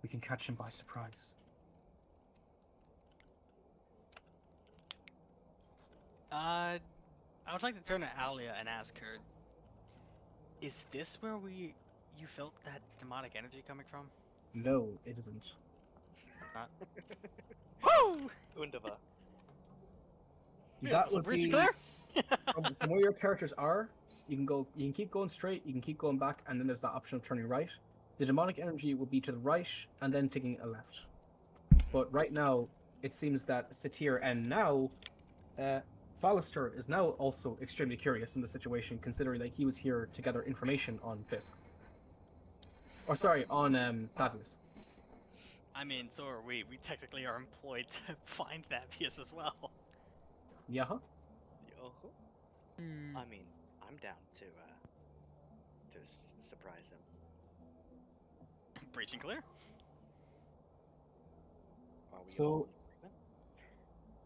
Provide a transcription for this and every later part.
we can catch him by surprise. I would like to turn to Alia and ask her, is this where you felt that demonic energy coming from? No, it isn't. Not. Woo! Undava. That So would breaching be clear? from where your characters are. You can keep going straight. You can keep going back, and then there's that option of turning right. The demonic energy will be to the right, and then taking a left. But right now, it seems that Satir and now, Fallister is now also extremely curious in the situation, considering that he was here to gather information on Fisk. Or sorry, on Thaddeus. I mean, so are we. We technically are employed to find Thaddeus as well. Yeah. Huh? Yo. Hmm. I mean, I'm down to surprise him. Breaching clear? Are we So- all in agreement?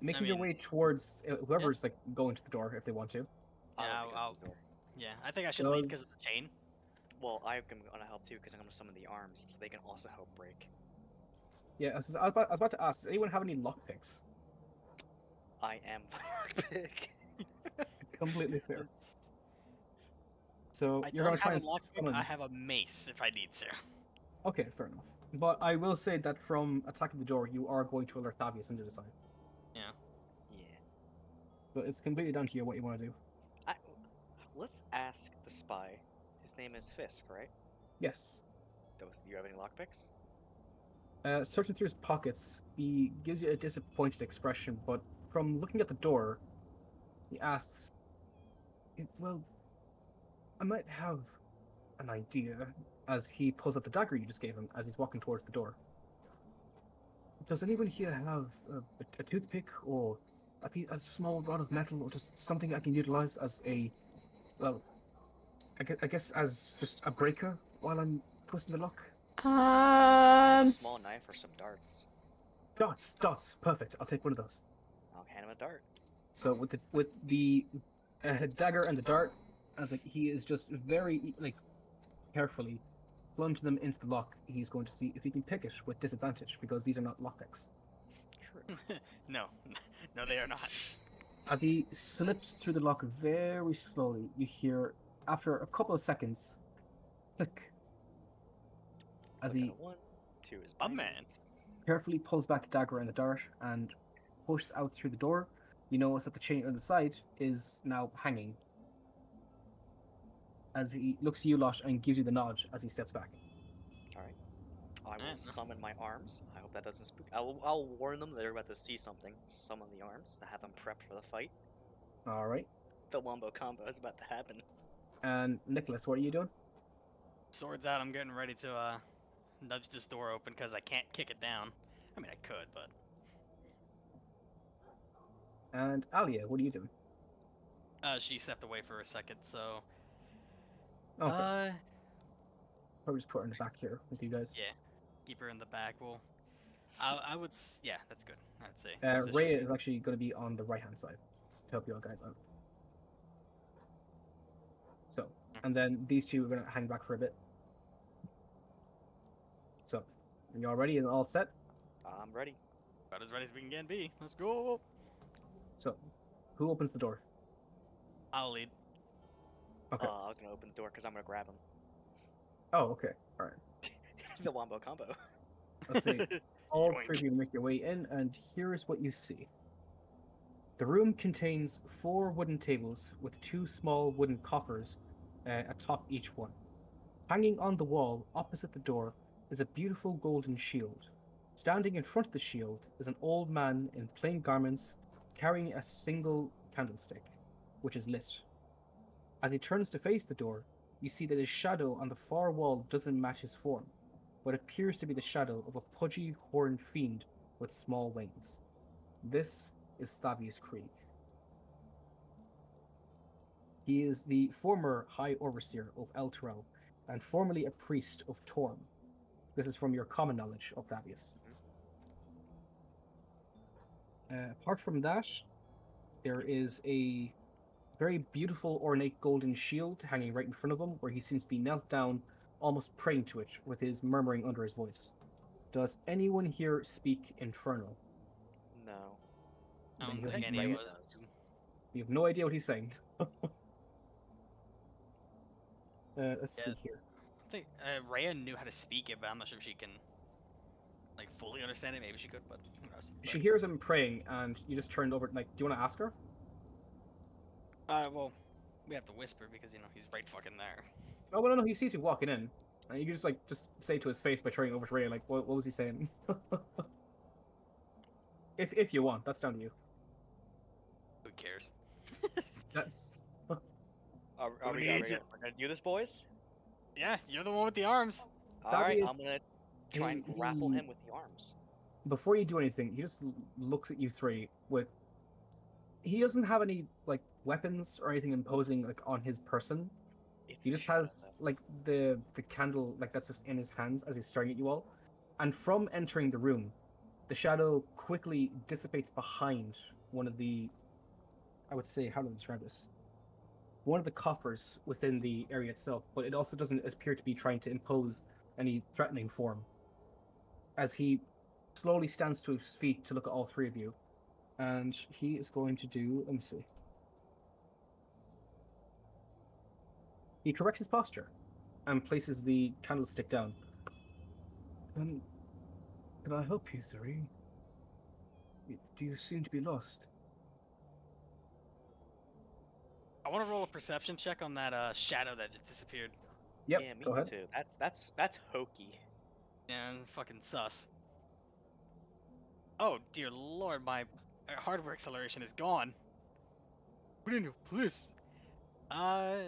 Making your mean, way towards whoever's like going to the door if they want to. I Yeah, want to go to the door. Yeah, I think I should lead because of Does- the chain. Well, I'm gonna help too because I'm gonna summon the arms, so they can also help break. Yeah, I was about to ask. Does anyone have any lockpicks? I am big. Completely fair. So I you're don't gonna try have a and lockpick, summon. I have a mace if I need to. Okay, fair enough. But I will say that from attacking the door, you are going to alert Thaddeus into the side. Yeah. Yeah. But it's completely down to you what you want to do. Let's ask the spy. His name is Fisk, right? Yes. Do you have any lockpicks? Searching through his pockets, he gives you a disappointed expression, but from looking at the door, he asks, well, I might have an idea, as he pulls out the dagger you just gave him as he's walking towards the door. Does anyone here have a toothpick or a small rod of metal or just something I can utilize as a, well, I guess as just a breaker while I'm twisting the lock? I have a Um, small knife or some darts. Dots, perfect. I'll take one of those. I'll hand him a dart. So with the dagger and the dart, as like he is just very like carefully plunge them into the lock. He's going to see if he can pick it with disadvantage because these are not lockpicks. True. No, no, they are not. As he slips through the lock very slowly, you hear after a couple of seconds, click. As Look at he a 1, 2 is A banging. man. carefully pulls back the dagger and the dart and pushes out through the door, you notice that the chain on the side is now hanging. As he looks at you lot and gives you the nod as he steps back. Alright. I will Yeah. summon my arms. I hope that doesn't spook. I'll warn them that they're about to see something. Summon the arms to have them prepped for the fight. All right. The wombo combo is about to happen. And Nicholas, what are you doing? Swords out, I'm getting ready to nudge this door open because I can't kick it down. I mean, I could, but And Alia, what are you doing? she stepped away for a second, so Okay. Probably just put her in the back here with you guys. yeah, keep her in the back. Well, I would, yeah, that's good. I'd say. Position. Rhea is actually going to be on the right-hand side to help you all guys out. So, and then these two are going to hang back for a bit. So, are you all ready and all set? I'm ready. About as ready as we can be. Let's go. So, who opens the door? I'll lead. Okay. I was gonna open the door because I'm gonna grab him. Oh, okay. All right. The wombo combo. Let's see. All Yoink. three of you make your way in, and here is what you see. The room contains 4 wooden tables with 2 small wooden coffers atop each one. Hanging on the wall opposite the door is a beautiful golden shield. Standing in front of the shield is an old man in plain garments carrying a single candlestick, which is lit. As he turns to face the door, you see that his shadow on the far wall doesn't match his form, but appears to be the shadow of a pudgy horned fiend with small wings. This is Thaddeus Krieg. He is the former High Overseer of El Terrell, and formerly a priest of Torm. This is from your common knowledge of Thaddeus. Apart from that, there is a very beautiful ornate golden shield hanging right in front of him, where he seems to be knelt down, almost praying to it, with his murmuring under his voice. Does anyone here speak Infernal? No. I Then don't you think have any Rhea of us. does. You have no idea what he's saying. Let's Yeah. see here. I think Rhea knew how to speak it, but I'm not sure if she can like fully understand it. Maybe she could, but who knows. She hears him praying, and you just turned over. Like, do you want to ask her? Well, we have to whisper because he's right fucking there. Oh, well, no, he sees you walking in. And you can just say to his face by turning over to Ray, like, what was he saying? if you want, that's down to you. Who cares? That's Are Who we needs gonna do this, boys? Yeah, you're the one with the arms. Alright, is- I'm gonna try and he- grapple he- him with the arms. before you do anything, he just looks at you three with. He doesn't have any like weapons or anything imposing like on his person. It's He the just shadow, has though. like the candle like that's just in his hands as he's staring at you all. And from entering the room, the shadow quickly dissipates behind one of the, I would say, how do I describe this? One of the coffers within the area itself, but it also doesn't appear to be trying to impose any threatening form. As he slowly stands to his feet to look at all three of you, and he is going to do, let me see. He corrects his posture and places the candlestick down. Can I help you, three? Do you seem to be lost? I want to roll a perception check on that shadow that just disappeared. Yep, Yeah, me go ahead. too. That's hokey. And fucking sus. Oh dear lord, my hardware acceleration is gone. Put in your place. Oh,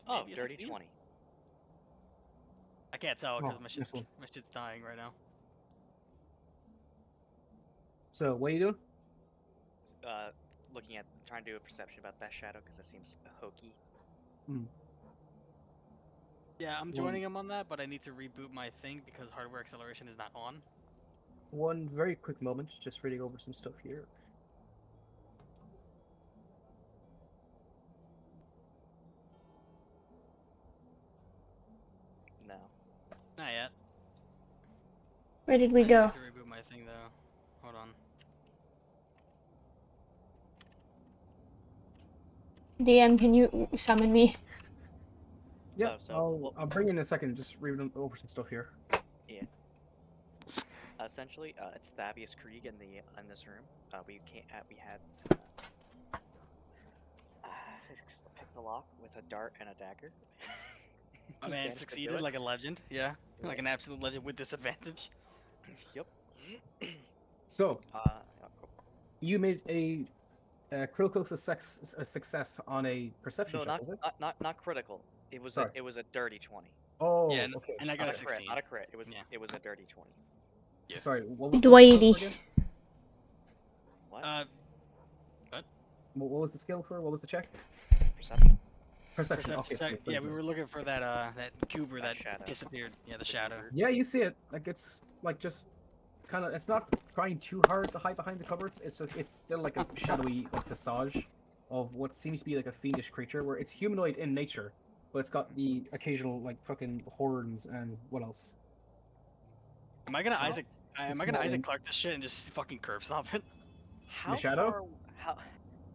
Maybe a dirty 16? 20. I can't tell because Oh, my this one. shit's dying right now. So, what are you doing? Looking at trying to do a perception about that shadow because it seems hokey. Yeah, I'm One- joining him on that, but I need to reboot my thing because hardware acceleration is not on. One very quick moment, just reading over some stuff here. No. Not yet. Where did we I go? need to reboot my thing though. Hold on. DM, can you summon me? Yeah, Oh, so I'll bring you in a second. Just reading over some stuff here. essentially, it's Thavius Krieg in this room. We had picked the lock with a dart and a dagger. My He man managed to do succeeded it. like a legend. Yeah, like Right. an absolute legend with disadvantage. Yep. So, Uh, you made a critical success on a perception no, check, was it? not critical. It was Sorry. it was a dirty 20. Oh, Yeah, okay. and I got Not a a crit. 16. Not a crit. Yeah. It was a dirty 20. Yeah. Sorry, what was Dwighty. the skill for again? What? What was the skill for? What was the check? Perception? Perception. Perception Okay. check. very Yeah, we good. were looking for that goober That that shadow. disappeared. Yeah, the The shadow. goober. Yeah, you see it. Like it's like just kind of. It's not trying too hard to hide behind the cupboards. It's still like a shadowy like visage of what seems to be like a fiendish creature, where it's humanoid in nature, but it's got the occasional like fucking horns and what else? Am I gonna Huh? Isaac? Am I gonna Isaac Clark this shit and just fucking curb stomp it? How shadow? far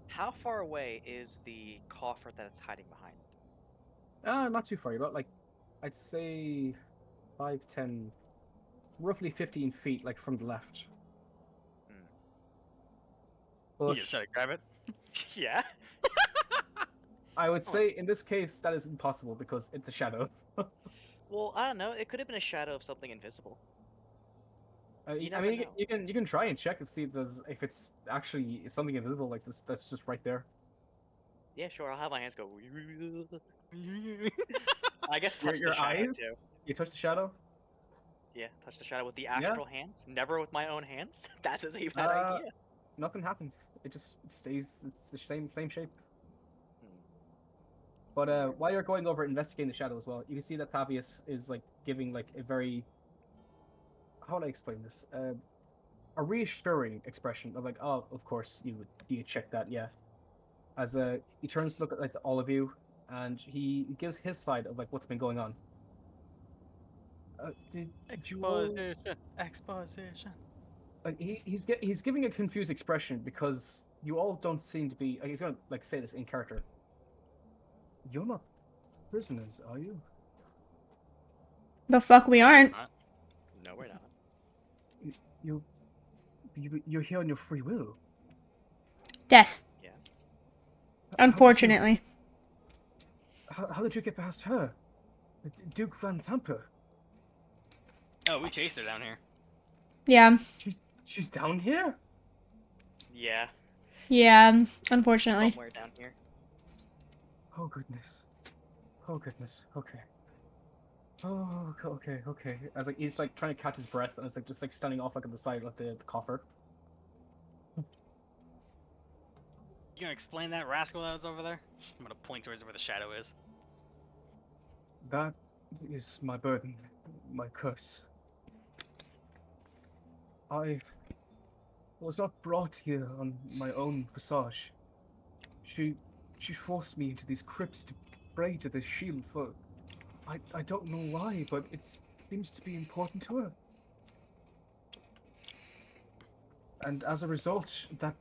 how far away is the coffer that it's hiding behind? Not too far. About like, I'd say 5, 10, roughly 15 feet, like from the left. Hmm. But You try to grab it. Yeah. I would Oh, say it's- in this case that is impossible because it's a shadow. Well, I don't know. It could have been a shadow of something invisible. You I never mean, know. you can try and check and see if it's actually something invisible like this that's just right there. Yeah, sure. I'll have my hands go. I guess touch Your the shadow eyes? too. You touch the shadow. Yeah, touch the shadow with the astral hands. Never with my own hands. That is a bad Uh, idea. Nothing happens. It just stays. It's the same shape. Hmm. But while you're going over investigating the shadow as well, you can see that Tavius is like giving like a very, how would I explain this? A reassuring expression of like, oh, of course you check that, yeah. As he turns to look at like all of you, and he gives his side of like what's been going on. did you all... Exposition. He's giving a confused expression because you all don't seem to be. He's gonna like say this in character. You're not prisoners, are you? The fuck we aren't. No, we're not. You, you're here on your free will. Yes. Yes. Unfortunately. How did you get past her? Duke Van Tamper. Oh, we chased her down here. Yeah. She's down here? Yeah. Yeah. Unfortunately. Somewhere down here. Oh goodness. Oh goodness. Okay. Oh, okay. As like he's like trying to catch his breath, and it's like just like standing off like on the side of the coffer. You gonna explain that rascal that's over there? I'm gonna point towards where the shadow is. That is my burden, my curse. I was not brought here on my own visage. She forced me into these crypts to pray to this shield for... I don't know why, but it seems to be important to her. And as a result, that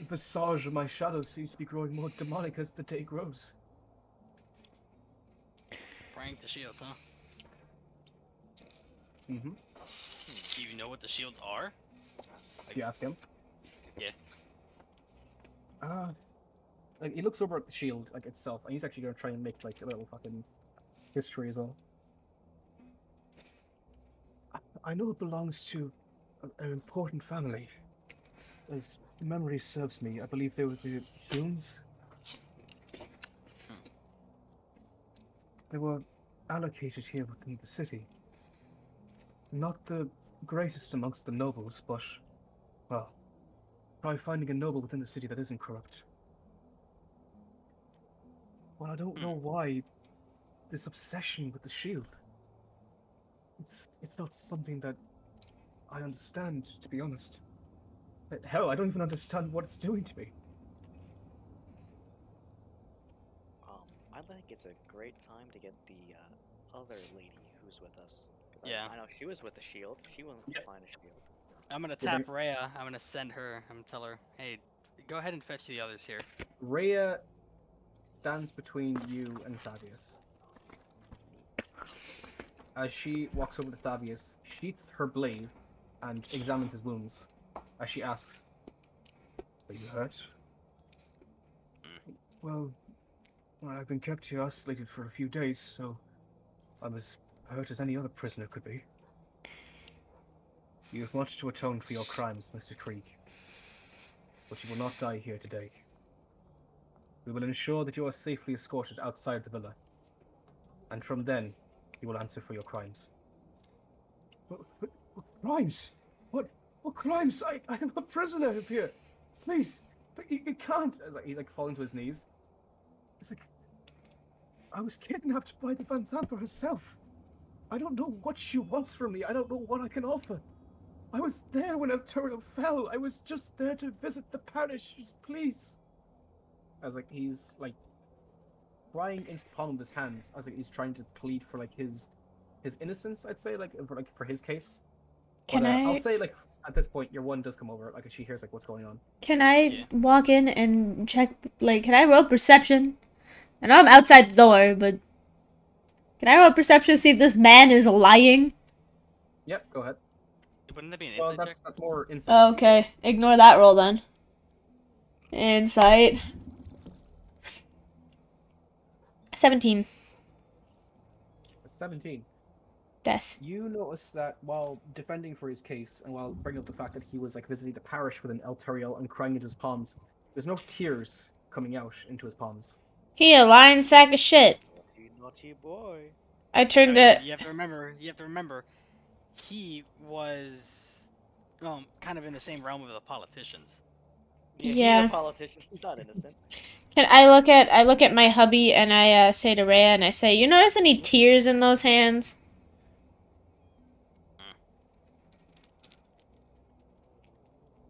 visage of my shadow seems to be growing more demonic as the day grows. Praying to shields, huh? Mm-hmm. Do you know what the shields are? You ask him? Yeah. Like, he looks over at the shield, like, itself, and he's actually gonna try and make, like, a little fucking history as well. I know it belongs to an important family. As memory serves me, I believe they were the Humes. They were allocated here within the city. Not the greatest amongst the nobles, but, well, try finding a noble within the city that isn't corrupt. Well, I don't know why this obsession with the shield. It's not something that I understand, to be honest. Hell, I don't even understand what it's doing to me. I think it's a great time to get the other lady who's with us. 'Cause Yeah. I know she was with the shield. She wants to find a shield. I'm gonna tap Rhea. I'm gonna send her. I'm gonna tell her, hey, go ahead and fetch the others here. Rhea stands between you and Thavius. As she walks over to Thavius, sheaths her blade and examines his wounds. As she asks, "Are you hurt?" Well, I've been kept here isolated for a few days, so I'm as hurt as any other prisoner could be. You have much to atone for your crimes, Mr. Krieg, but you will not die here today. We will ensure that you are safely escorted outside the villa, and from then, you will answer for your crimes. What crimes? What crimes? I am a prisoner here. Please, but you can't. He like falling to his knees. It's like, I was kidnapped by the Van Thamper herself. I don't know what she wants from me. I don't know what I can offer. I was there when Arturo fell. I was just there to visit the parish. Just please. As like he's like crying into the palm of his hands, as like he's trying to plead for like his innocence. I'd say like for his case. Can But, I? I'll say like at this point, your one does come over. Like she hears like what's going on. Can I Yeah. walk in and check? Like, can I roll perception? I know I'm outside the door, but can I roll perception to see if this man is lying? Yep, go ahead. Wouldn't that be an Well, insight check? that's more insight. Okay, ignore that roll then. Insight. 17. 17. Yes. You notice that while defending for his case and while bringing up the fact that he was like visiting the parish with an Eltariel and crying into his palms, there's no tears coming out into his palms. He a lying sack of shit. Naughty boy. I turned to. You have to remember, he was, kind of in the same realm of the politicians. Yeah. He's a politician. He's not innocent. Can I look at my hubby and I say to Rhea and I say, you notice any tears in those hands?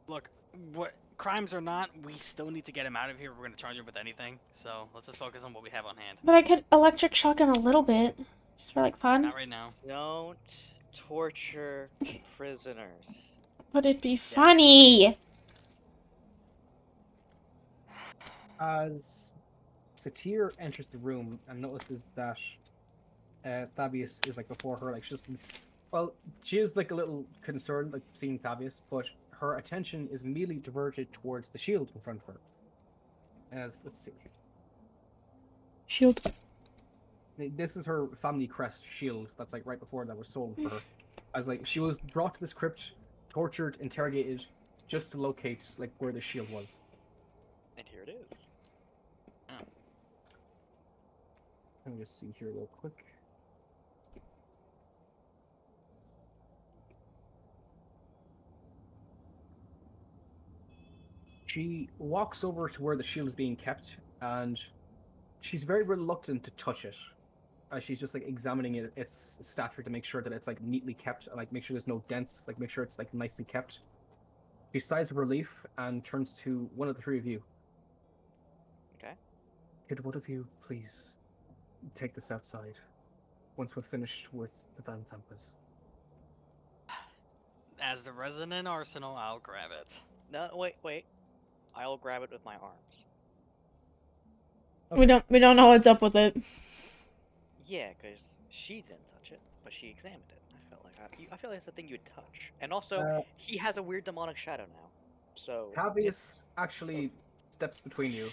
Look, what crimes or not, we still need to get him out of here. We're gonna charge him with anything. So let's just focus on what we have on hand. But I could electric shock him a little bit. Just for like fun. Not right now. Don't torture prisoners. But it'd be funny. As Satir enters the room and notices that Fabius is like before her, like she's well, she is like a little concerned, like seeing Fabius, but her attention is immediately diverted towards the shield in front of her. As let's see, Shield. this is her family crest shield that's like right before that was sold for her. As like she was brought to this crypt, tortured, interrogated, just to locate like where the shield was. And here it is. Let me just see here real quick. She walks over to where the shield is being kept, and she's very reluctant to touch it. As she's just like examining its stature to make sure that it's like neatly kept, and like make sure there's no dents, like make sure it's like nicely kept. She sighs of relief and turns to one of the three of you. Okay. Could one of you please take this outside once we're finished with the Van Thampers? As the resident arsenal, I'll grab it. No, wait. I'll grab it with my arms. We don't know what's up with it. Yeah, because she didn't touch it, but she examined it. I feel like it's a thing you'd touch. And also, he has a weird demonic shadow now. So Fabius actually steps between you,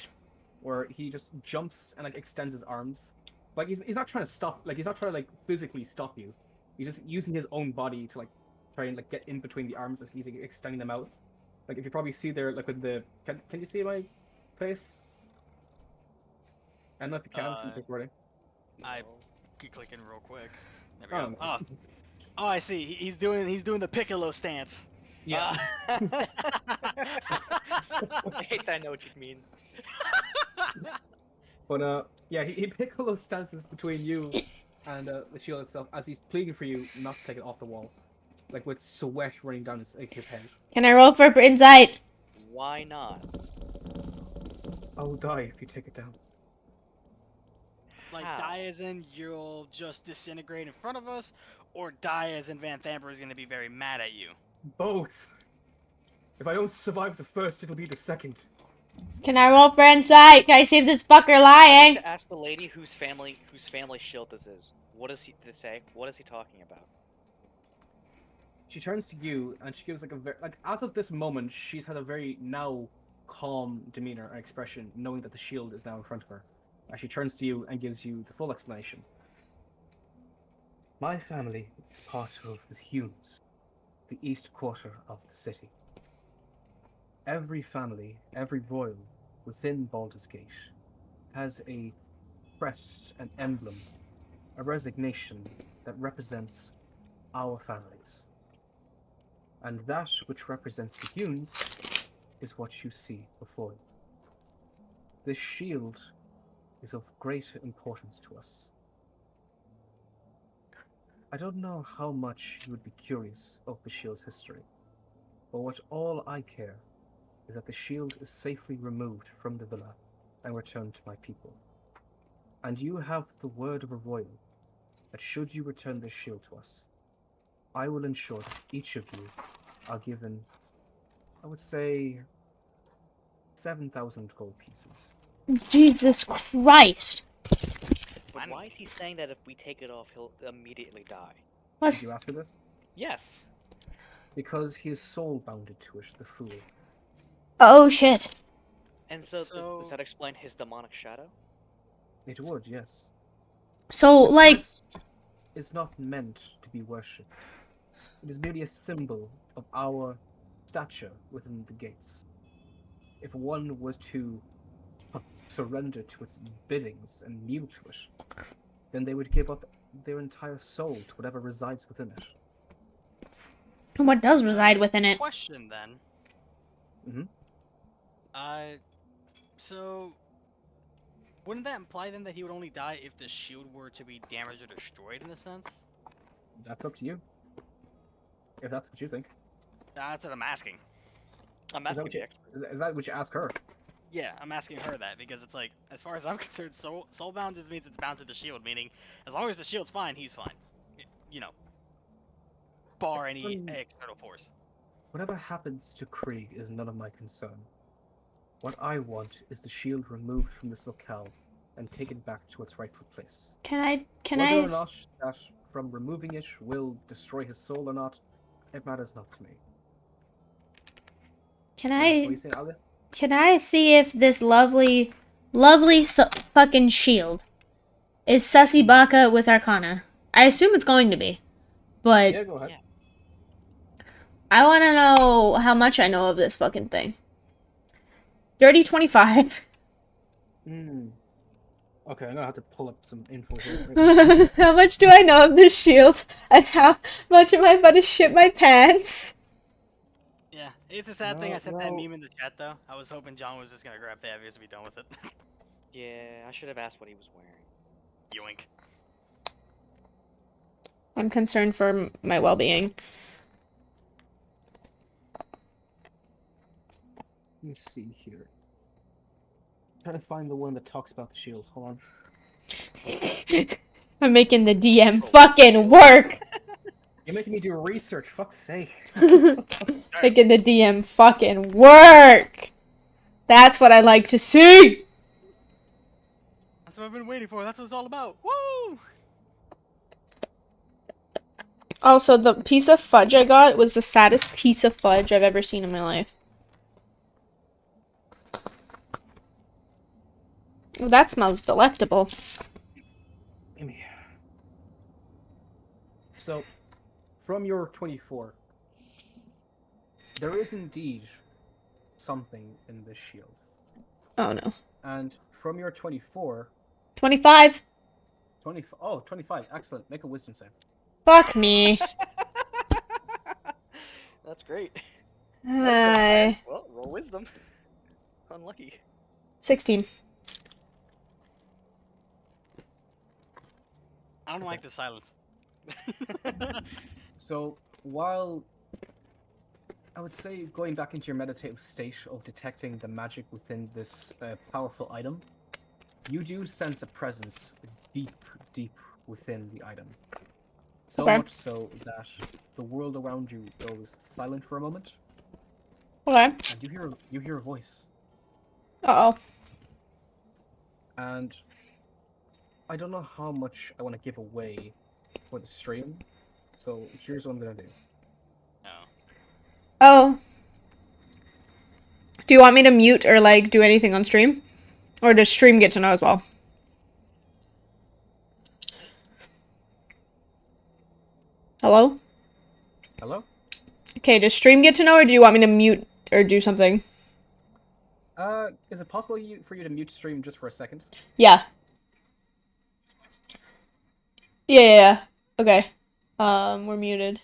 where he just jumps and like extends his arms. Like he's not trying to stop, like he's not trying to like physically stop you. He's just using his own body to like try and like get in between the arms as he's like, extending them out. Like if you probably see there, like with the can you see my face? I don't know if you can from the recording. I no. keep clicking real quick. There we go. Oh, Oh, I see. He's doing the Piccolo stance. yeah. I hate that I know what you mean. But yeah, he Piccolo stances between you and the shield itself as he's pleading for you not to take it off the wall, like with sweat running down his head. Can I roll for insight? Why not? I'll die if you take it down. Like, How? die as in you'll just disintegrate in front of us, or die as in Van Thamper is going to be very mad at you. Both. If I don't survive the first, it'll be the second. Can I roll for insight? Can I see if this fucker I'd lying? like to ask the lady whose family shield this is. What does he say? What is he talking about? She turns to you and she gives like a very like as of this moment, she's had a very now calm demeanor and expression, knowing that the shield is now in front of her. As she turns to you and gives you the full explanation. My family is part of the Humes, the east quarter of the city. Every family, every royal within Baldur's Gate has a crest, an emblem, a resignation that represents our families. And that which represents the Humes is what you see before you. This shield is of great importance to us. I don't know how much you would be curious of the shield's history, but what all I care is that the shield is safely removed from the villa and returned to my people. And you have the word of a royal that should you return this shield to us, I will ensure that each of you are given, I would say, 7,000 gold pieces. Jesus Christ. But why is he saying that if we take it off, he'll immediately die? Did Let's. you ask her this? Yes. Because he is soul bounded to it, the fool. Oh shit. And so, So- does that explain his demonic shadow? It would, yes. So, The like, crest is not meant to be worshipped. It is merely a symbol of our stature within the gates. If one was to surrender to its biddings and kneel to it, then they would give up their entire soul to whatever resides within it. what does reside within it? Question then. Mhm. So wouldn't that imply then that he would only die if the shield were to be damaged or destroyed in a sense? That's up to you. If that's what you think. That's what I'm asking. I'm Is that asking what the you, expert. is that what you ask her? Yeah, I'm asking her that because it's like, as far as I'm concerned, soulbound just means it's bound to the shield, meaning as long as the shield's fine, he's fine. You know, bar It's any fun. external force. Whatever happens to Krieg is none of my concern. What I want is the shield removed from this locale and taken back to its rightful place. Whether or not that from removing it will destroy his soul or not, it matters not to me. Can What I were you saying, Alia? can I see if this lovely fucking shield is Sussy Baka with Arcana? I assume it's going to be, but Yeah, go ahead. Yeah. I want to know how much I know of this fucking thing. Dirty 25. Hmm. Okay, I'm gonna have to pull up some info here. How much do I know of this shield? And how much am I about to shit my pants? Yeah, it's a sad thing. No, I sent that no. meme in the chat though. I was hoping John was just gonna grab the obvious and be done with it. Yeah, I should have asked what he was wearing. Yoink. I'm concerned for my well-being. Let me see here. Trying to find the one that talks about the shield. Hold on. I'm making the DM fucking work. You're making me do research. Fuck's sake. Making the DM fucking work. That's what I like to see. That's what I've been waiting for. That's what it's all about. Woo! Also, the piece of fudge I got was the saddest piece of fudge I've ever seen in my life. Ooh, that smells delectable. Gimme. So, from your 24, there is indeed something in this shield. Oh no. And from your 24, 25. 25, excellent. Make a wisdom save. Fuck me. That's great. Hi. Well, roll wisdom. Unlucky. 16. I don't like the silence. So, while I would say going back into your meditative state of detecting the magic within this powerful item, you do sense a presence deep, deep within the item. So Okay. much so that the world around you goes silent for a moment, Okay. and you hear a voice. Uh-oh. And I don't know how much I want to give away for the stream, so here's what I'm gonna do. Oh. Oh. Do you want me to mute or, like, do anything on stream? Or does stream get to know as well? Hello? Hello? Okay, does stream get to know, or do you want me to mute or do something? Is it possible for you to mute stream just for a second? Yeah. Yeah. Okay. We're muted.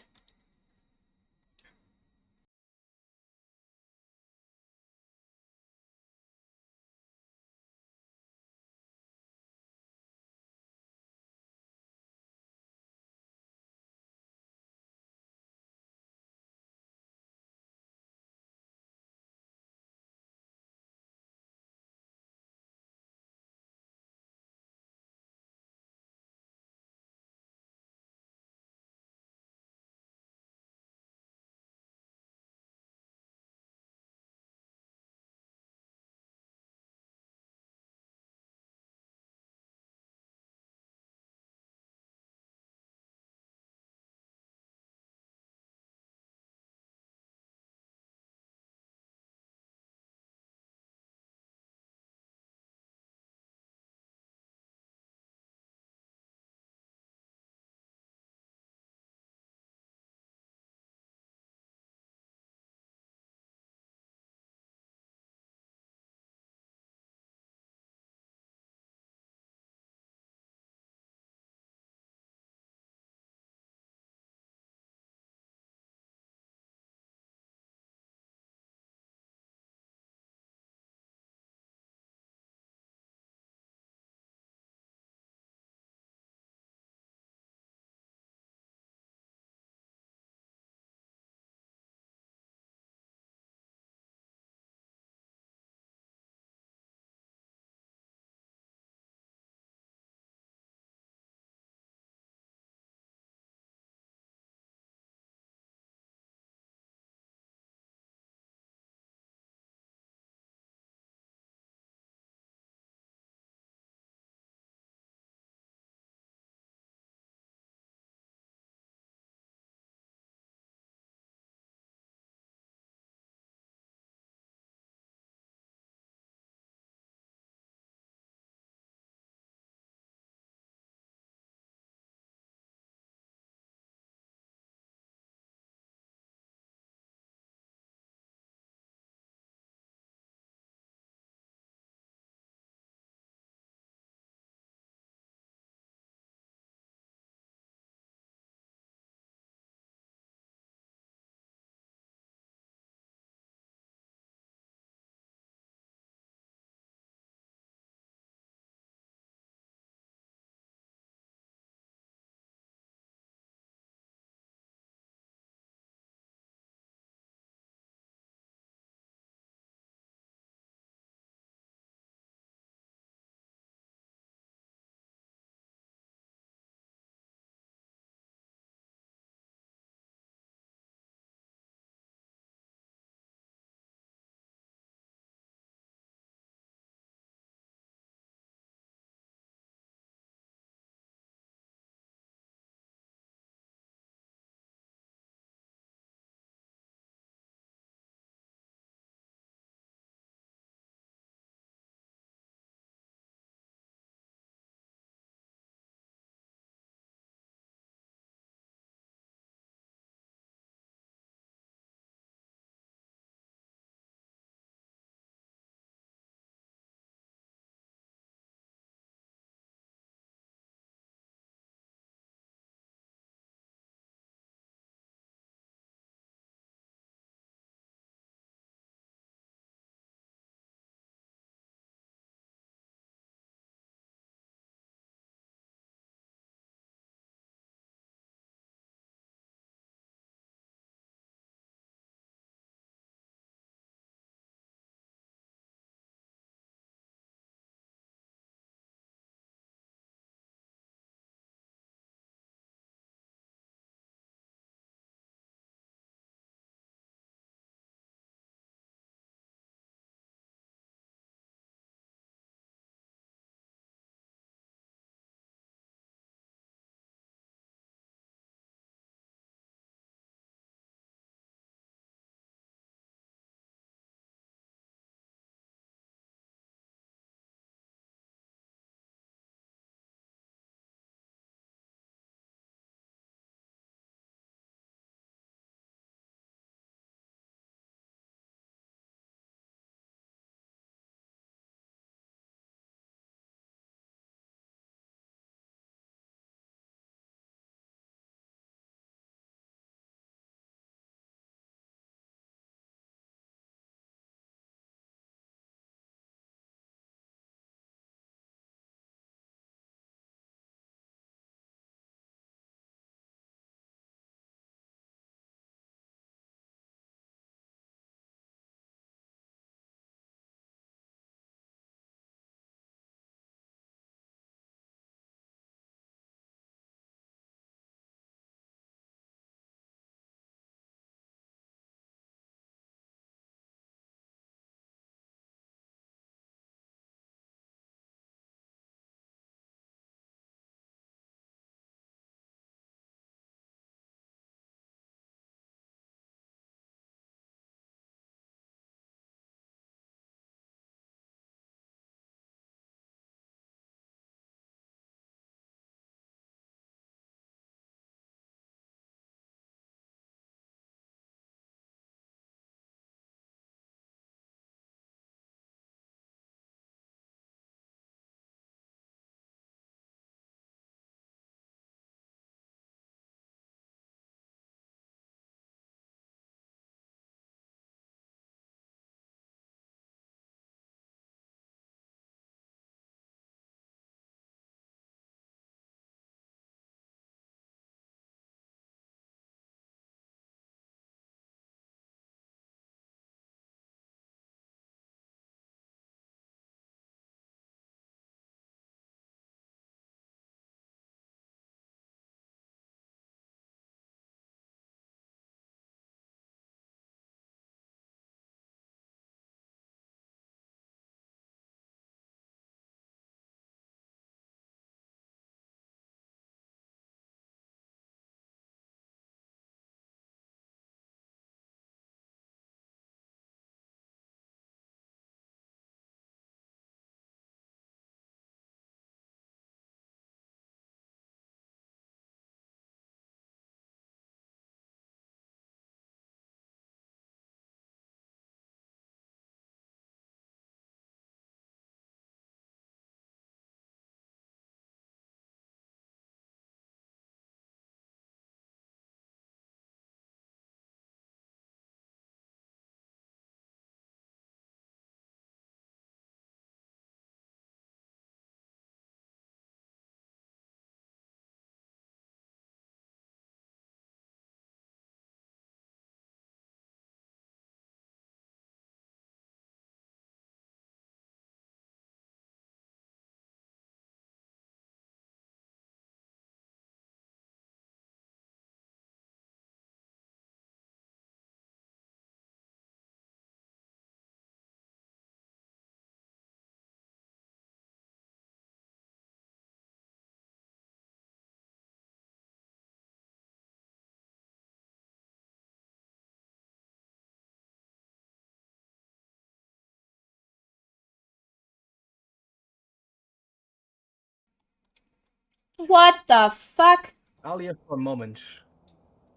What the fuck? Alia, for a moment,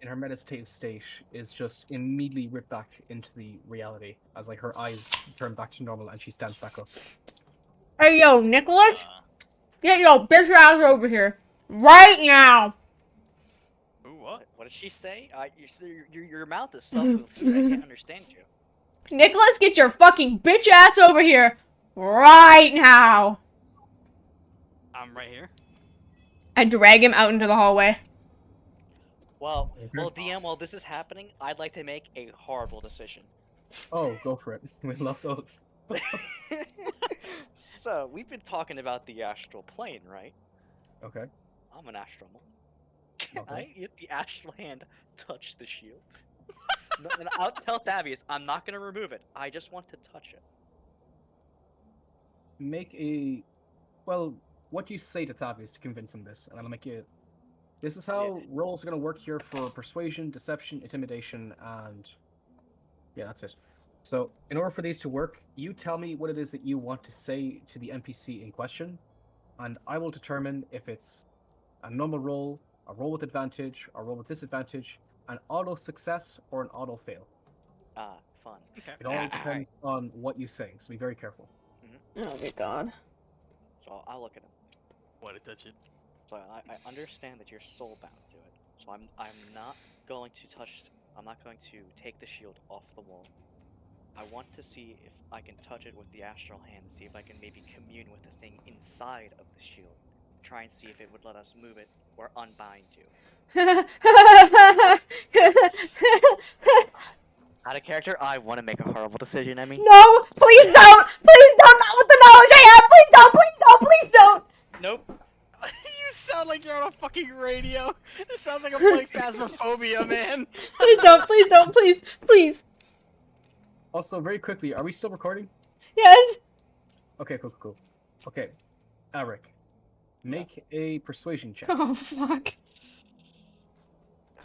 in her meditative state, is just immediately ripped back into the reality as like her eyes turn back to normal and she stands back up. Hey, yo, Nicholas? Get your bitch ass over here. Right now. Ooh, what? What did she say? Your mouth is stuffed with food. I can't understand you. Nicholas, get your fucking bitch ass over here. Right now. I'm right here. I drag him out into the hallway. Well, Okay. DM, while this is happening, I'd like to make a horrible decision. Oh, go for it. We love those. So, we've been talking about the astral plane, right? Okay. I'm an astral. Can Okay. I, if the astral hand, touch the shield? No, and I'll tell Thavius, I'm not going to remove it. I just want to touch it. Make a. Well, what do you say to Thavius to convince him this? And I'll make you. This is how rolls are going to work here for persuasion, deception, intimidation, and. Yeah, that's it. So, in order for these to work, you tell me what it is that you want to say to the NPC in question, and I will determine if it's a normal roll, a roll with advantage, a roll with disadvantage, an auto success, or an auto fail. Ah, fun. Okay. It all depends on what you say, so be very careful. Oh my god. So, I'll look at him. What to touch it? So, I understand that you're soul bound to it. So, I'm not going to touch. I'm not going to take the shield off the wall. I want to see if I can touch it with the astral hand, see if I can maybe commune with the thing inside of the shield. Try and see if it would let us move it or unbind you. Out of character, I want to make a horrible decision, Emmy. No, please don't! Please don't! Not with the knowledge I have! Please don't! Please don't! Please don't! Nope. You sound like you're on a fucking radio. It sounds like I'm playing Phasmophobia, man. Please don't! Please don't! Please! Please! Also, very quickly, are we still recording? Yes! Okay, cool. Okay, Eric, make a persuasion check. Oh, fuck.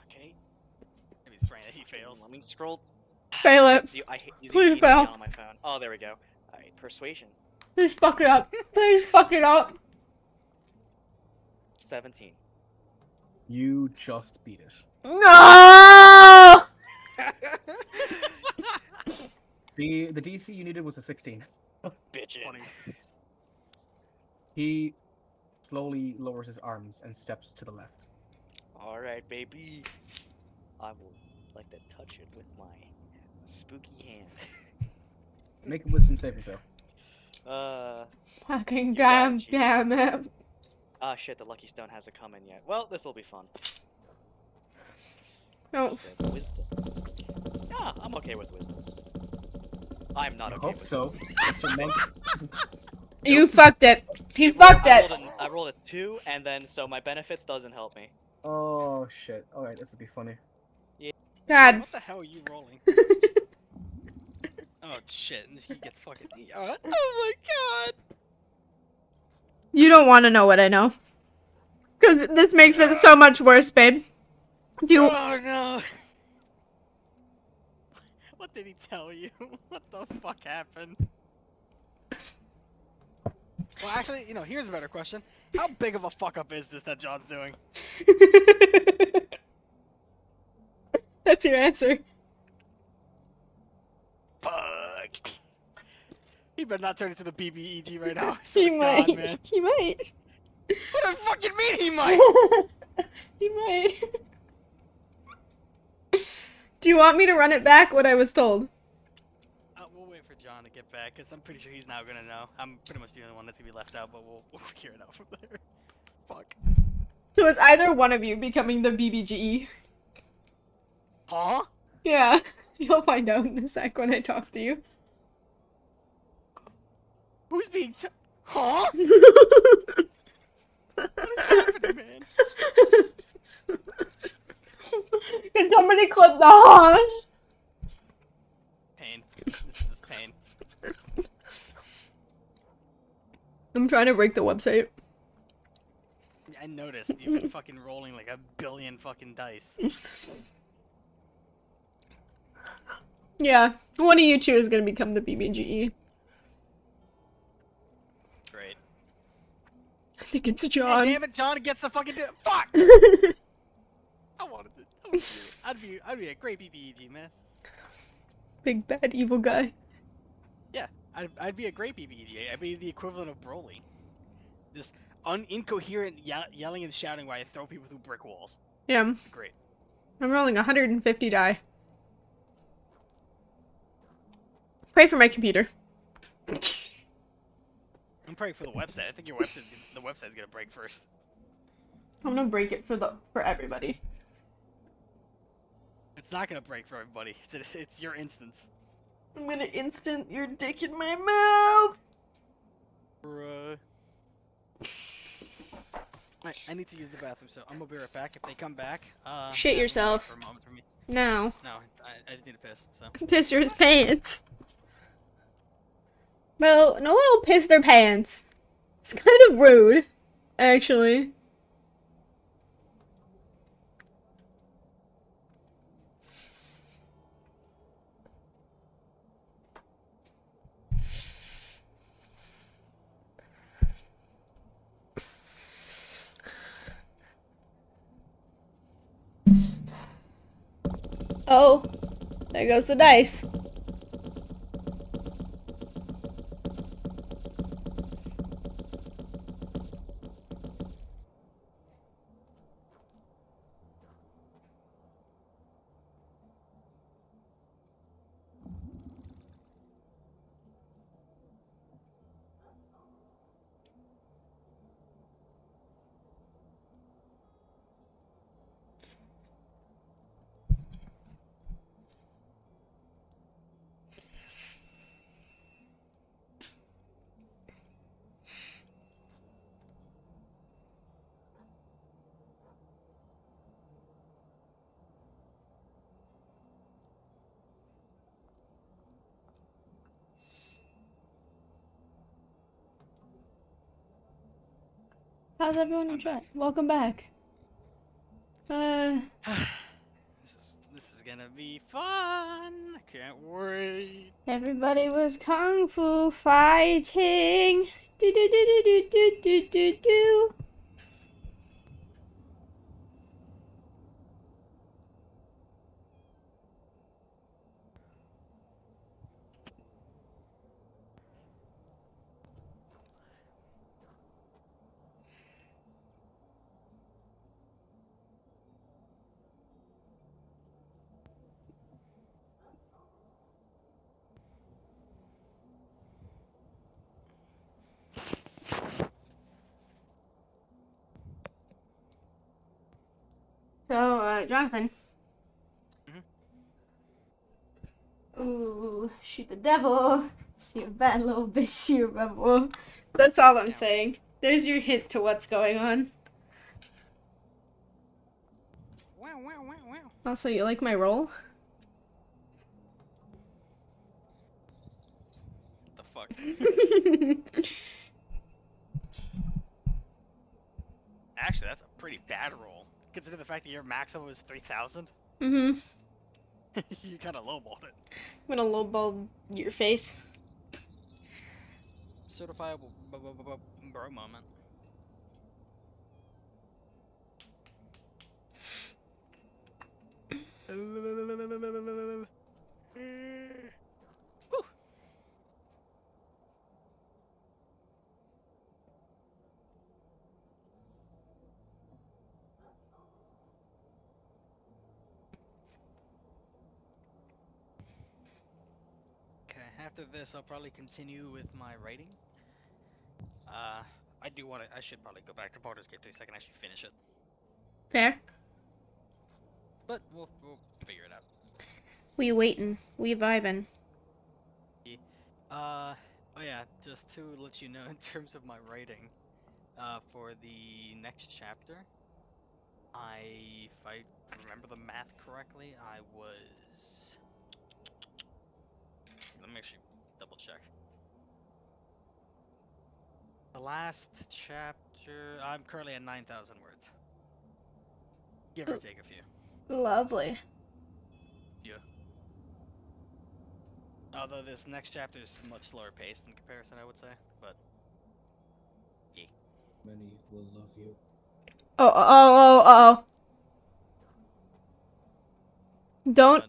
Okay. Maybe his brain that he fails. Let me scroll. Fail it. I hate using Please ADD fail. on my phone. Oh, there we go. Alright, persuasion. Please fuck it up. Please fuck it up. 17. You just beat it. No! The DC you needed was a 16. Bitchin'. 20. He slowly lowers his arms and steps to the left. Alright, baby. I will like to touch it with my spooky hand. Make a wisdom saving throw. Fucking You got it, damn it. Ah, shit, the lucky stone hasn't come in yet. Well, this will be fun. No. Said wisdom. Yeah, I'm okay with wisdoms. I'm not I okay hope with so. wisdoms. So make- You fucked it. He fucked it. I rolled a 2, and then so my benefits doesn't help me. Oh shit. Alright, this will be funny. God. What the hell are you rolling? Oh shit, and he gets fucking. Oh my god! You don't want to know what I know. Because this makes it so much worse, babe. Do you... Oh no! What did he tell you? What the fuck happened? Well, actually, you know, here's a better question. How big of a fuck up is this that John's doing? That's your answer. Fuck. He better not turn into the BBEG right now. I He swear to might. God, man. He might. What do you fucking mean he might? He might. Do you want me to run it back what I was told? We'll wait for John to get back, because I'm pretty sure he's now gonna know. I'm pretty much the only one that's gonna be left out, but we'll figure it out from there. Fuck. So it's either one of you becoming the BBGE. Huh? Yeah. You'll find out in a sec when I talk to you. Who's being Huh? What is happening, man? Can somebody clip the horns? Pain. This is pain. I'm trying to break the website. I noticed you've been fucking rolling like a billion fucking dice. Yeah. One of you two is gonna become the BBGE. Great. think it's Hey, John. damn it, John gets the fucking fuck! I wanted to do it. I'd be a great BBEG, man. Big bad evil guy. Yeah, I'd be a great BBEG. I'd be the equivalent of Broly. Just incoherent yelling and shouting while I throw people through brick walls. Yeah. Great. I'm rolling 150 die. Pray for my computer. I'm praying for the website. I think your the website's gonna break first. I'm gonna break it for everybody. It's not gonna break for everybody. It's your instance. I'm gonna instant your dick in my mouth. Bruh. I need to use the bathroom, so I'm gonna be right back. If they come back, Shit wait yourself. for a moment for me. No. No, I just need to piss. So. Piss your pants. Well, no one will piss their pants. It's kind of rude, actually. Oh, there goes the dice. How's everyone in chat? Welcome back. This is gonna be fun. I can't wait. Everybody was kung fu fighting. Do do do do do do do do do. So, Jonathan. Ooh, shoot the devil. She a bad little bitch, she a rebel. That's all I'm saying. There's your hint to what's going on. Wow, wow, wow, wow. Also, you like my roll? What the fuck? Actually, that's a pretty bad roll. Consider the fact that your maximum is 3,000. Mm-hmm. You kind of lowballed it. I'm gonna lowball your face. Certifiable bro moment. Whew. Okay, after this, I'll probably continue with my writing. I should probably go back to Baulders Gate 3 so I can actually finish it. Fair. But we'll figure it out. We waitin'. We vibin'. Oh yeah, just to let you know in terms of my writing, for the next chapter, if I remember the math correctly, let me actually double check. The last chapter, I'm currently at 9,000 words. Give or take a few. Lovely. Yeah. Although this next chapter is much slower paced in comparison, I would say, but yeah. Many will love you. Oh. Don't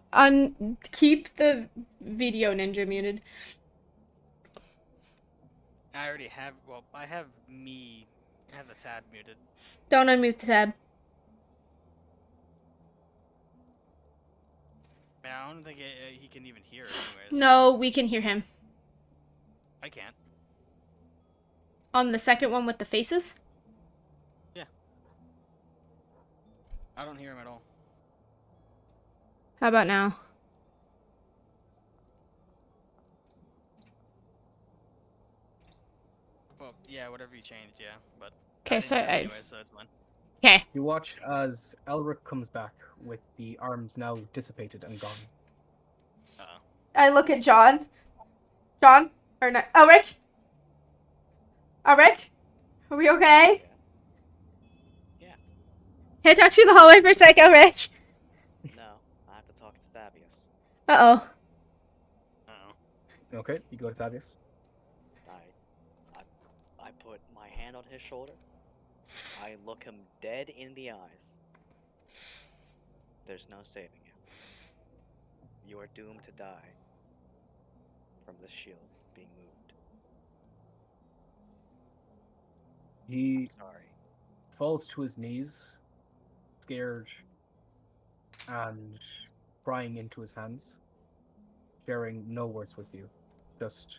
keep the video ninja muted. I already have. Well, I have the tab muted. Don't unmute the tab. Man, I don't think he can even hear it anyways. No, we can hear him. I can't. On the second one with the faces? I don't hear him at all. How about now? Well, yeah, whatever you changed, yeah, but. Okay, so anyway, so it's fine. Okay. You watch as Elric comes back with the arms now dissipated and gone. Uh-oh. I look at John. John? Or not? Elric? Elric? Are we okay? Yeah. Can I talk to you in the hallway for a sec, Elric? No, I have to talk to Fabius. Uh-oh. Uh-oh. Okay, you go to Thaddeus. I put my hand on his shoulder. I look him dead in the eyes. There's no saving you. You are doomed to die from the shield being moved. He Sorry. falls to his knees, scared and crying into his hands, sharing no words with you, just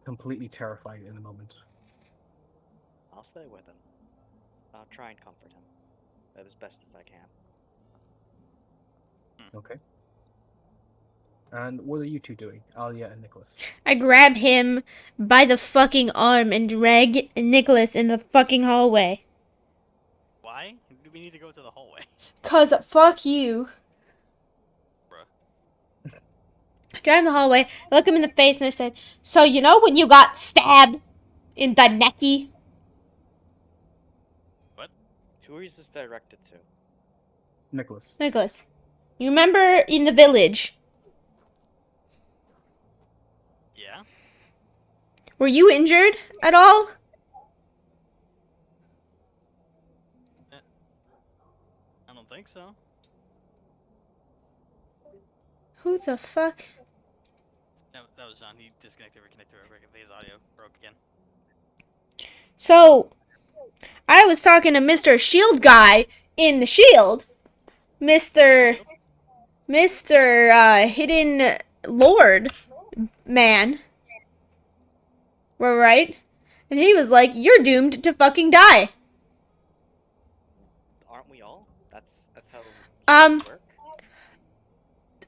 completely terrified in the moment. I'll stay with him. I'll try and comfort him as best as I can. Okay. And what are you two doing, Alia and Nicholas? I grab him by the fucking arm and drag Nicholas in the fucking hallway. Why? Do we need to go to the hallway? 'Cause fuck you. Bruh. I drive in the hallway, I look him in the face, and I said, "So you know when you got stabbed in the necky?" What? Who is this directed to? Nicholas. Nicholas, you remember in the village? Yeah? Were you injured at all? I don't think so. Who the fuck? That was John. He disconnected, reconnected real quick. His audio broke again. So, I was talking to Mr. Shield guy in the shield. Mr. Hidden Lord man. We're right. And he was like, "You're doomed to fucking die." Aren't we all? That's how Um, it work.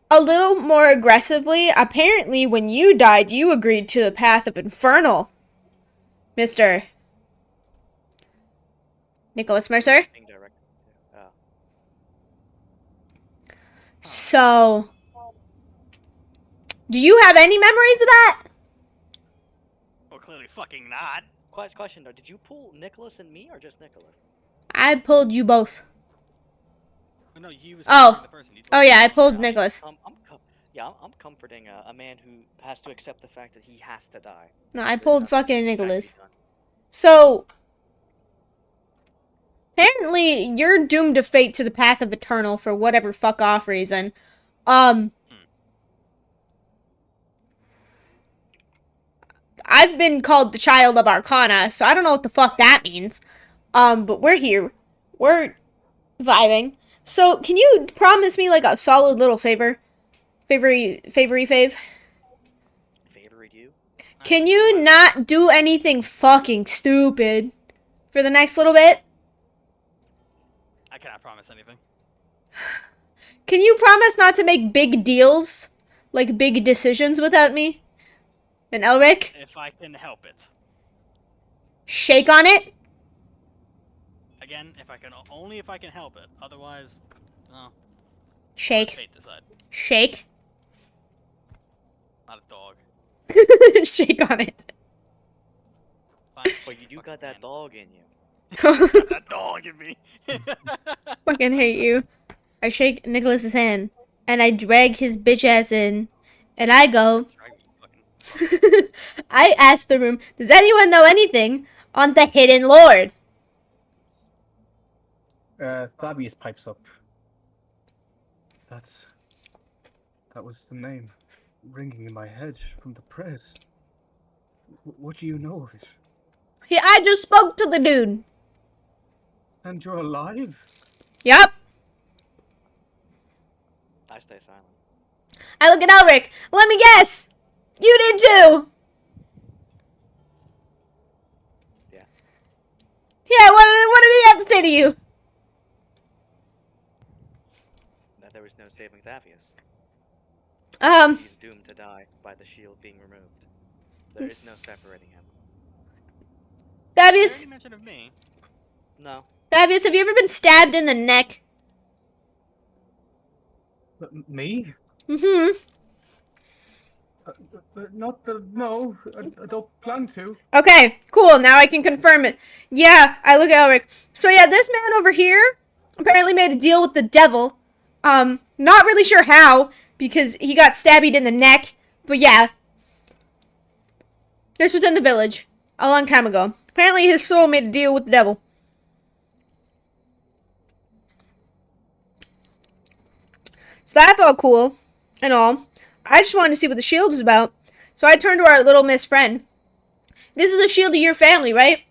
A little more aggressively, apparently when you died, you agreed to the path of Infernal. Mr. Nicholas Mercer. Being directed to. So, do you have any memories of that? Well, clearly fucking not. Question though, did you pull Nicholas and me or just Nicholas? I pulled you both. Oh, no, he was Oh. the person. Oh yeah, I pulled Yeah, Nicholas. I'm comforting a man who has to accept the fact that he has to die. No, I There's pulled nothing fucking that can be Nicholas. done. So, apparently you're doomed to fate to the path of Eternal for whatever fuck off reason. I've been called the child of Arcana, so I don't know what the fuck that means. But we're here. We're vibing. So, can you promise me like a solid little favor? Favory fave? Favored you? Can you not do anything fucking stupid for the next little bit? I cannot promise anything. Can you promise not to make big deals? Like big decisions without me? And Elric? If I can help it. Shake on it? Again, only if I can help it. Otherwise, no. Shake. Fate decide. Shake. Not a dog. Shake on it. Fine. But you do got that dog in you. Got that dog in me. Fucking hate you. I shake Nicholas's hand, and I drag his bitch ass in, and I go, I ask the room, does anyone know anything on the Hidden Lord. Fabius pipes up. That was the name ringing in my head from the prayers. What do you know of it? Yeah, I just spoke to the dude. And you're alive? Yup. I stay silent. I look at Elric. Let me guess. You did too. Yeah. Yeah, what did he have to say to you? That there was no saving Thavius. He's doomed to die by the shield being removed. There is no separating him. Is there Fabius, any mention of me? No. Fabius, have you ever been stabbed in the neck? Me? Mm-hmm. No, I don't plan to. Okay, cool. Now I can confirm it. Yeah, I look at Elric. So yeah, this man over here apparently made a deal with the devil. Not really sure how, because he got stabbied in the neck. But yeah. This was in the village a long time ago. Apparently his soul made a deal with the devil. So that's all cool and all. I just wanted to see what the shield is about. So I turned to our little miss friend. This is a shield of your family, right?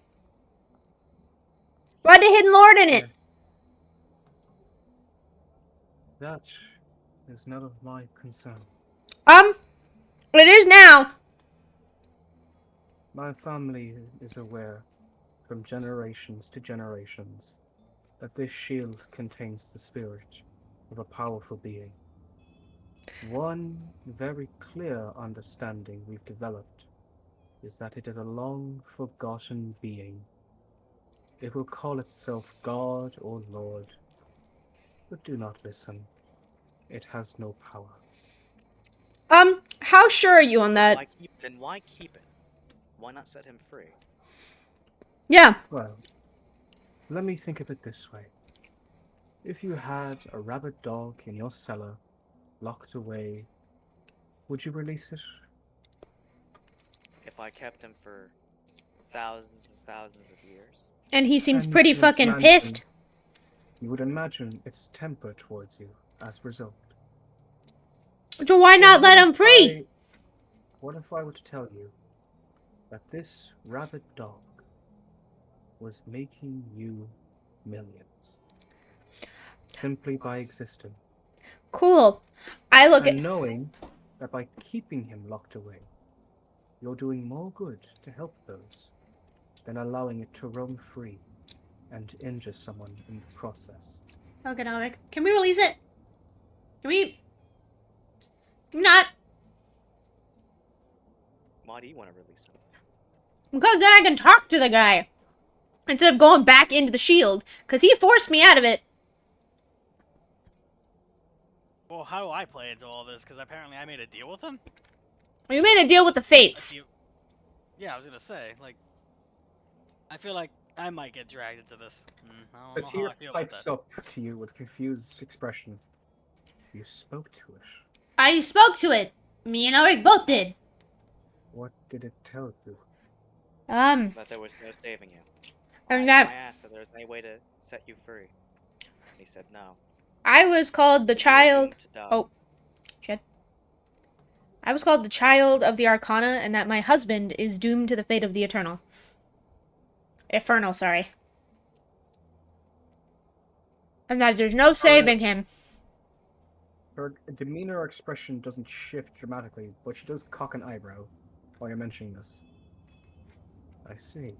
Why the Hidden Lord in it? That is none of my concern. It is now. My family is aware, from generations to generations, that this shield contains the spirit of a powerful being. One very clear understanding we've developed is that it is a long-forgotten being. It will call itself God or Lord, but do not listen. It has no power. How sure are you on that? Why keep it? Why not set him free? Yeah. Well, let me think of it this way. If you had a rabid dog in your cellar, locked away, would you release it? If I kept him for thousands and thousands of years. And he seems And pretty you would fucking imagine- pissed. You would imagine its temper towards you as a result. So why not But let what him if free? What if I were to tell you that this rabid dog was making you millions simply by existing, Cool. I look and at. knowing that by keeping him locked away, you're doing more good to help those than allowing it to roam free and injure someone in the process? Okay, Alric. Can we release it? Can we? Can we not? Why do you want to release him? Because then I can talk to the guy instead of going back into the shield. Because he forced me out of it. Well, how do I play into all this? Because apparently I made a deal with him? We made a deal with the fates. Yeah, I was gonna say, like, I feel like I might get dragged into this. I So don't know how Tyr I feel about pipes that. up to you with confused expression. You spoke to it. I spoke to it. Me and Alric both did. What did it tell you? That there was no saving you. And I that asked if there was any way to set you free. And he said no. I was called the You were child. doomed to die. Oh, shit. I was called the child of the Arcana, and that my husband is doomed to the fate of the Eternal. Infernal, sorry. And that there's no saving him. Her demeanor or expression doesn't shift dramatically, but she does cock an eyebrow while you're mentioning this. I see.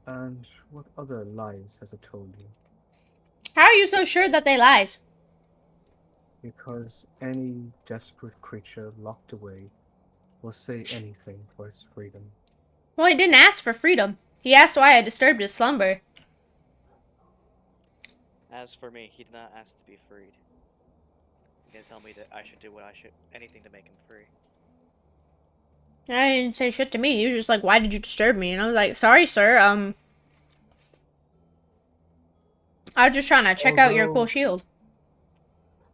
And what other lies has it told you? How are you so sure that they lies? Because any desperate creature locked away will say anything for its freedom. Well, he didn't ask for freedom. He asked why I disturbed his slumber. As for me, he did not ask to be freed. He didn't tell me that I should do anything to make him free. I didn't say shit to me. He was just like, why did you disturb me? And I was like, sorry, sir. I was just trying to check out your cool Although- shield.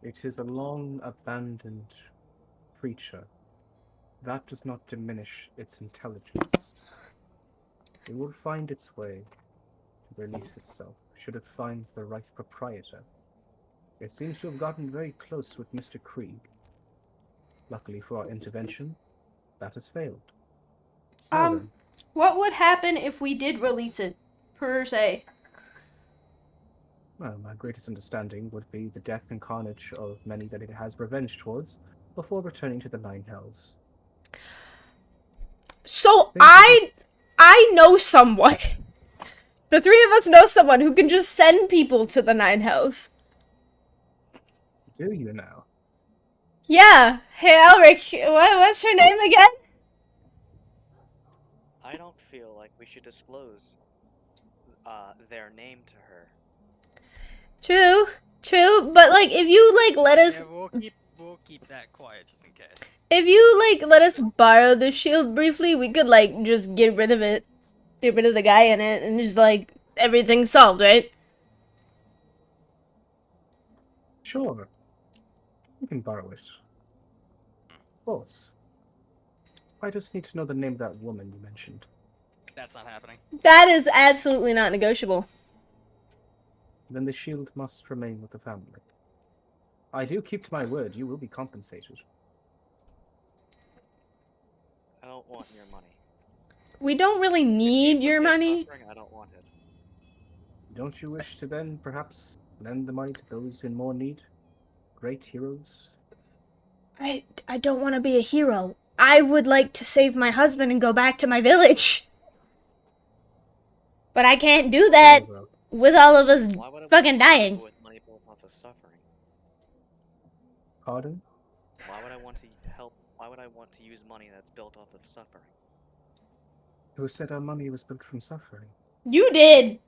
It is a long abandoned creature. That does not diminish its intelligence. it will find its way to release itself, should it find the right proprietor. It seems to have gotten very close with Mr. Krieg. Luckily for our intervention, that has failed. Now then, What would happen if we did release it, per se? well, my greatest understanding would be the death and carnage of many that it has revenge towards before returning to the Nine Hells. So Thank I know someone. The three of us know someone who can just send people to the Nine Hells. Do you now? Yeah. Hey, Elric, what's her name again? I don't feel like we should disclose their name to her. True, but like if you like let us Yeah, we'll keep that quiet just in case. if you like let us borrow the shield briefly, we could like just get rid of it. Get rid of the guy in it and just like everything's solved, right? Sure. You can borrow it. Of course. I just need to know the name of that woman you mentioned. That's not happening. That is absolutely not negotiable. Then the shield must remain with the family. I do keep to my word, you will be compensated. I don't want your money. We don't really need your money. I don't want it. Don't you wish to then, perhaps, lend the money to those in more need? Great heroes? I don't want to be a hero. I would like to save my husband and go back to my village. But I can't do that Very well. with all of us Why would I fucking want to dying. with money built off of suffering? Pardon? Why would I want to help? Why would I want to use money that's built off of suffering? Who said our money was built from suffering? You did.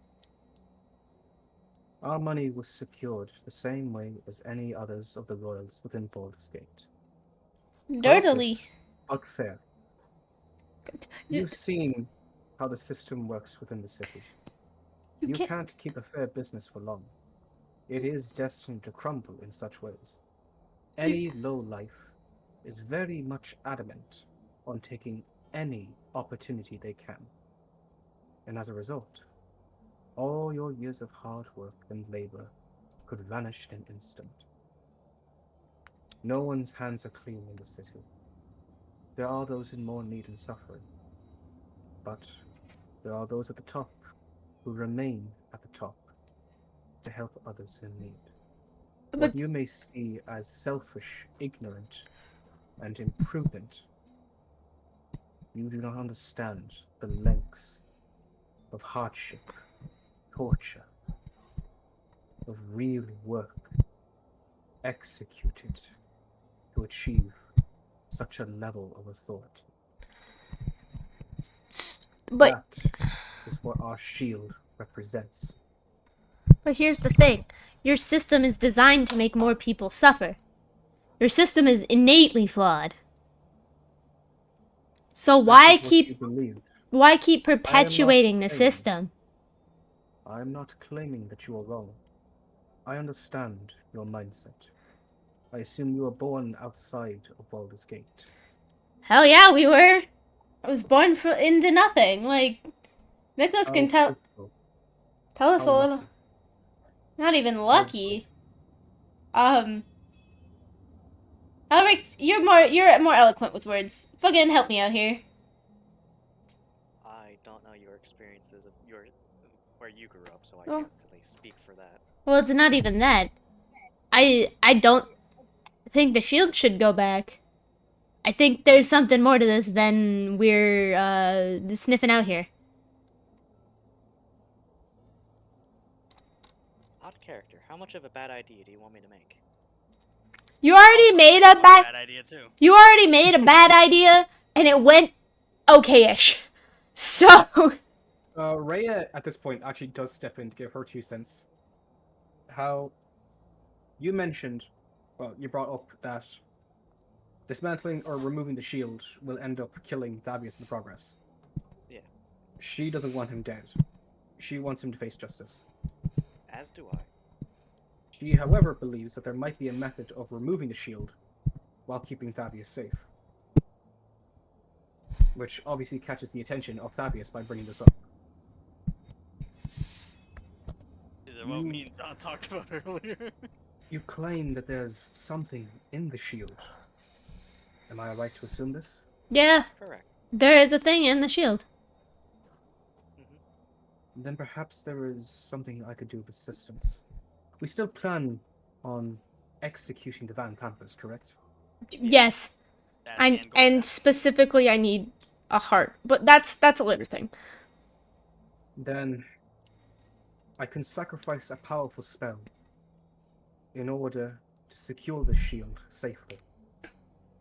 Our money was secured the same way as any others of the royals within Baldur's Gate. Dirtily. But fair. You've seen how the system works within the city. You can't keep a fair business for long. It is destined to crumble in such ways. Any lowlife is very much adamant on taking any opportunity they can. And as a result, all your years of hard work and labor could vanish in an instant. No one's hands are clean in the city. There are those in more need and suffering. But there are those at the top who remain at the top to help others in need. What you may see as selfish, ignorant, and imprudent, you do not understand the lengths of hardship, torture, of real work executed to achieve such a level of authority. But That is what our shield represents. But here's the thing. Your system is designed to make more people suffer. Your system is innately flawed. So why keep perpetuating the system? I'm not claiming that you are wrong. I understand your mindset. I assume you were born outside of Baldur's Gate. Hell yeah, we were. I was born into nothing. Like, Nicholas can tell us a little. Not even lucky. Elric, you're more eloquent with words. Fucking help me out here. I don't know your experiences of where you grew up, so I can't really speak for that. Well, it's not even that. I don't think the shield should go back. I think there's something more to this than we're sniffing out here. Odd character. How much of a bad idea do you want me to make? You already made a bad idea too. You already made a bad idea, and it went okay-ish. So. Rhea at this point actually does step in to give her 2 cents. How you mentioned, well, you brought up that dismantling or removing the shield will end up killing Thavius in the progress. Yeah. She doesn't want him dead. She wants him to face justice. As do I. She, however, believes that there might be a method of removing the shield while keeping Thavius safe. Which obviously catches the attention of Thavius by bringing this up. it what me and John talked about earlier? You claim that there's something in the shield. Am I right to assume this? Yeah, Correct. there is a thing in the shield. Then perhaps there is something I could do of assistance. We still plan on executing the Van Campers, correct? Yes. That's the end goal, And yeah. specifically I need a heart. But that's a later thing. Then I can sacrifice a powerful spell in order to secure the shield safely.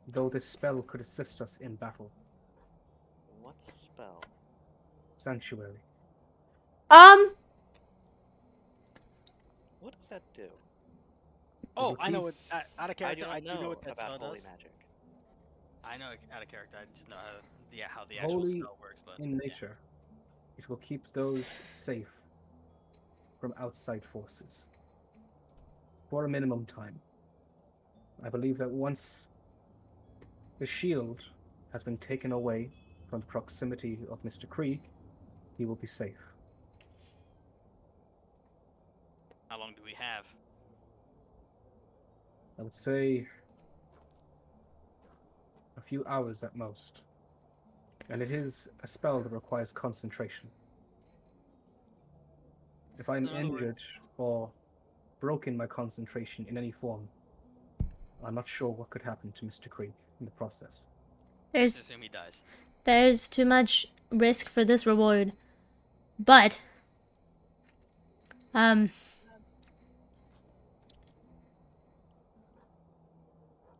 Though this spell could assist us in battle. What spell? Sanctuary. What does that do? Oh, I know Repeat. what. Out of character, I do do know know what that spell about holy does. magic. I know out of character. I just know how the actual Holy spell works. But in yeah. nature, it will keep those safe from outside forces for a minimum time. I believe that once the shield has been taken away from the proximity of Mr. Krieg, he will be safe. How long do we have? I would say a few hours at most. And it is a spell that requires concentration. If I'm In other words- injured or broken my concentration in any form, I'm not sure what could happen to Mr. Krieg in the process. Let's There's assume he dies. too much risk for this reward. But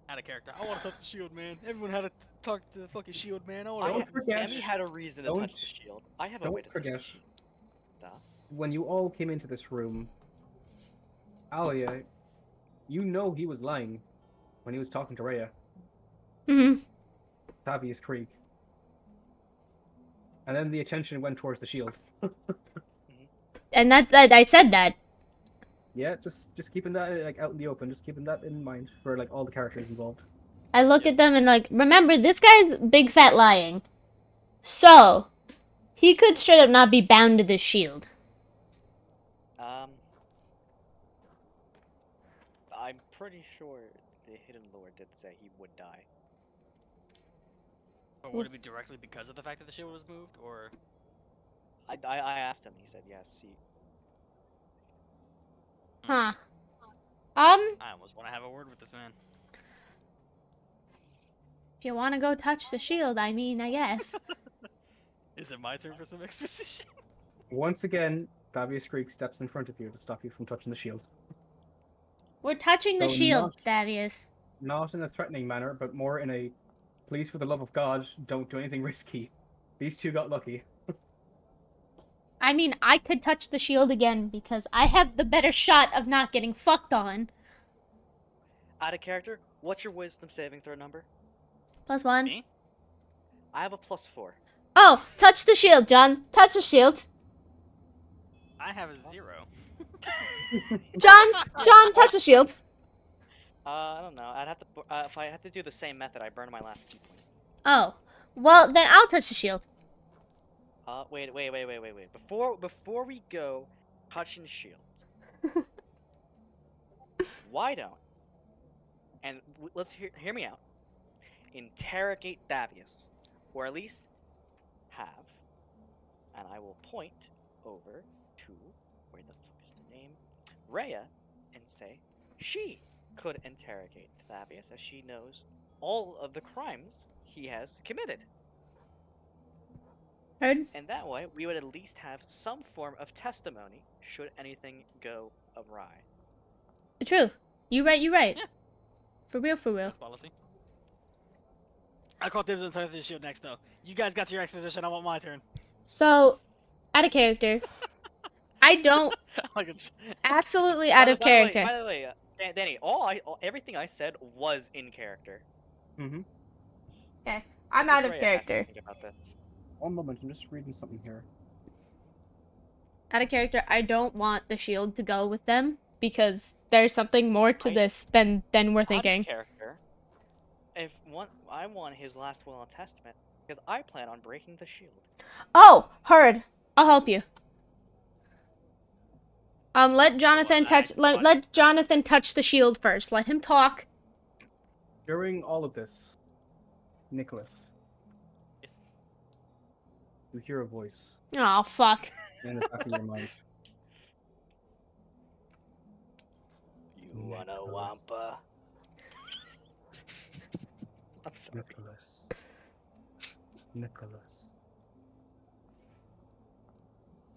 Out of character. I want to touch the shield, man. Everyone had to talk to the fucking shield, man. I I want Don't to. have, forget- Emmy had a reason to don't- touch the shield. I have a don't way to touch the forget- shield. Duh. When you all came into this room, Alia, you know he was lying when he was talking to Rhea. mhm. Tavius Krieg. And then the attention went towards the shield. And that I said that. Yeah, just keeping that like out in the open, just keeping that in mind for like all the characters involved. I look at them and like, remember, this guy's big fat lying. So, he could straight up not be bound to this shield. I'm pretty sure the Hidden Lord did say he would die. But would it be directly because of the fact that the shield was moved, or? I asked him. He said yes. Huh. I almost want to have a word with this man. If you want to go touch the shield, I mean, I guess. Is it my turn for some exposition? Once again, Tavius Krieg steps in front of you to stop you from touching the shield. We're touching the So shield, Davius. Not in a threatening manner, but more in a please for the love of God, don't do anything risky. These two got lucky. I mean, I could touch the shield again because I have the better shot of not getting fucked on. Out of character, what's your wisdom saving throw number? +1. Me? I have a +4. Oh, touch the shield, John. Touch the shield. I have a 0. John, touch the shield. I don't know. I'd have to. If I had to do the same method, I burned my last key point. Oh. Well, then I'll touch the shield. Wait. Before we go touching shields, why don't? And let's hear me out. Interrogate Davius, or at least have, and I will point over to where the fuck is the name, Rhea, and say she could interrogate Davius as she knows all of the crimes he has committed. Heard? And that way, we would at least have some form of testimony should anything go awry. True. You right. Yeah. For real. That's policy. I caught dibs on touching the shield next, though. You guys got your exposition. I want my turn. So, out of character. I don't. Absolutely out of character. By the way, Danny, everything I said was in character. Mm-hmm. Okay. I'm Just out of Rhea has to character. think about this. One moment, I'm just reading something here. Out of character, I don't want the shield to go with them because there's something more to I- this than we're Out thinking. of character. I want his last will and testament because I plan on breaking the shield. Oh, heard. I'll help you. Let Jonathan touch. Let Jonathan touch the shield first. Let him talk. During all of this, Nicholas, Yes. you hear a voice Oh fuck. in the back of your mind. You wanna Nicholas. wampa? I'm sorry. Nicholas.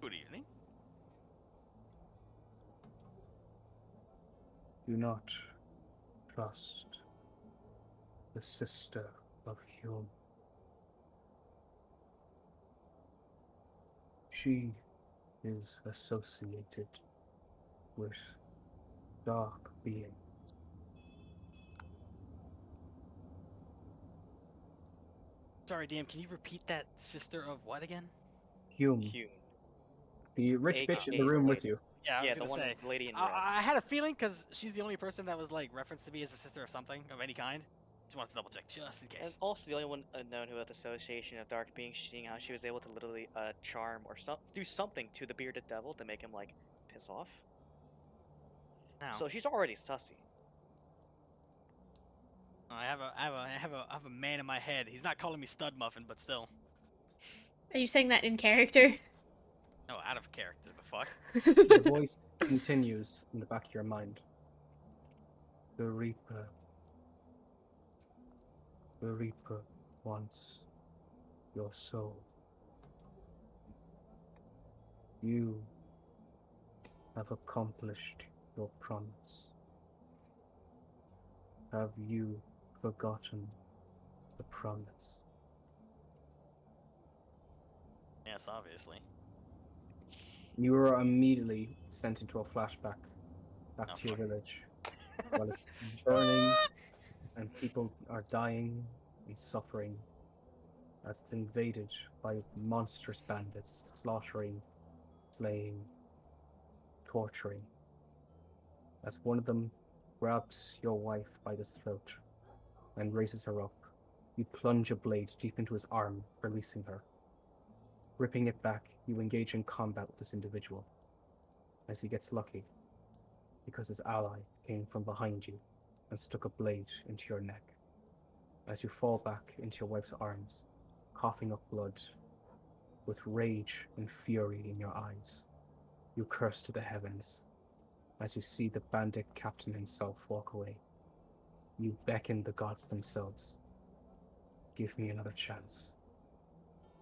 Good evening. Do not trust the sister of Hume. She is associated with dark beings. Sorry, DM, can you repeat that sister of what again? Hume, Hune. the rich bitch in the AKA room the with lady. you. Yeah, I was Yeah, gonna the one, say. the lady in red. I had a feeling because she's the only person that was like referenced to me as a sister of something of any kind. Just wanted to double check, just in And case. also the only one known who has association of dark beings, seeing how she was able to literally charm or do something to the bearded devil to make him like piss off. Now, So she's already sussy. I have a man in my head. He's not calling me stud muffin, but still. Are you saying that in character? No, out of character. The fuck. The voice continues in the back of your mind. The Reaper. The Reaper wants your soul. You have accomplished your promise. Have you forgotten the promise? Yes, obviously. You are immediately sent into a flashback back Oh, to your fuck. village while it's burning and people are dying and suffering as it's invaded by monstrous bandits, slaughtering, slaying, torturing. As one of them grabs your wife by the throat and raises her up, you plunge a blade deep into his arm, releasing her. Ripping it back, you engage in combat with this individual, as he gets lucky, because his ally came from behind you and stuck a blade into your neck. As you fall back into your wife's arms, coughing up blood, with rage and fury in your eyes, you curse to the heavens. As you see the bandit captain himself walk away, you beckon the gods themselves. Give me another chance.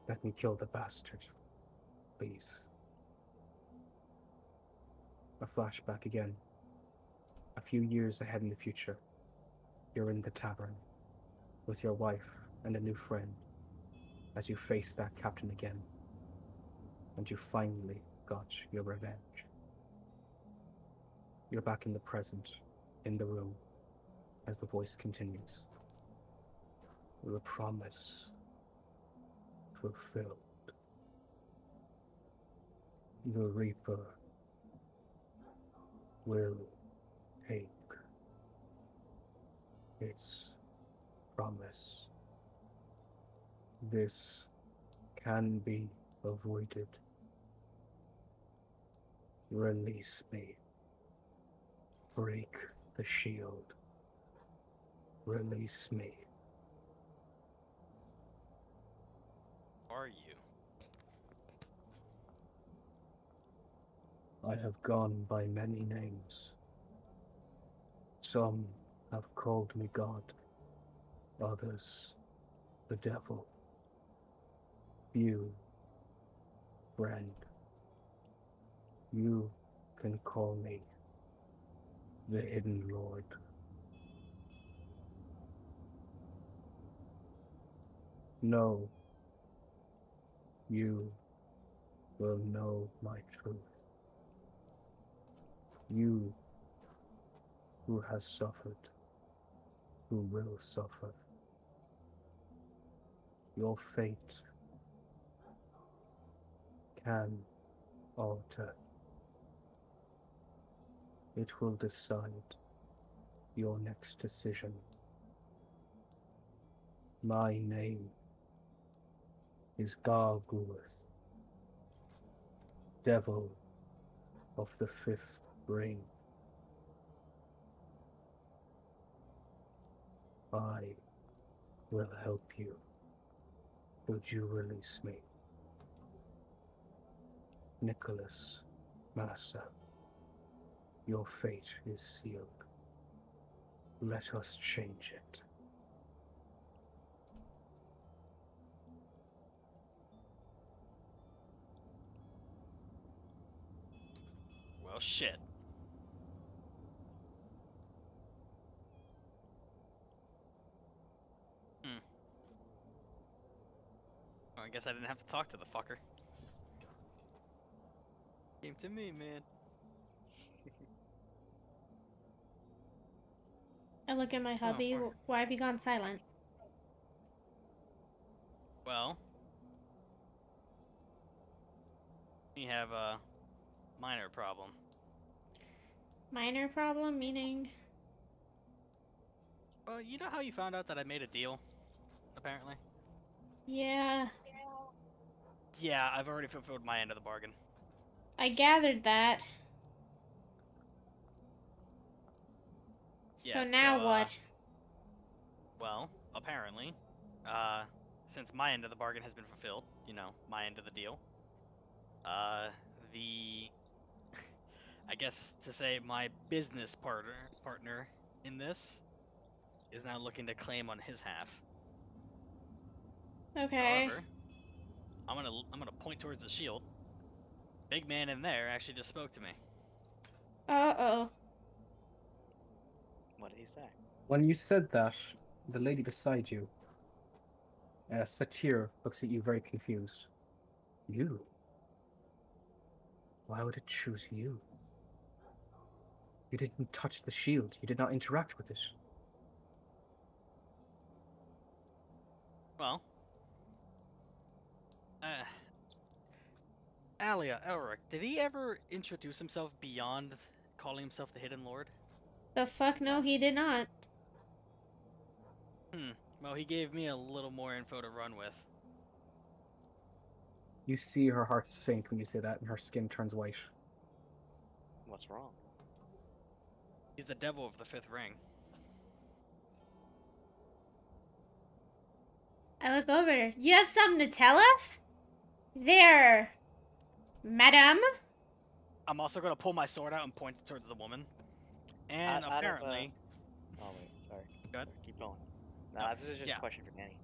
Let me kill the bastard, please. A flashback again. A few years ahead in the future, you're in the tavern with your wife and a new friend as you face that captain again, and you finally got your revenge. You're back in the present, in the room, as the voice continues. The promise fulfilled. The Reaper will take its promise. This can be avoided. Release me. Break the shield. Release me. Who are you? I have gone by many names. Some have called me God, others the devil. You, friend, you can call me the Hidden Lord. No, you will know my truth. You who has suffered, who will suffer. Your fate can alter. It will decide your next decision. My name is Garguth, devil of the fifth ring. I will help you. Would you release me? Nicholas Massa, your fate is sealed. Let us change it. Well, shit. Well, I guess I didn't have to talk to the fucker. Came to me, man. I look at my hubby. poor- Why have you gone silent? Well, we have a minor problem. Minor problem, meaning? Well, you know how you found out that I made a deal? Apparently. Yeah, Yeah, I've already fulfilled my end of the bargain. I gathered that. So Yeah, now so, what? Well, apparently, uh, since my end of the bargain has been fulfilled, you know, my end of the deal, the, I guess to say my business partner in this is now looking to claim on his half. Okay. However, I'm gonna point towards the shield. Big man in there actually just spoke to me. Uh-oh. What did he say? When you said that, the lady beside you, Satir, looks at you very confused. You? Why would it choose you? You didn't touch the shield. You did not interact with it. Well, Alia, Elric, did he ever introduce himself beyond calling himself the Hidden Lord? The fuck no, he did not. Well, he gave me a little more info to run with. You see her heart sink when you say that, and her skin turns white. What's wrong? He's the devil of the fifth ring. I look over there. You have something to tell us? There, madam? I'm also gonna pull my sword out and point it towards the woman. And Out of, apparently, Oh wait, sorry. Go ahead. Sorry, keep going. No, Nah, this is just yeah. a question for Danny.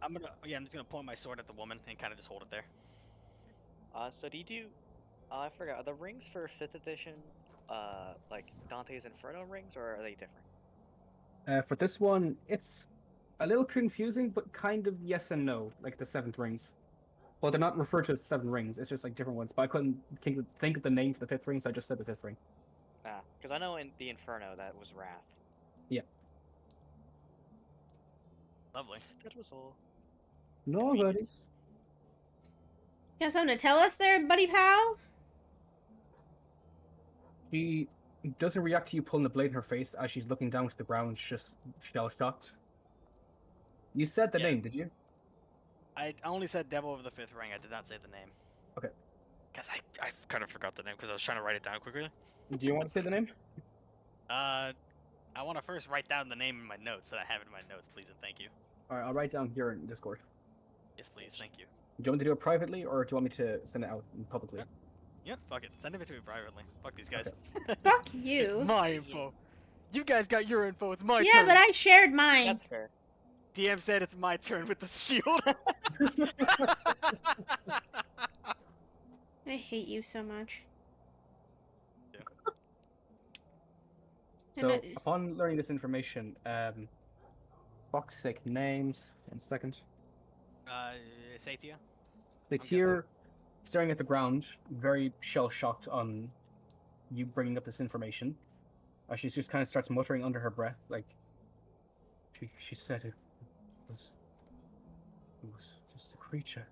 I'm just gonna point my sword at the woman and kind of just hold it there. So do you do? I forgot. Are the rings for 5th edition, like Dante's Inferno rings, or are they different? For this one, it's a little confusing, but kind of yes and no, like the seventh rings. Well, they're not referred to as seven rings. It's just like different ones. But I couldn't think of the name for the fifth ring, so I just said the fifth ring. Ah, because I know in the Inferno that was Wrath. Yeah. Lovely. That was all. No worries. You got something to tell us there, buddy pal? She doesn't react to you pulling the blade in her face as she's looking down to the ground, just shell shocked. You said the Yeah. name, did you? I only said devil of the fifth ring. I did not say the name. Okay. Guess I kind of forgot the name because I was trying to write it down quickly. Do you want to say the name? I want to first write down the name in my notes so that I have it in my notes, please and thank you. Alright, I'll write down here in Discord. Yes, please, thank you. Do you want me to do it privately, or do you want me to send it out publicly? Yep, fuck it. Send it to me privately. Fuck these guys. Fuck you. It's my info. You guys got your info. It's my Yeah, turn. but I shared mine. That's fair. DM said it's my turn with the shield. I hate you so much. So, And upon learning this information, fuck's sake, names, in a second. Satia? It's guessing. here, staring at the ground, very shell-shocked on you bringing up this information. She just kind of starts muttering under her breath, like, she said it was just a creature.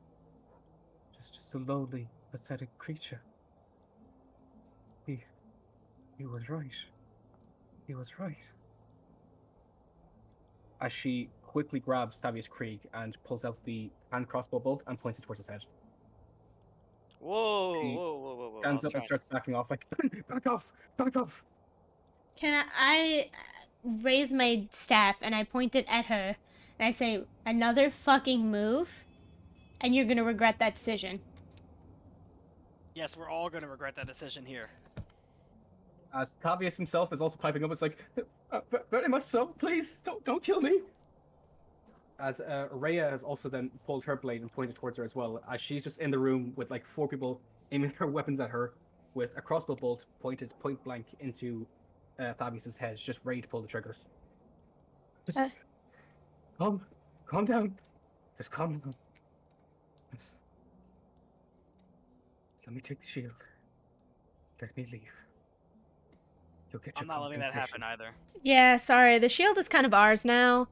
Just a lowly, pathetic creature. He was right. He was right. As she quickly grabs Stavius Krieg and pulls out the hand crossbow bolt and points it towards his head. Whoa, He whoa, whoa, whoa, whoa. Stands up and starts backing off, like, back off, back off. Can I raise my staff and I point it at her and I say, another fucking move and you're gonna regret that decision. Yes, we're all gonna regret that decision here. As Tavius himself is also piping up, it's like, very much so, please, don't kill me. As Rhea has also then pulled her blade and pointed towards her as well, as she's just in the room with like 4 people aiming their weapons at her with a crossbow bolt pointed point blank into Fabius's head, just ready to pull the trigger. Just calm down. Just calm down. Just... Let me take the shield. Let me leave. You'll get your I'm not letting that happen compensation. either. Yeah, sorry, the shield is kind of ours now.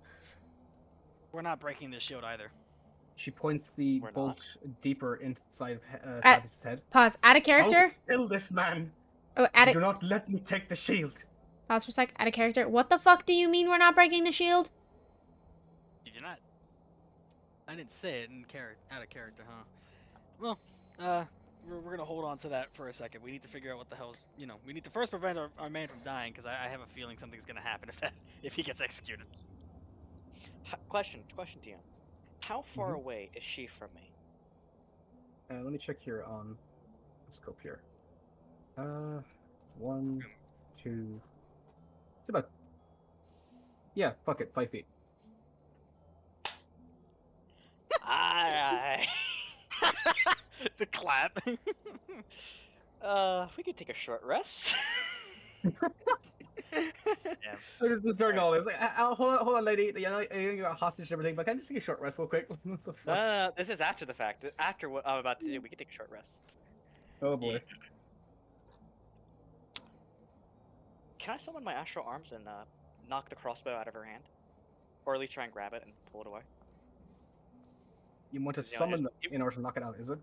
We're not breaking this shield either. She points the We're bolt deeper into the side of At- Fabius's head. Pause. Out of character? I'll kill this man. Oh, out You of... do not let me take the shield. Pause for a sec. Out of character. What the fuck do you mean we're not breaking the shield? Did you not? I didn't say it in out of character, huh? Well, we're gonna hold on to that for a second. We need to figure out what the hell's, we need to first prevent our man from dying, because I have a feeling something's gonna happen if he gets executed. Question, DM. How far away is she from me? Let me check here on the scope here. 1, 2. It's about. Yeah, fuck it, 5 feet. Alright. The clap. We could take a short rest. Yeah. I just was during all this. Like, hold on, lady. You know, you got hostage and everything, but can I just take a short rest real quick? No, this is after the fact. After what I'm about to do, we can take a short rest. Oh boy. Can I summon my astral arms and knock the crossbow out of her hand? Or at least try and grab it and pull it away? You want to Yeah, summon them in order to knock it out, is it?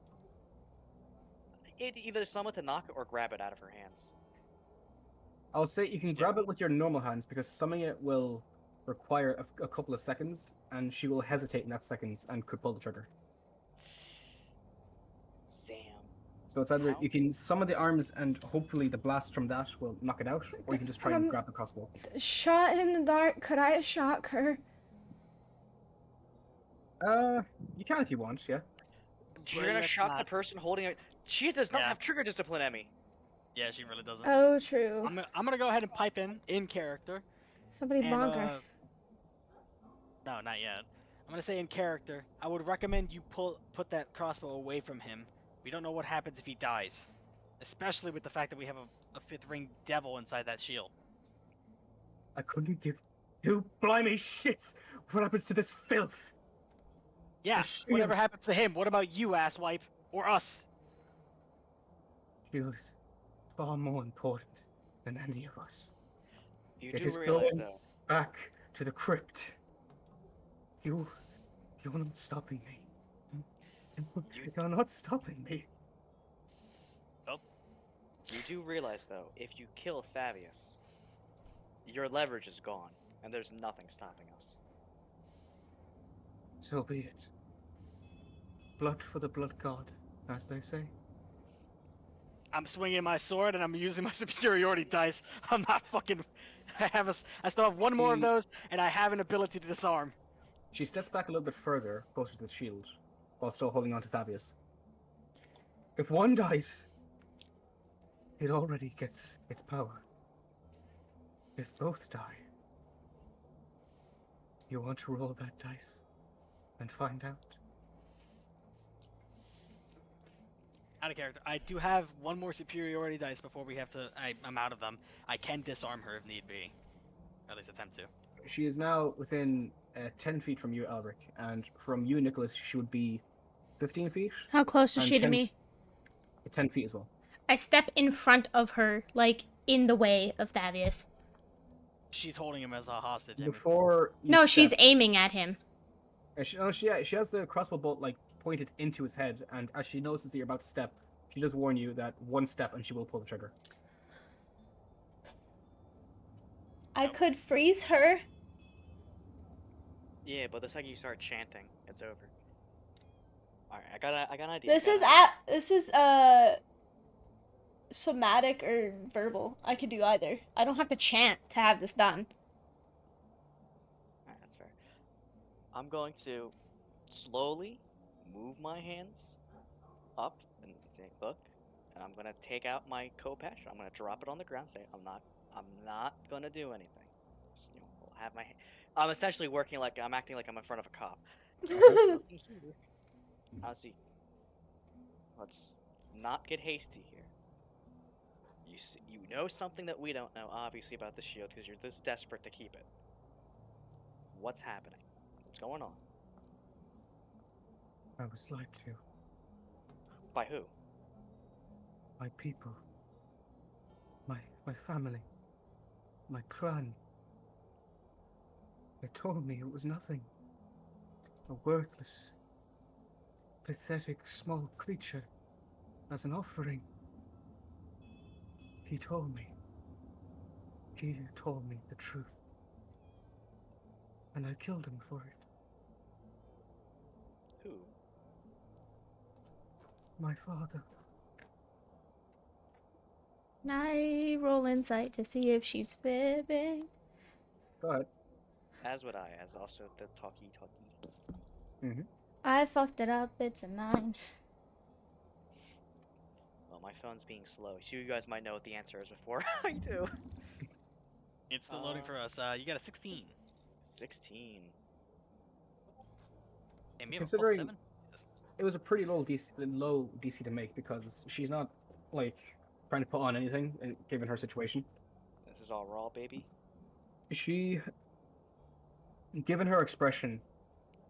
Either summon to knock it or grab it out of her hands. I'll say you can grab it with your normal hands because summoning it will require a couple of seconds, and she will hesitate in that seconds and could pull the trigger. Sam. So it's either How? you can summon the arms and hopefully the blast from that will knock it out, or you can just try and grab the crossbow. Shot in the dark. Could I shock her? You can if you want, yeah. You're Well, gonna that's shock the not- person holding it. She does not Yeah. have trigger discipline, Emmy. Yeah, she really doesn't. Oh, true. I'm gonna go ahead and pipe in character. Somebody And, bonk her. no, not yet. I'm gonna say in character. I would recommend you put that crossbow away from him. We don't know what happens if he dies, especially with the fact that we have a 5th ring devil inside that shield. I couldn't give two blimey shits what happens to this filth. Yeah, shield. whatever happens to him. What about you, asswipe, or us? Shield is far more important than any of us. You It do is realize, going- though. Back to the crypt. You're not stopping me. You're not stopping me. You do realize, though, if you kill Fabius, your leverage is gone, and there's nothing stopping us. So be it. Blood for the blood god, as they say. I'm swinging my sword and I'm using my superiority dice. I'm not fucking. I still have one more of those, and I have an ability to disarm. She steps back a little bit further, closer to the shield, while still holding on to Fabius. If one dies, it already gets its power. If both die, you want to roll that dice and find out. Out of character. I do have one more superiority dice before we have to. I'm out of them. I can disarm her if need be. Or at least attempt to. She is now within 10 feet from you, Elric, and from you, Nicholas, she would be 15 feet. How close is and she to 10 me? 10 feet as well. I step in front of her, like in the way of Thavius. She's holding him as a hostage. I mean, Before you No, step, she's aiming at him. she has the crossbow bolt like pointed into his head, and as she notices that you're about to step, she does warn you that one step and she will pull the trigger. I could freeze her. Yeah, but the second you start chanting, it's over. Alright, I got an idea. This is somatic or verbal. I could do either. I don't have to chant to have this done. Alright, that's fair. I'm going to slowly move my hands up and say, look, and I'm gonna take out my co-patch. I'm gonna drop it on the ground. Say, I'm not gonna do anything. Just, have my. I'm essentially I'm acting like I'm in front of a cop. Honestly, let's not get hasty here. You know something that we don't know, obviously, about the shield because you're this desperate to keep it. What's happening? What's going on? I was lied to. By who? My people. My family. My clan. They told me it was nothing. A worthless, pathetic, small creature as an offering. He told me. He told me the truth. And I killed him for it. Who? My father. Can I roll insight to see if she's fibbing? Go ahead. As would I, as also the talkie. Mm-hmm. I fucked it up. It's a 9. Well, my phone's being slow. You guys might know what the answer is before I do. It's still loading for us. You got a 16. 16. And we have a Considering- +7? It was a pretty low DC to make because she's not like trying to put on anything, given her situation. This is all raw, baby. She, given her expression,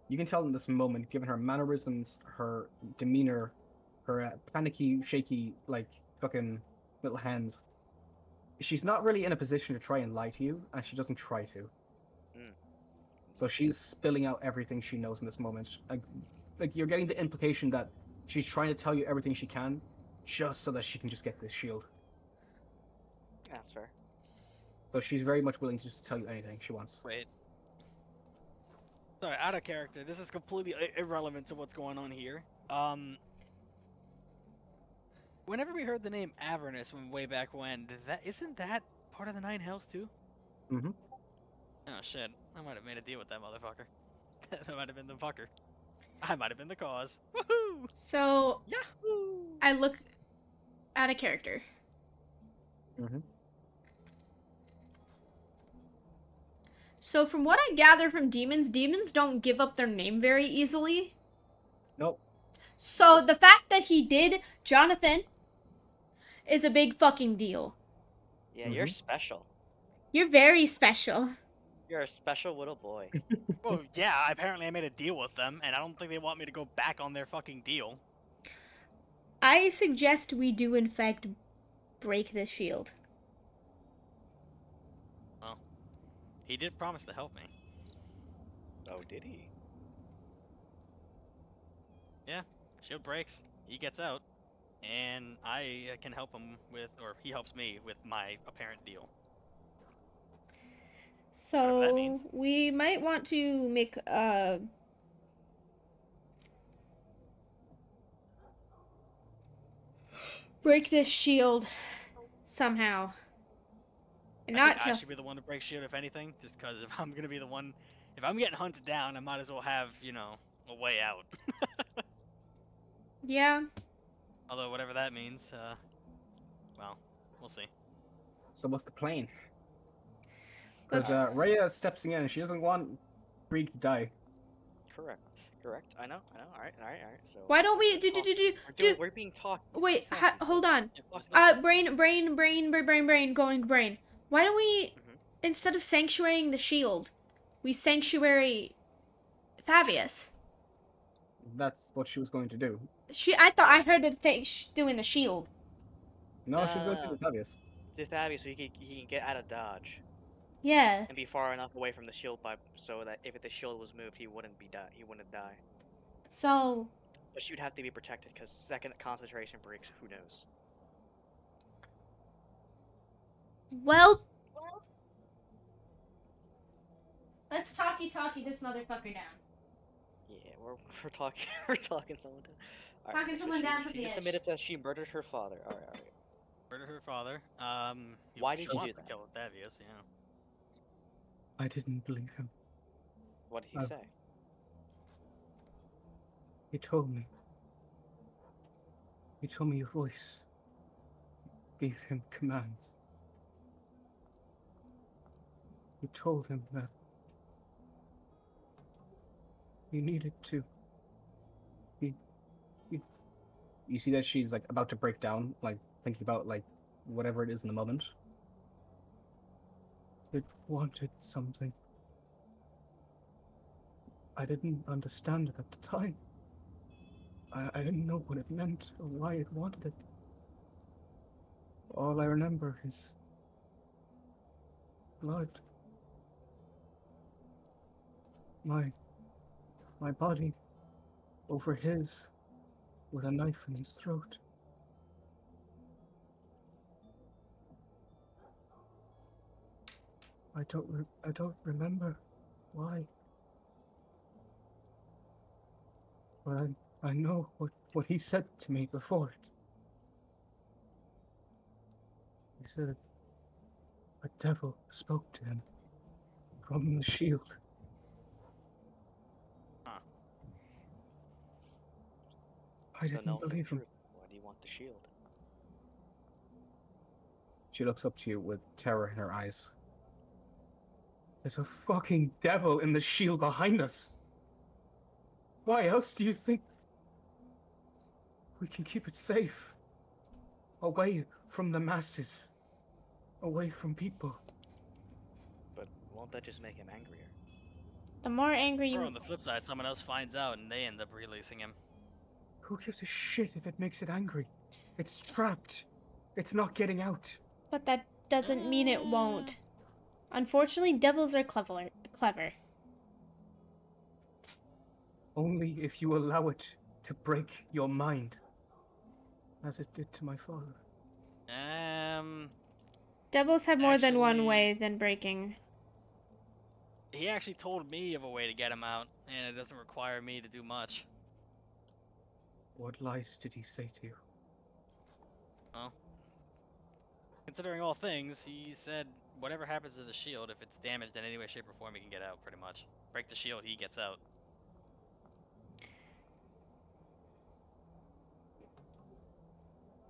you can tell in this moment, given her mannerisms, her demeanor, her panicky, shaky, like fucking little hands, she's not really in a position to try and lie to you, and she doesn't try to. So she's spilling out everything she knows in this moment. Like you're getting the implication that she's trying to tell you everything she can, just so that she can just get this shield. That's fair. So she's very much willing to just tell you anything she wants. Wait. Sorry, out of character. This is completely irrelevant to what's going on here. Whenever we heard the name Avernus from way back when, isn't that part of the Nine Hells too? Mm-hmm. Oh shit, I might have made a deal with that motherfucker. That might have been the fucker. I might have been the cause. Woohoo! So Yahoo! I look out of character. Mm-hmm. So from what I gather from demons don't give up their name very easily. Nope. So the fact that he did, Jonathan, is a big fucking deal. Yeah, you're special. You're very special. You're a special little boy. Well, yeah, apparently I made a deal with them, and I don't think they want me to go back on their fucking deal. I suggest we do in fact break this shield. Well, he did promise to help me. Oh, did he? Yeah, shield breaks, he gets out, and I can help him with, or he helps me with my apparent deal. Whatever that So means. we might want to make break this shield somehow. And I not think I kill. should be the one to break shield if anything, just because if I'm gonna be the one, if I'm getting hunted down, I might as well have, a way out. Yeah. Although whatever that means, well, we'll see. So what's the plan? Because Let's- Rhea steps in and she doesn't want Brieg to die. Correct. I know. Alright. So. Why don't we We're being talked. wait, hold on. Yeah, Brain, going brain. Why don't we, instead of sanctuarying the shield, we sanctuary Thavius? That's what she was going to do. I thought I heard it doing the shield. No, she's going to do the obvious. The Thavius, so he can get out of dodge Yeah. and be far enough away from the shield pipe so that if the shield was moved, he wouldn't die. So, But she'd have to be protected because second concentration breaks. Who knows? well, let's talkie this motherfucker down. Yeah, we're talking we're talking someone down. All Talking so someone down from she the just edge. admitted that she murdered her father. All right, all right. Murdered her father. Why She did you wants do to that? kill Octavius, you know. I didn't believe him. What did he Oh. say? He told me. He told me your voice gave him commands. You told him that he needed to. He, he. You see that she's like about to break down, like thinking about like whatever it is in the moment. It wanted something. I didn't understand it at the time. I didn't know what it meant or why it wanted it. All I remember is blood. My body over his with a knife in his throat. I don't remember why. But I know what he said to me before it. He said a devil spoke to him from the shield. Huh. I So didn't knowing the believe him. truth, why do you want the shield? She looks up to you with terror in her eyes. There's a fucking devil in the shield behind us. Why else do you think we can keep it safe? Away from the masses. Away from people. But won't that just make him angrier? The more angry Or you. on the flip side, someone else finds out and they end up releasing him. Who gives a shit if it makes it angry? It's trapped. It's not getting out. But that doesn't mean it won't. Unfortunately, devils are clever. Only if you allow it to break your mind. As it did to my father. Devils have more than one Actually- way than breaking. He actually told me of a way to get him out, and it doesn't require me to do much. What lies did he say to you? Well, considering all things, he said whatever happens to the shield, if it's damaged in any way, shape, or form, he can get out, pretty much. Break the shield, he gets out.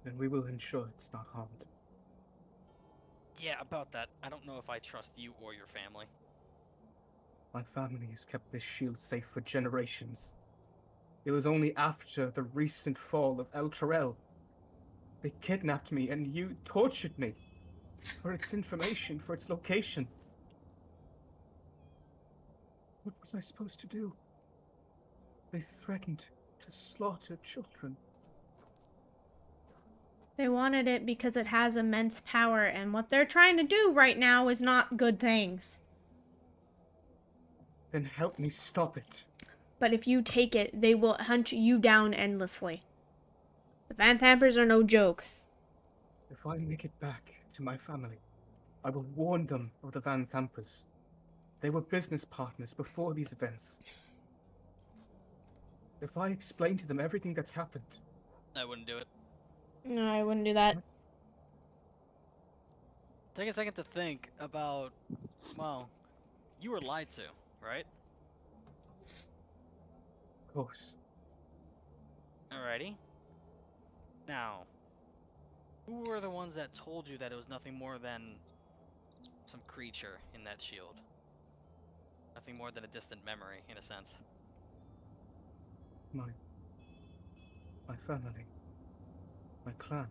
Then we will ensure it's not harmed. Yeah, about that, I don't know if I trust you or your family. My family has kept this shield safe for generations. It was only after the recent fall of El Terrell. They kidnapped me and you tortured me. For its information, for its location. What was I supposed to do? They threatened to slaughter children. They wanted it because it has immense power, and what they're trying to do right now is not good things. Then help me stop it. But if you take it, they will hunt you down endlessly. The Van Thampers are no joke. If I make it back to my family, I will warn them of the Van Thampers. They were business partners before these events. If I explain to them everything that's happened, I wouldn't do it. No, I wouldn't do that. Take a second to think about, well, you were lied to, right? of course, Alrighty. Now, who were the ones that told you that it was nothing more than some creature in that shield? Nothing more than a distant memory, in a sense. my family, my clan.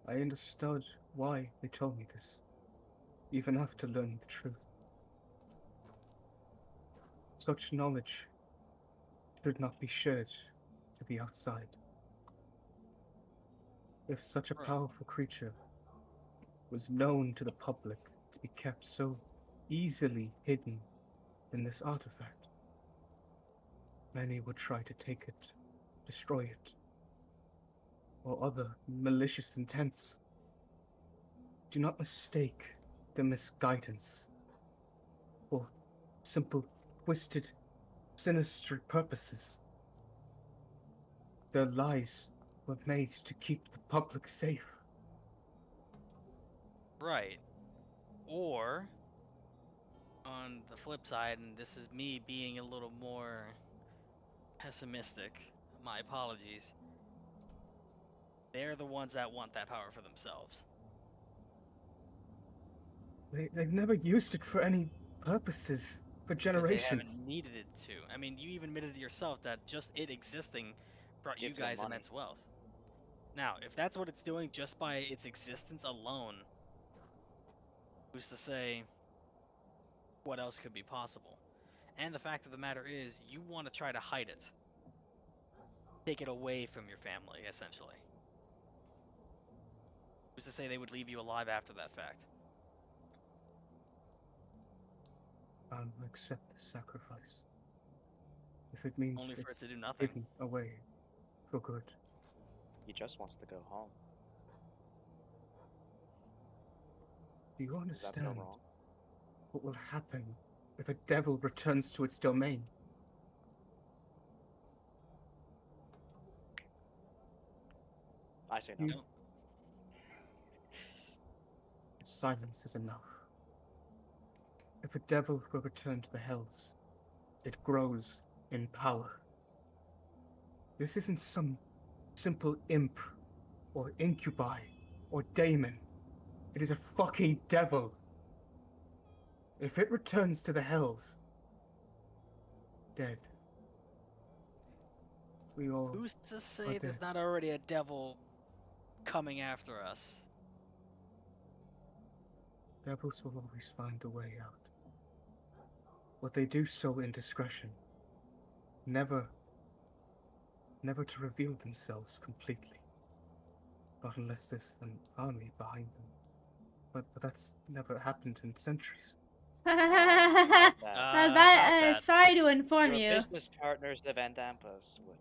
I understood why they told me this, even after learning the truth. Such knowledge should not be shared to the outside. If such a Right. powerful creature was known to the public to be kept so easily hidden in this artifact, many would try to take it, destroy it, or other malicious intents. Do not mistake the misguidance for simple twisted, sinister purposes. Their lies were made to keep the public safe. Right. Or, on the flip side, and this is me being a little more pessimistic, my apologies, they're the ones that want that power for themselves. They've never used it for any purposes for Because they generations. haven't needed it to. I mean, you even admitted to yourself that just it existing brought you Gives them guys money. immense wealth. Now, if that's what it's doing just by its existence alone, who's to say what else could be possible? And the fact of the matter is, you want to try to hide it. Take it away from your family, essentially. Who's to say they would leave you alive after that fact? I'll accept the sacrifice. If it means Only for it it's to do nothing. hidden away for good. He just wants to go home. Do you That's understand no wrong. what will happen if a devil returns to its domain? I say no. You- Silence is enough. If a devil will return to the hells, it grows in power. This isn't some simple imp, or incubi, or daemon. It is a fucking devil. If it returns to the hells, dead. We all. Who's to say dead. there's not already a devil coming after us? Devils will always find a way out. But they do so in discretion. Never to reveal themselves completely. Not unless there's an army behind them. But that's never happened in centuries. That. Not that. Sorry to inform Your you. business partners, the Van Dampas, would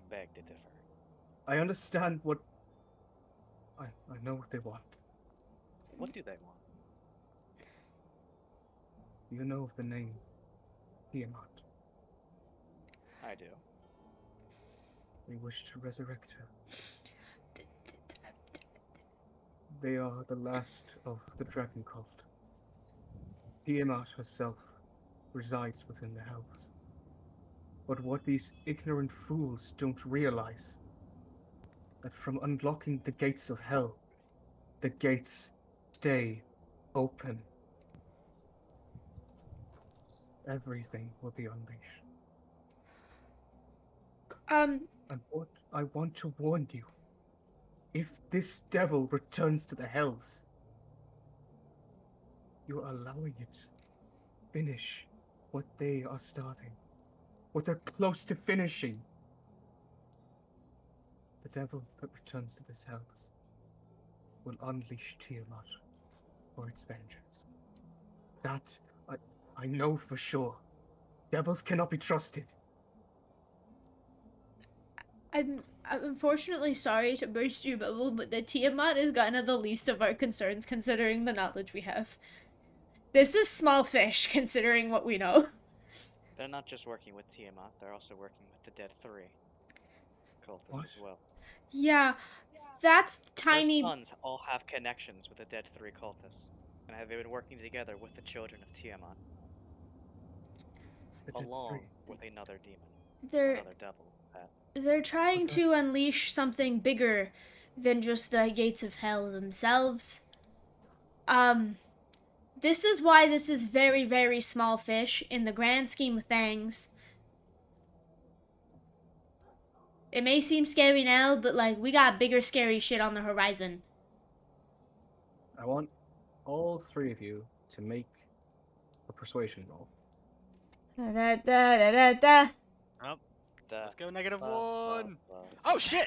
beg to differ. I understand what... I know what they want. What do they want? You know of the name Tiamat. I do. They wish to resurrect her. They are the last of the dragon cult. Tiamat herself resides within the hells. But what these ignorant fools don't realize, that from unlocking the gates of hell, the gates stay open. Everything will be unleashed. And what I want to warn you, if this devil returns to the hells, you're allowing it finish what they are starting, what they're close to finishing. The devil that returns to this hells will unleash Tiamat for its vengeance. That I know for sure. Devils cannot be trusted. I'm unfortunately sorry to burst your bubble, but the Tiamat is kind of the least of our concerns considering the knowledge we have. This is small fish considering what we know. They're not just working with Tiamat, they're also working with the Dead Three cultists What? as well. Yeah, that's tiny. Those sons all have connections with the Dead Three cultists, and have been working together with the children of Tiamat, The Dead along Three. with another demon, They're another devil. they're trying Okay. to unleash something bigger than just the gates of hell themselves. This is why this is very, very small fish in the grand scheme of things. It may seem scary now, but like we got bigger scary shit on the horizon. I want all three of you to make a persuasion roll. Da, da, da, da, da. Let's go negative Blah, one. blah, Oh shit!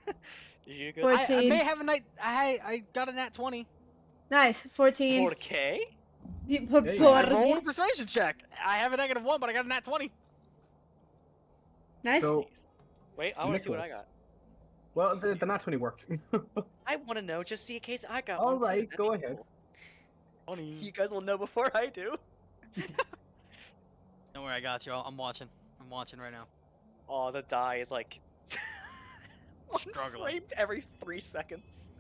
blah. You good? For- I 14. may have a night. I got a nat 20. Nice, 14. 4K? Por- Yeah, you I are. rolled a persuasion check. I have a negative 1, but I got a nat 20. Nice. So, Wait, I want to see what I Nicholas. got. well, the nat 20 worked. I want to know just see in case I got All one. too. right, That'd go be ahead. cool. 20. You guys will know before I do. Don't worry, I got you. I'm watching. I'm watching right now. Oh, the die is like Struggling. unframed every 3 seconds.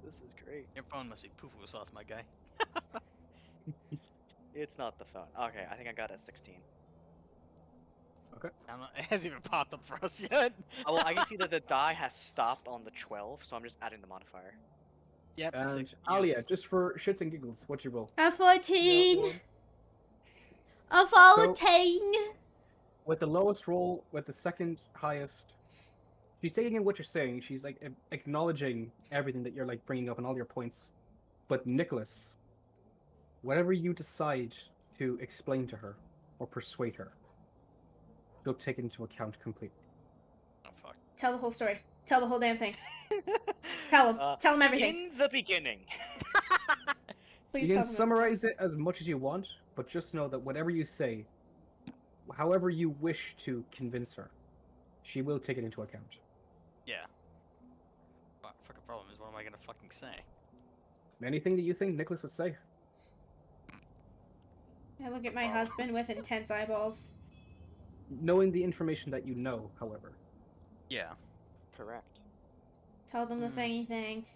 This is great. Your phone must be poo-poo sauce, my guy. It's not the phone. Okay, I think I got a 16. I'm not, it hasn't even popped up for us yet. Oh, well, I can see that the die has stopped on the 12, so I'm just adding the modifier. Yep. And six, you got a Alia, six. just for shits and giggles, what's your roll? A 14. A 14. With the lowest roll, with the second highest, she's taking in what you're saying. She's like acknowledging everything that you're like bringing up and all your points. But Nicholas, whatever you decide to explain to her or persuade her, she'll take into account completely. Oh fuck. Tell the whole story. Tell the whole damn thing. Tell him. Tell him everything. In the beginning. Please You tell can them. summarize it as much as you want, but just know that whatever you say, however you wish to convince her, she will take it into account. Yeah. Fucking problem is, what am I gonna fucking say? Anything that you think Nicholas would say. I look at my husband with intense eyeballs. Knowing the information that you know, however. Yeah. Correct. Tell them the thing you think.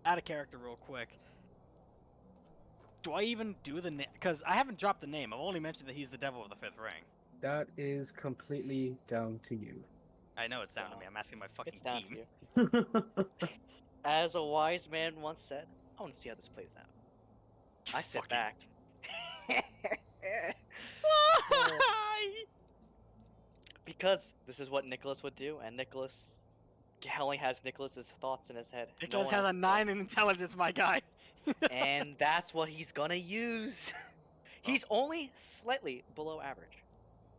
Out of character, real quick. Do I even do the name? Because I haven't dropped the name. I've only mentioned that he's the devil of the fifth ring. That is completely down to you. I know it's down to me. I'm asking my fucking It's down team. to you. As a wise man once said, I want to see how this plays out. I sit Fucking- back. Because this is what Nicholas would do, and Nicholas only has Nicholas's thoughts in his head. No Nicholas one has a else's 9 thoughts. in intelligence, my guy. And that's what he's gonna use. He's only slightly below average.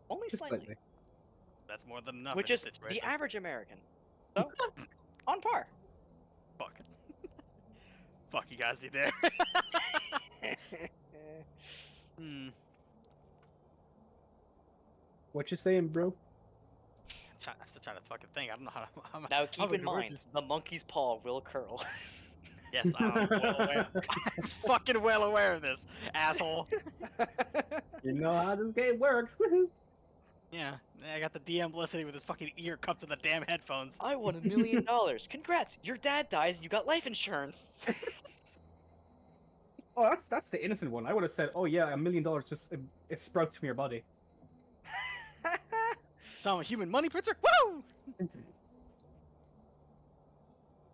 Only Just slightly. slightly. That's more than enough. Which in this is situation. the average American. So, on par. Fuck. Fuck, you guys be there. Hmm. What you saying, bro? I'm still trying to fucking think. I don't know how to. Now how keep we in can word mind, this. the monkey's paw will curl. Yes, I'm well aware. I'm fucking well aware of this, asshole. You know how this game works. Woohoo! Yeah, I got the DM listening with his fucking ear cupped to the damn headphones. I won $1 million. Congrats, your dad dies and you got life insurance. Oh, that's the innocent one. I would have said, "Oh yeah, $1 million just it sprouts from your body." So I'm a human money printer. Woo! As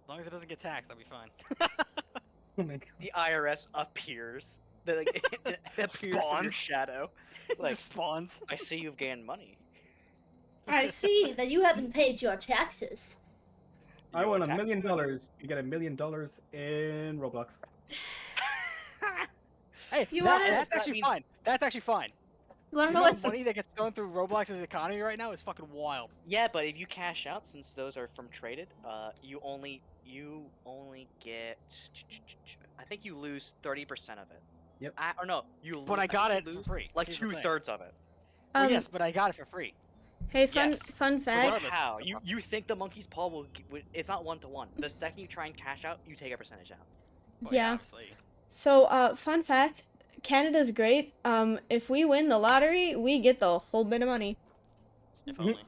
long as it doesn't get taxed, I'll be fine. Oh my god. The IRS appears. It appears from your Spawns. shadow. It Like, just spawns. I see you've gained money. I see that you haven't paid your taxes. I Your won $1 tax million. money. You get $1 million in Roblox. Hey, You that- wanna- that's that actually means- fine. That's actually fine. You wanna You know know what's the money that gets thrown through Roblox's economy right now is fucking wild. Yeah, but if you cash out, since those are from traded, you only get. I think you lose 30% of it. Yep. Or no, you. But I got think it you for lose free. like Here's the thing. 2/3 of it. Well, yes, but I got it for free. Hey, fun Yes. fun fact. But Regardless, how? it's You think the monkey's paw will? It's not 1-to-1. The second you try and cash out, you take a percentage out. Well, Yeah. Obviously. So, fun fact. Canada's great. If we win the lottery, we get the whole bit of money. If Mhm. only.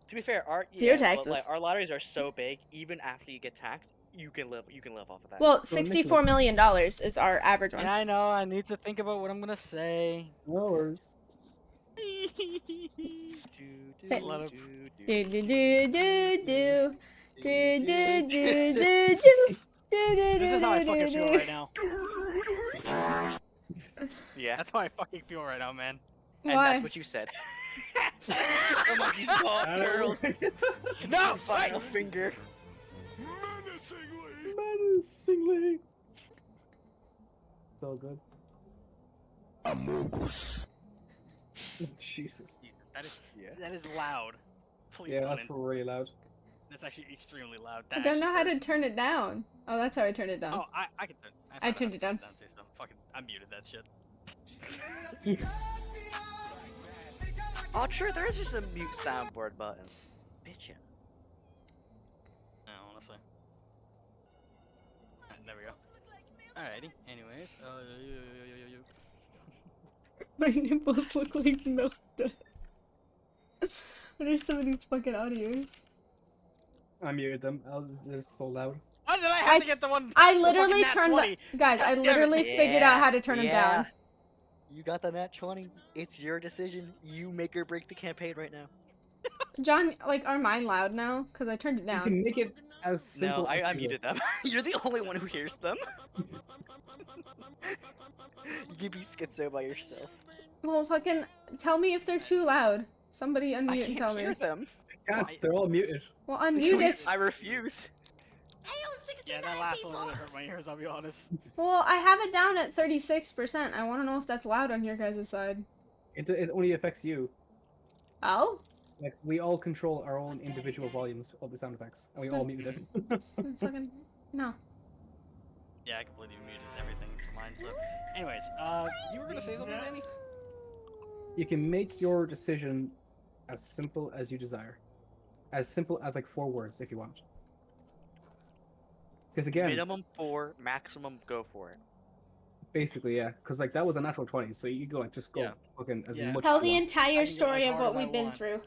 To be fair, our Zero but, like, taxes. our lotteries are so big. Even after you get taxed, you can live off of that. Well, So, $64 million is our average one. Yeah, I know. I need to think about what I'm gonna say. No worries. Say- Let him- Do do do do do do do do do do. This is how I fucking feel right now. Yeah, That's how I fucking feel right now, man. and Why? that's what you said. The monkey's paw curls. No! Final finger. Menacingly. So good. Jesus. That is Yeah. that is loud. Please Yeah, don't. that's really loud. That's actually extremely loud. I That don't know how actually to turn it down. Oh, that's how I turned it down. hurt. Oh, I can turn. I found out turned how it to turn down. too, so fucking, I muted that shit. Oh, sure, there is just a mute soundboard button. Bitchin'. No, honestly. Alright, there we go. Alrighty. Anyways, My nipples look like milk duds. What are some of these fucking audios? I muted them. They're so loud. Why did I have I to get the one? I the literally fucking nat turned 20? guys, I God damn it. literally figured out how to turn them down. You got the nat 20. It's your decision. You make or break the campaign right now. John, like, are mine loud now? Because I turned it You down. can make it as simple. No, I as you muted them. You're the only one who hears them. You can be schizo by yourself. Well, fucking tell me if they're too loud. Somebody I unmute and tell can't hear me. them. Can't. Why? They're all muted. Well, unmute it. I refuse. Yeah, that last one really hurt my ears, I'll be honest. Well, I have it down at 36%. I want to know if that's loud on your guys' side. It only affects you. Oh? Like we all control our own individual volumes of the sound effects, and we all muted it. Fucking no. Yeah, I completely muted everything for mine, so... Anyways, you were gonna say something, Danny? You can make your decision as simple as you desire. As simple as like 4 words if you want. Because again, Minimum 4, maximum go for it. basically, yeah. Because like that was a natural 20, so you go like just go Yeah. fucking as Yeah. much Tell as the you entire go story as of hard what as I we've been want. through.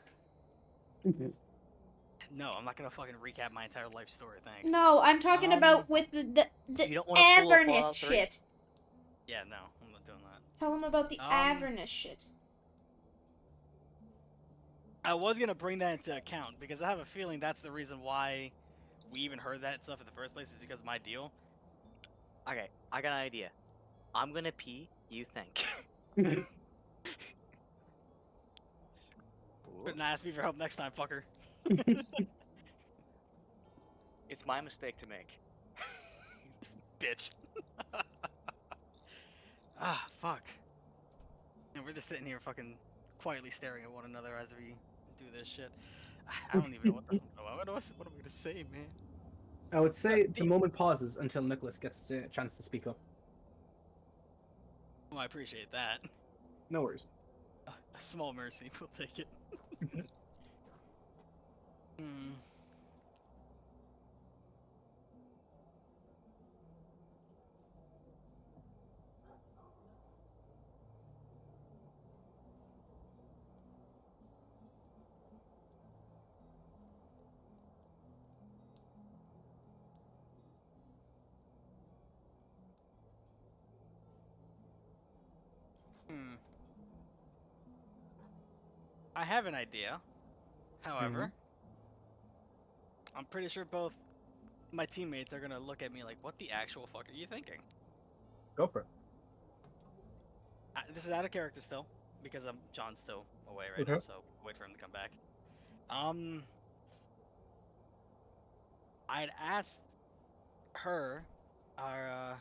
want. No, I'm not gonna fucking recap my entire life story, thanks. No, I'm talking about with the You don't wanna pull a Avernus Fallout 3? shit. Yeah, no, I'm not doing that. Tell them about the Avernus shit. I was gonna bring that into account, because I have a feeling that's the reason why we even heard that stuff in the first place, is because of my deal. Okay, I got an idea. I'm gonna pee, you think. Couldn't ask me for help next time, fucker. It's my mistake to make. Bitch. Ah, fuck. And we're just sitting here fucking quietly staring at one another as we do this shit. I don't even know what am I gonna say, man? I would say the moment pauses until Nicholas gets a chance to speak up. Well, I appreciate that. No worries. A small mercy, we'll take it. Hmm. Hmm. I have an idea. However, I'm pretty sure both my teammates are gonna look at me like, "What the actual fuck are you thinking?" Go for it. This is out of character still, because John's still away right Okay. now, so wait for him to come back. I'd asked her, our,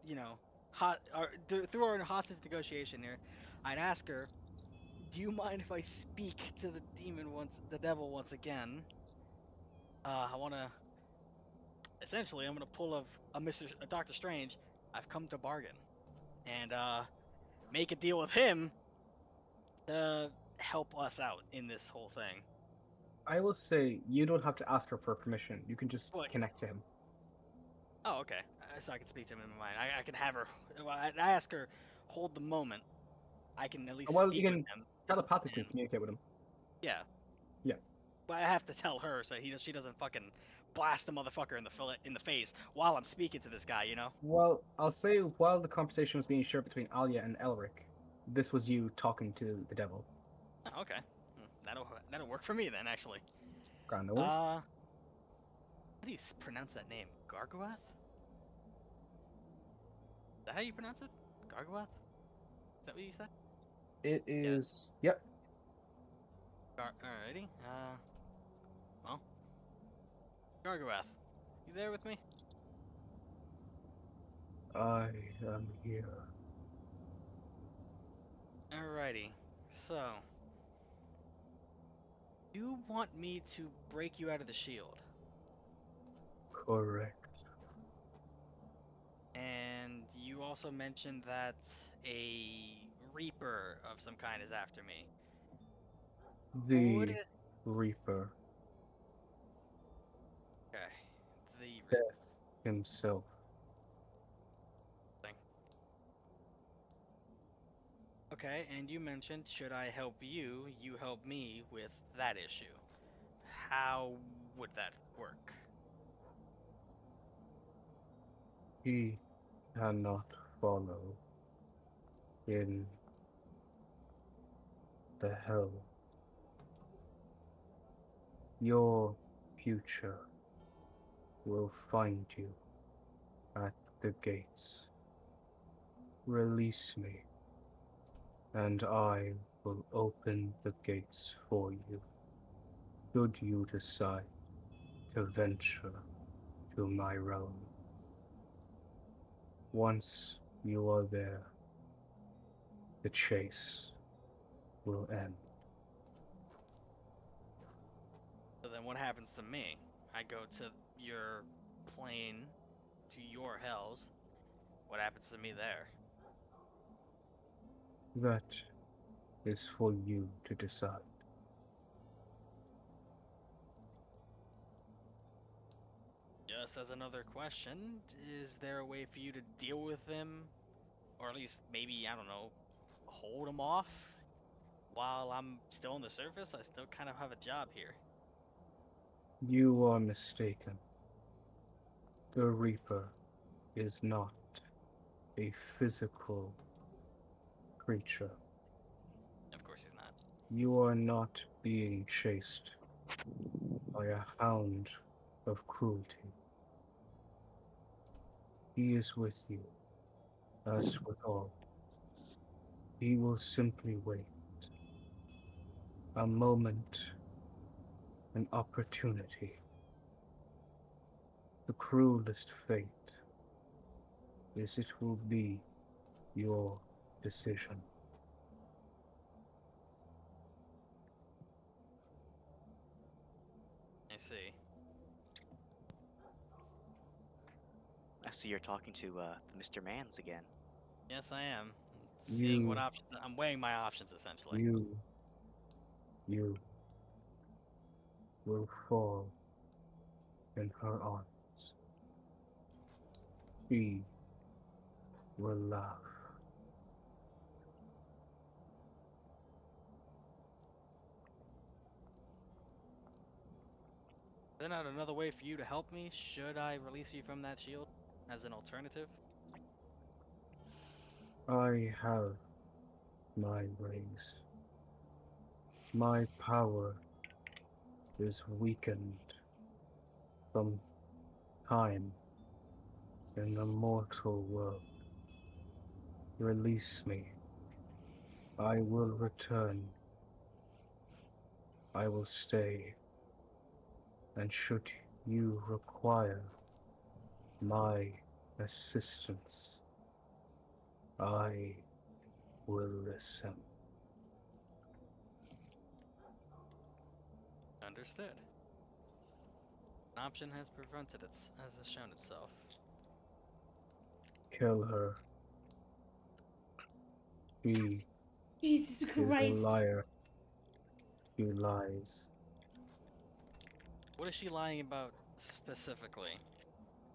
you know, through our hostage negotiation here, I'd ask her, "Do you mind if I speak to the devil once again? I wanna, essentially, I'm gonna pull a Doctor Strange. I've come to bargain, and make a deal with him to help us out in this whole thing." I will say you don't have to ask her for permission. You can just What? connect to him. Oh, okay. So I can speak to him in my mind. I can have her. Well, I ask her, hold the moment. I can at least Well, speak you with can him. telepathically And- communicate with him. Yeah. Yeah. But I have to tell her so she doesn't fucking blast the motherfucker in the face while I'm speaking to this guy. You know. Well, I'll say while the conversation was being shared between Alia and Elric, this was you talking to the devil. Oh, okay. That'll work for me then, actually. Grand no worries. How do you pronounce that name? Gargoath? Is that how you pronounce it? Gargoath? Is that what you said? It is. Yep. Alrighty. Well, Gargoath, you there with me? I am here. Alrighty. So, you want me to break you out of the shield, Correct. and you also mentioned that a Reaper of some kind is after me. The Reaper. Okay. The Reaper Death himself. thing. Okay, and you mentioned should I help you, you help me with that issue. How would that work? He cannot follow in the hell. Your future will find you at the gates. Release me, and I will open the gates for you. Should you decide to venture to my realm. Once you are there, the chase will end. So then what happens to me? I go to your plane, to your hells. What happens to me there? That is for you to decide. Just as another question, is there a way for you to deal with him? Or at least maybe, I don't know, hold him off? While I'm still on the surface, I still kind of have a job here. You are mistaken. The Reaper is not a physical creature. Of course he's not. You are not being chased by a hound of cruelty. He is with you, as with all. He will simply wait. A moment, an opportunity. The cruelest fate is it will be your decision. I see. I see you're talking to Mr. Mans again. Yes, I am. Seeing what You, options. I'm weighing my options essentially. you will fall in her arms. She will laugh. Is there not another way for you to help me? Should I release you from that shield as an alternative? I have my ways. My power is weakened from time in the mortal world. Release me. I will return. I will stay. And should you require my assistance, I will listen. Understood. An option has prevented it, has shown itself. Kill her. She Jesus is a Christ. liar. She lies. What is she lying about specifically?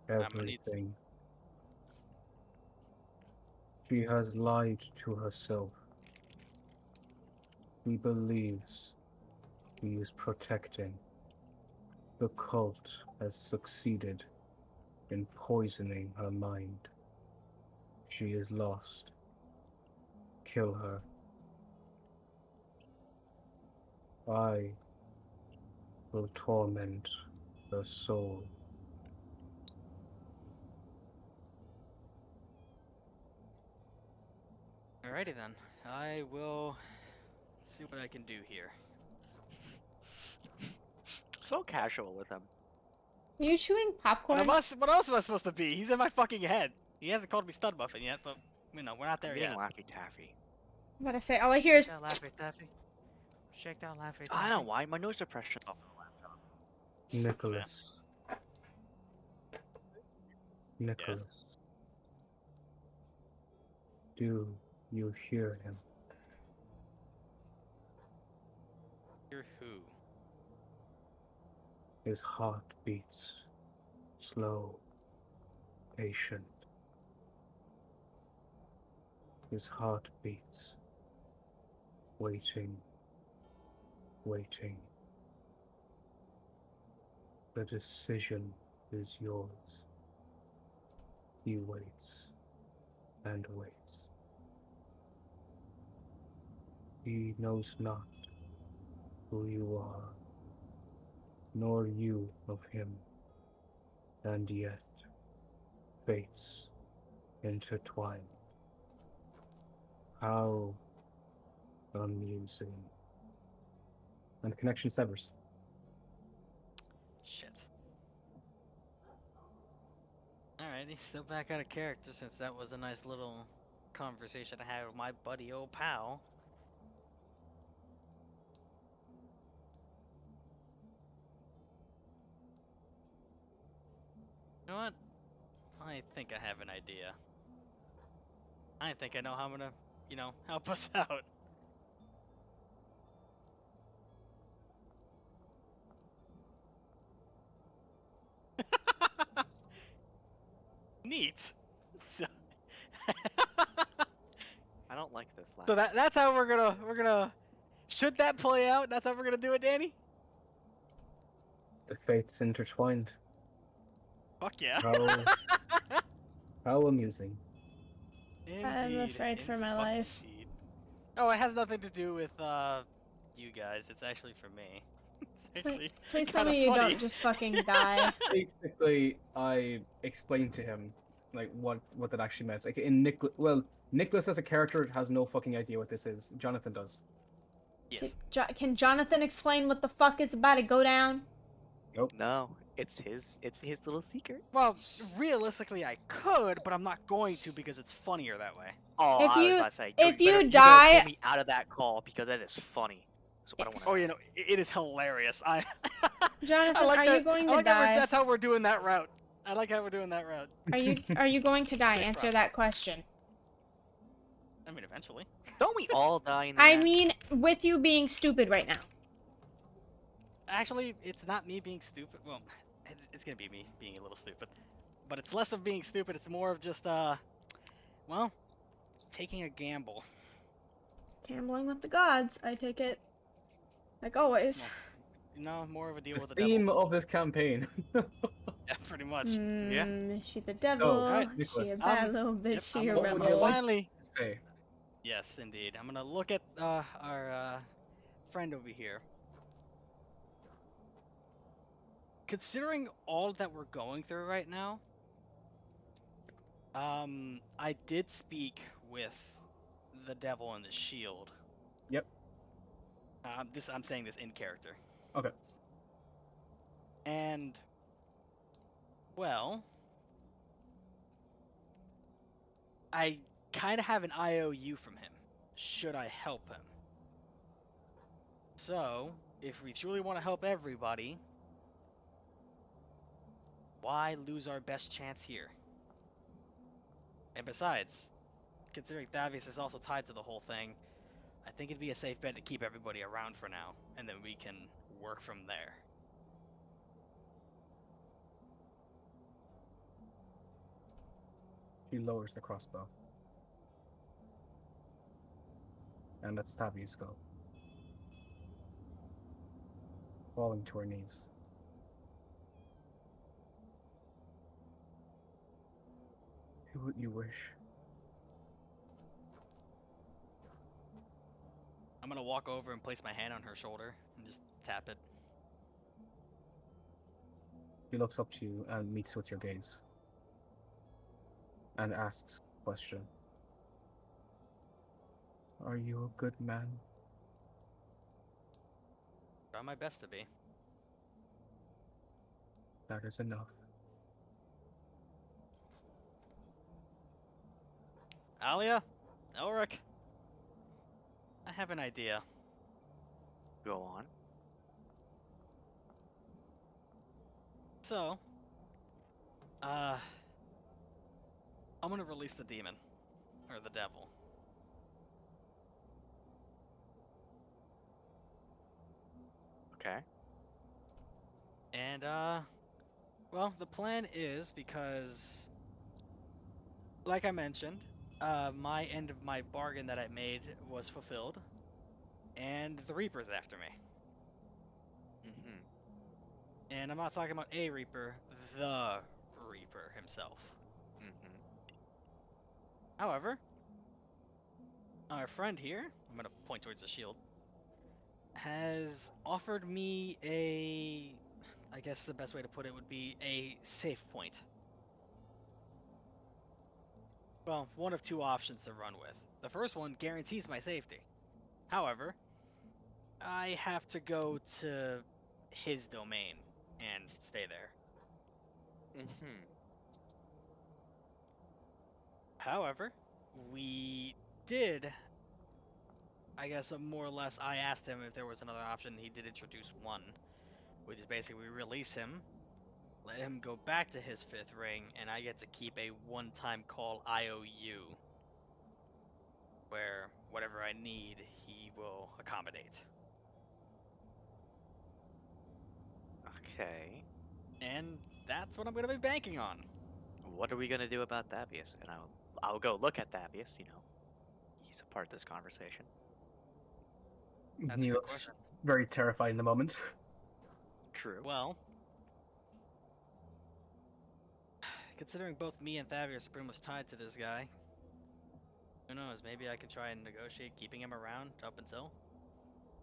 I'm gonna need. Everything. She has lied to herself. She believes she is protecting. The cult has succeeded in poisoning her mind. She is lost. Kill her. I will torment her soul. Alrighty then. I will see what I can do here. So casual with him. Are you chewing popcorn? What else am I supposed to be? He's in my fucking head. He hasn't called me stud muffin yet, but you know we're not there I'm being yet. Laffy Taffy. I'm about to say, all I hear is. Shake that Laffy Taffy. Shake that Laffy Taffy. I don't know why my nose depression off of the laptop. Nicholas. Nicholas. Do you hear him? Hear who? His heart beats. Slow. Patient. His heart beats Waiting. Waiting. The decision is yours. He waits and waits. He knows not who you are, nor you of him, and yet fates intertwine. How amusing. And the connection severs. Shit. Alright, he's still back out of character since that was a nice little conversation I had with my buddy old pal. You know what? I think I have an idea. I think I know how I'm gonna, help us out. Neat. So, I don't like this laugh. so that's how we're gonna should that play out, that's how we're gonna do it, Danny? The fates intertwined. Fuck yeah. How amusing. I'm Indeed, afraid for my fucking life. indeed. Oh, it has nothing to do with you guys. It's actually for me. It's actually Please tell kinda me you funny. don't just fucking die. Basically, I explained to him like what that actually meant. Like Nicholas as a character has no fucking idea what this is. Jonathan does. Yes. Can Jonathan explain what the fuck is about to go down? No, it's his little secret. Well, realistically, I could, but I'm not going to because it's funnier that way. Oh, If I was you- about to say, if you you better die- pull me out of that call because that is funny. So I don't want to. Oh, it is hilarious. Jonathan, I like are that, you going I to like that die? that's how we're doing that route. I like how we're doing that route. Are you going to die? Big Answer props. that question. I mean, eventually. Don't we all die in the I end? mean, with you being stupid right now. Actually, it's not me being stupid. Well, it's gonna be me being a little stupid, but it's less of being stupid. It's more of just well, taking a gamble. Gambling with the gods, I take it. Like always. More of a deal The with the theme devil. of this campaign. Yeah, pretty much. Is she the devil? alright, She a Nicholas. bad little bitch. Yep, she I'm a what would you rebel. like- finally. Say. Yes, indeed. I'm gonna look at our friend over here. Considering all that we're going through right now, I did speak with the devil and the shield. Yep. I'm saying this in character. Okay. And well, I kind of have an IOU from him. Should I help him? So, if we truly want to help everybody, why lose our best chance here? And besides, considering Thavius is also tied to the whole thing, I think it'd be a safe bet to keep everybody around for now, and then we can work from there. She lowers the crossbow. And lets Tavius go. Falling to her knees. Do what you wish. I'm gonna walk over and place my hand on her shoulder and just tap it. She looks up to you and meets with your gaze. And asks a question. Are you a good man? Try my best to be. That is enough. Alia, Elric, I have an idea. Go on. So, I'm gonna release the demon, or the devil. Okay. And, well, the plan is because, like I mentioned, my end of my bargain that I made was fulfilled. and the Reaper's after me. Mm-hmm. And I'm not talking about a Reaper, the Reaper himself. Mm-hmm. However, our friend here, I'm gonna point towards the shield, has offered me I guess the best way to put it would be a safe point. Well, one of two options to run with. The first one guarantees my safety. However, I have to go to his domain and stay there. Mm-hmm. However, we did, I guess, more or less, I asked him if there was another option. He did introduce one, which is basically we release him, let him go back to his fifth ring, and I get to keep a one-time call IOU, where whatever I need, he will accommodate. Okay. And that's what I'm going to be banking on. What are we gonna do about Thavius? And I'll go look at Thavius. You know, he's a part of this conversation. That's a He good looks question. very terrified in the moment. True. Well, considering both me and Thavius are pretty much tied to this guy, who knows, maybe I can try and negotiate keeping him around up until.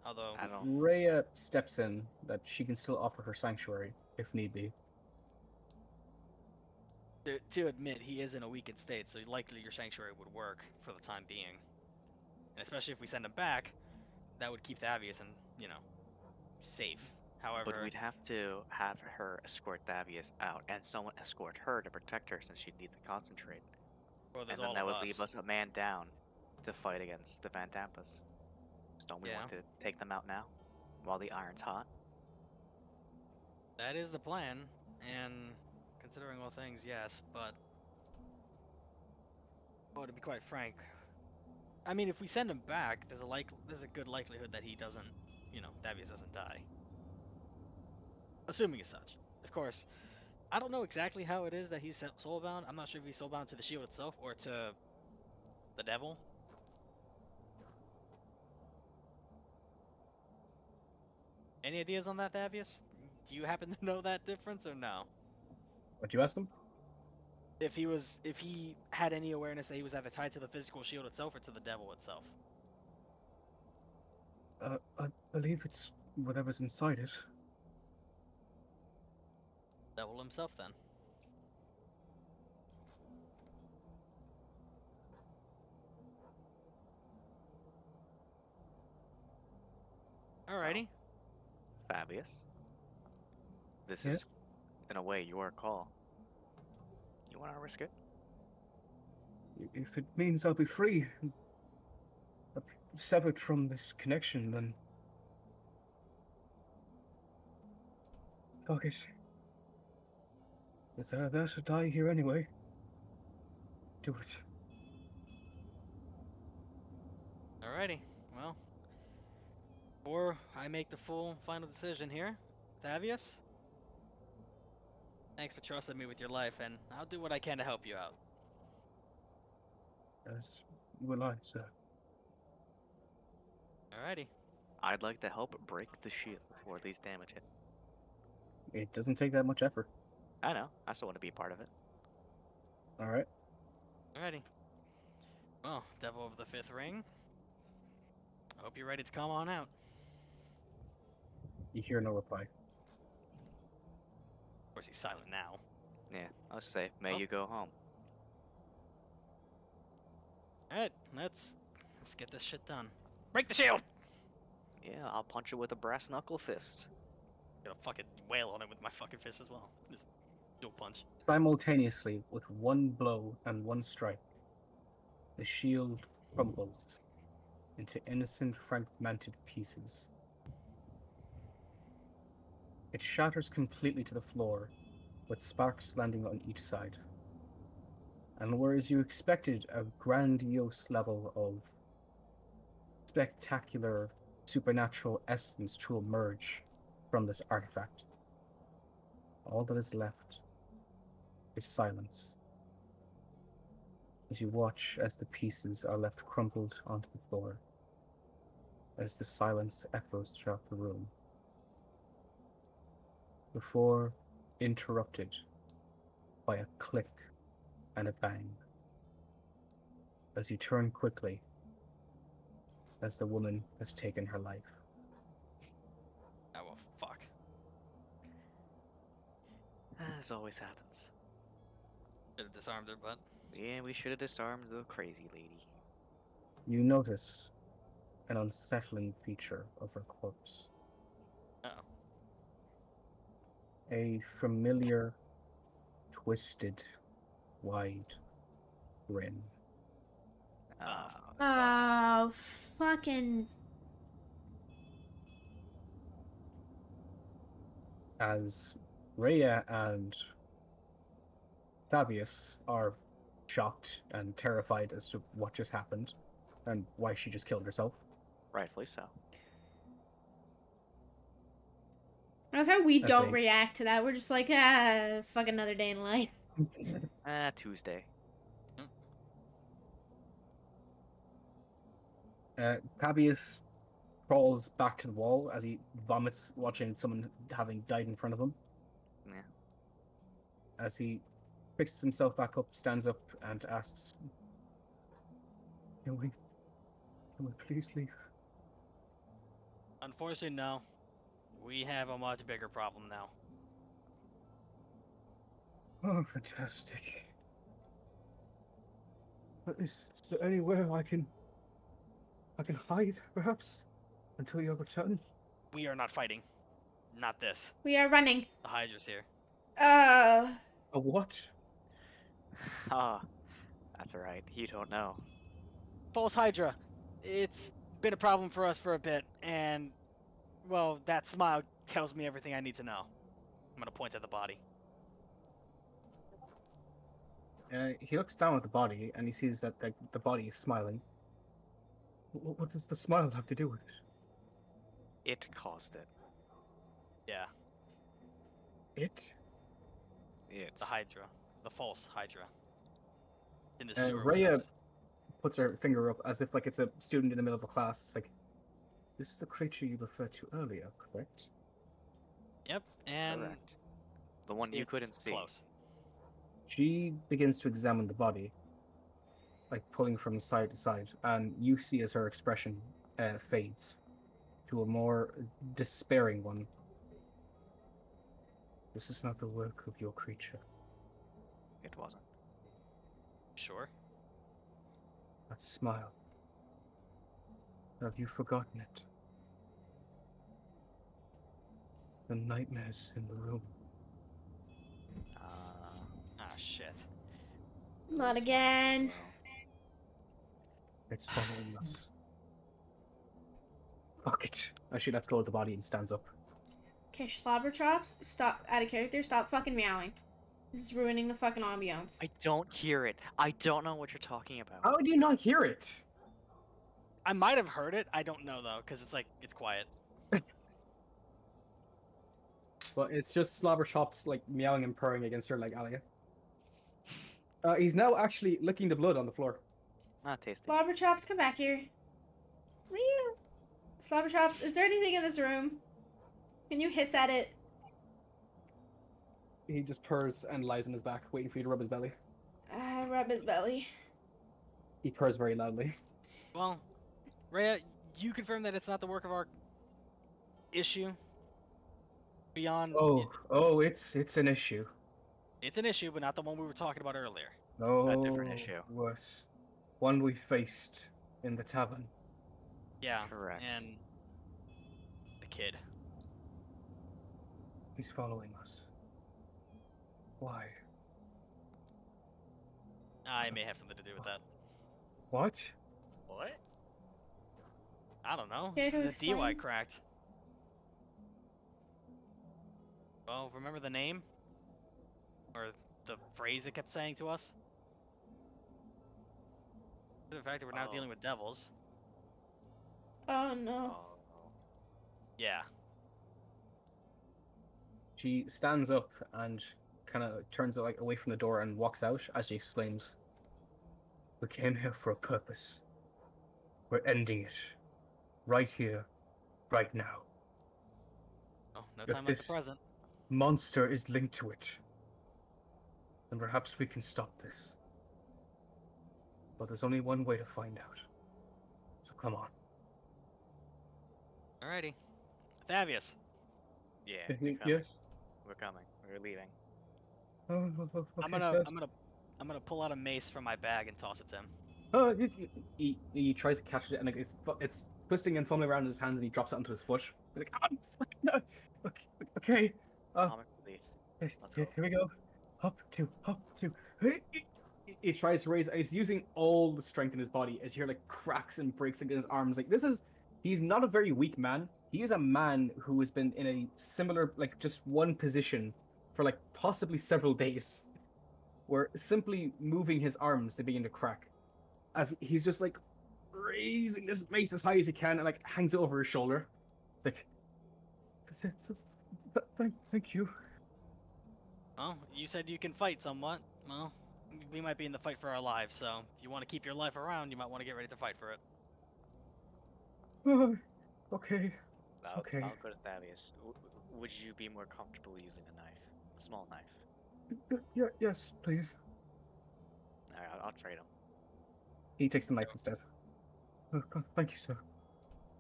Although, I don't. Rhea steps in that she can still offer her sanctuary if need be. to admit, he is in a weakened state, so likely your sanctuary would work for the time being. And especially if we send him back, that would keep Thavius safe. But However, we'd have to have her escort Thavius out, and someone escort her to protect her, since she'd need to concentrate. well, there's And then all that of would us. leave us a man down to fight against the Van Tampas. So don't we Yeah. want to take them out now, while the iron's hot? That is the plan, and considering all things, yes, but well, to be quite frank, I mean, if we send him back, there's a good likelihood that he doesn't, Thavius doesn't die. Assuming as such. Of course, I don't know exactly how it is that he's soulbound. I'm not sure if he's soulbound to the shield itself or to the devil. Any ideas on that, Thavius? Do you happen to know that difference or no? What you asked him? If he had any awareness that he was either tied to the physical shield itself or to the devil itself. I believe it's whatever's inside it. Devil himself, then. Alrighty. Fabius, this Yes? is, in a way, your call. You want to risk it? If it means I'll be free, severed from this connection, then fuck it. It's either that or die here anyway. Do it. Alrighty. Well, before I make the full final decision here, Thavius, thanks for trusting me with your life, and I'll do what I can to help you out. As will I, sir. Alrighty. I'd like to help break the shield, or at least damage it. It doesn't take that much effort. I know. I still want to be a part of it. Alright. Alrighty. Well, Devil of the Fifth Ring, I hope you're ready to come on out. You hear no reply. Of course, he's silent now. Yeah, I'll say, may Oh. you go home. Alright, let's get this shit done. Break the shield! Yeah, I'll punch it with a brass knuckle fist. Gonna fucking wail on it with my fucking fist as well. Just dual punch. Simultaneously, with one blow and one strike, the shield crumbles into innocent fragmented pieces. It shatters completely to the floor, with sparks landing on each side. And whereas you expected a grandiose level of spectacular supernatural essence to emerge from this artifact, all that is left is silence. As you watch as the pieces are left crumpled onto the floor, as the silence echoes throughout the room, before interrupted by a click and a bang, as you turn quickly, as the woman has taken her life. Oh well, fuck. As always happens. Should have disarmed her, but Yeah, we should have disarmed the crazy lady. You notice an unsettling feature of her corpse. uh-oh. A familiar, twisted, wide grin. Oh, fucking. As Rhea and Fabius are shocked and terrified as to what just happened and why she just killed herself. Rightfully so. I love how we As don't they- react to that. We're just like, fuck another day in life. Tuesday. Fabius crawls back to the wall as he vomits, watching someone having died in front of him. Yeah. As he fixes himself back up, stands up, and asks, Can we please leave? Unfortunately, no. We have a much bigger problem now. Oh, fantastic. Is there anywhere I can hide, perhaps, until your return? We are not fighting. Not this. We are running. The Hydra's here. A what? Ah, that's alright. You don't know. False Hydra. It's been a problem for us for a bit, and well, that smile tells me everything I need to know. I'm gonna point at the body. He looks down at the body and he sees that the body is smiling. What does the smile have to do with it? It caused it. Yeah, It? It's the Hydra. The false Hydra. In the sewer with Rhea us. puts her finger up as if like it's a student in the middle of a class. It's like, this is the creature you referred to earlier, correct? Yep, and correct. The one you it's couldn't see. close. She begins to examine the body, like pulling from side to side, and you see as her expression fades to a more despairing one. This is not the work of your creature. It wasn't. Sure. That smile. Have you forgotten it? The nightmares in the room. Ah, shit. Not Smile, again. bro. It's following us. Fuck it. She lets go of the body and stands up. Okay, Slobbertrops, stop, out of character, stop fucking meowing. This is ruining the fucking ambiance. I don't hear it. I don't know what you're talking about. How do you not hear it? I might have heard it. I don't know though, because it's like it's quiet. Well, it's just Slobberchops like meowing and purring against her like Alia. He's now actually licking the blood on the floor. Not tasty. Slobbertrops, come back here. Meow. Slobbertrops, is there anything in this room? Can you hiss at it? He just purrs and lies on his back, waiting for you to rub his belly. Rub his belly. He purrs very loudly. Well, Rhea, you confirm that it's not the work of our issue. Beyond. It's an issue. It's an issue, but not the one we were talking about earlier. No, different issue. Worse. One we faced in the tavern. Yeah. Correct. And the kid. He's following us. Why? I may have something to do with that. What? What? I don't know. Care to The explain? DUI cracked. Well, remember the name? Or the phrase it kept saying to us? The fact that we're now Oh. dealing with devils. Oh no. Yeah. She stands up and kind of turns like away from the door and walks out as she exclaims, "We came here for a purpose. We're ending it right here, right now. Oh, no If time like the this present. monster is linked to it, then perhaps we can stop this. But there's only one way to find out. So come on. Alrighty. Thavius. Yeah, we're coming. Yes? We're coming. We're leaving. Oh, okay, I'm gonna sis. I'm gonna pull out a mace from my bag and toss it to him. He tries to catch it, and it's twisting and fumbling around in his hands, and he drops it onto his foot. Like, no. Okay. Comic relief. Let's go. Here we go. Hop two. He tries to raise. He's using all the strength in his body as you hear like cracks and breaks against his arms. Like he's not a very weak man. He is a man who has been in a similar, like just one position for like possibly several days, where simply moving his arms they begin to crack, as he's just like raising this mace as high as he can and like hangs it over his shoulder. It's like, thank you. Well, you said you can fight somewhat. Well, we might be in the fight for our lives, so if you want to keep your life around, you might want to get ready to fight for it. Okay. Okay. I'll go to Thavius. Would you be more comfortable using a knife? A small knife? Yes, please. Alright, I'll trade him. He takes the knife instead. Thank you, sir.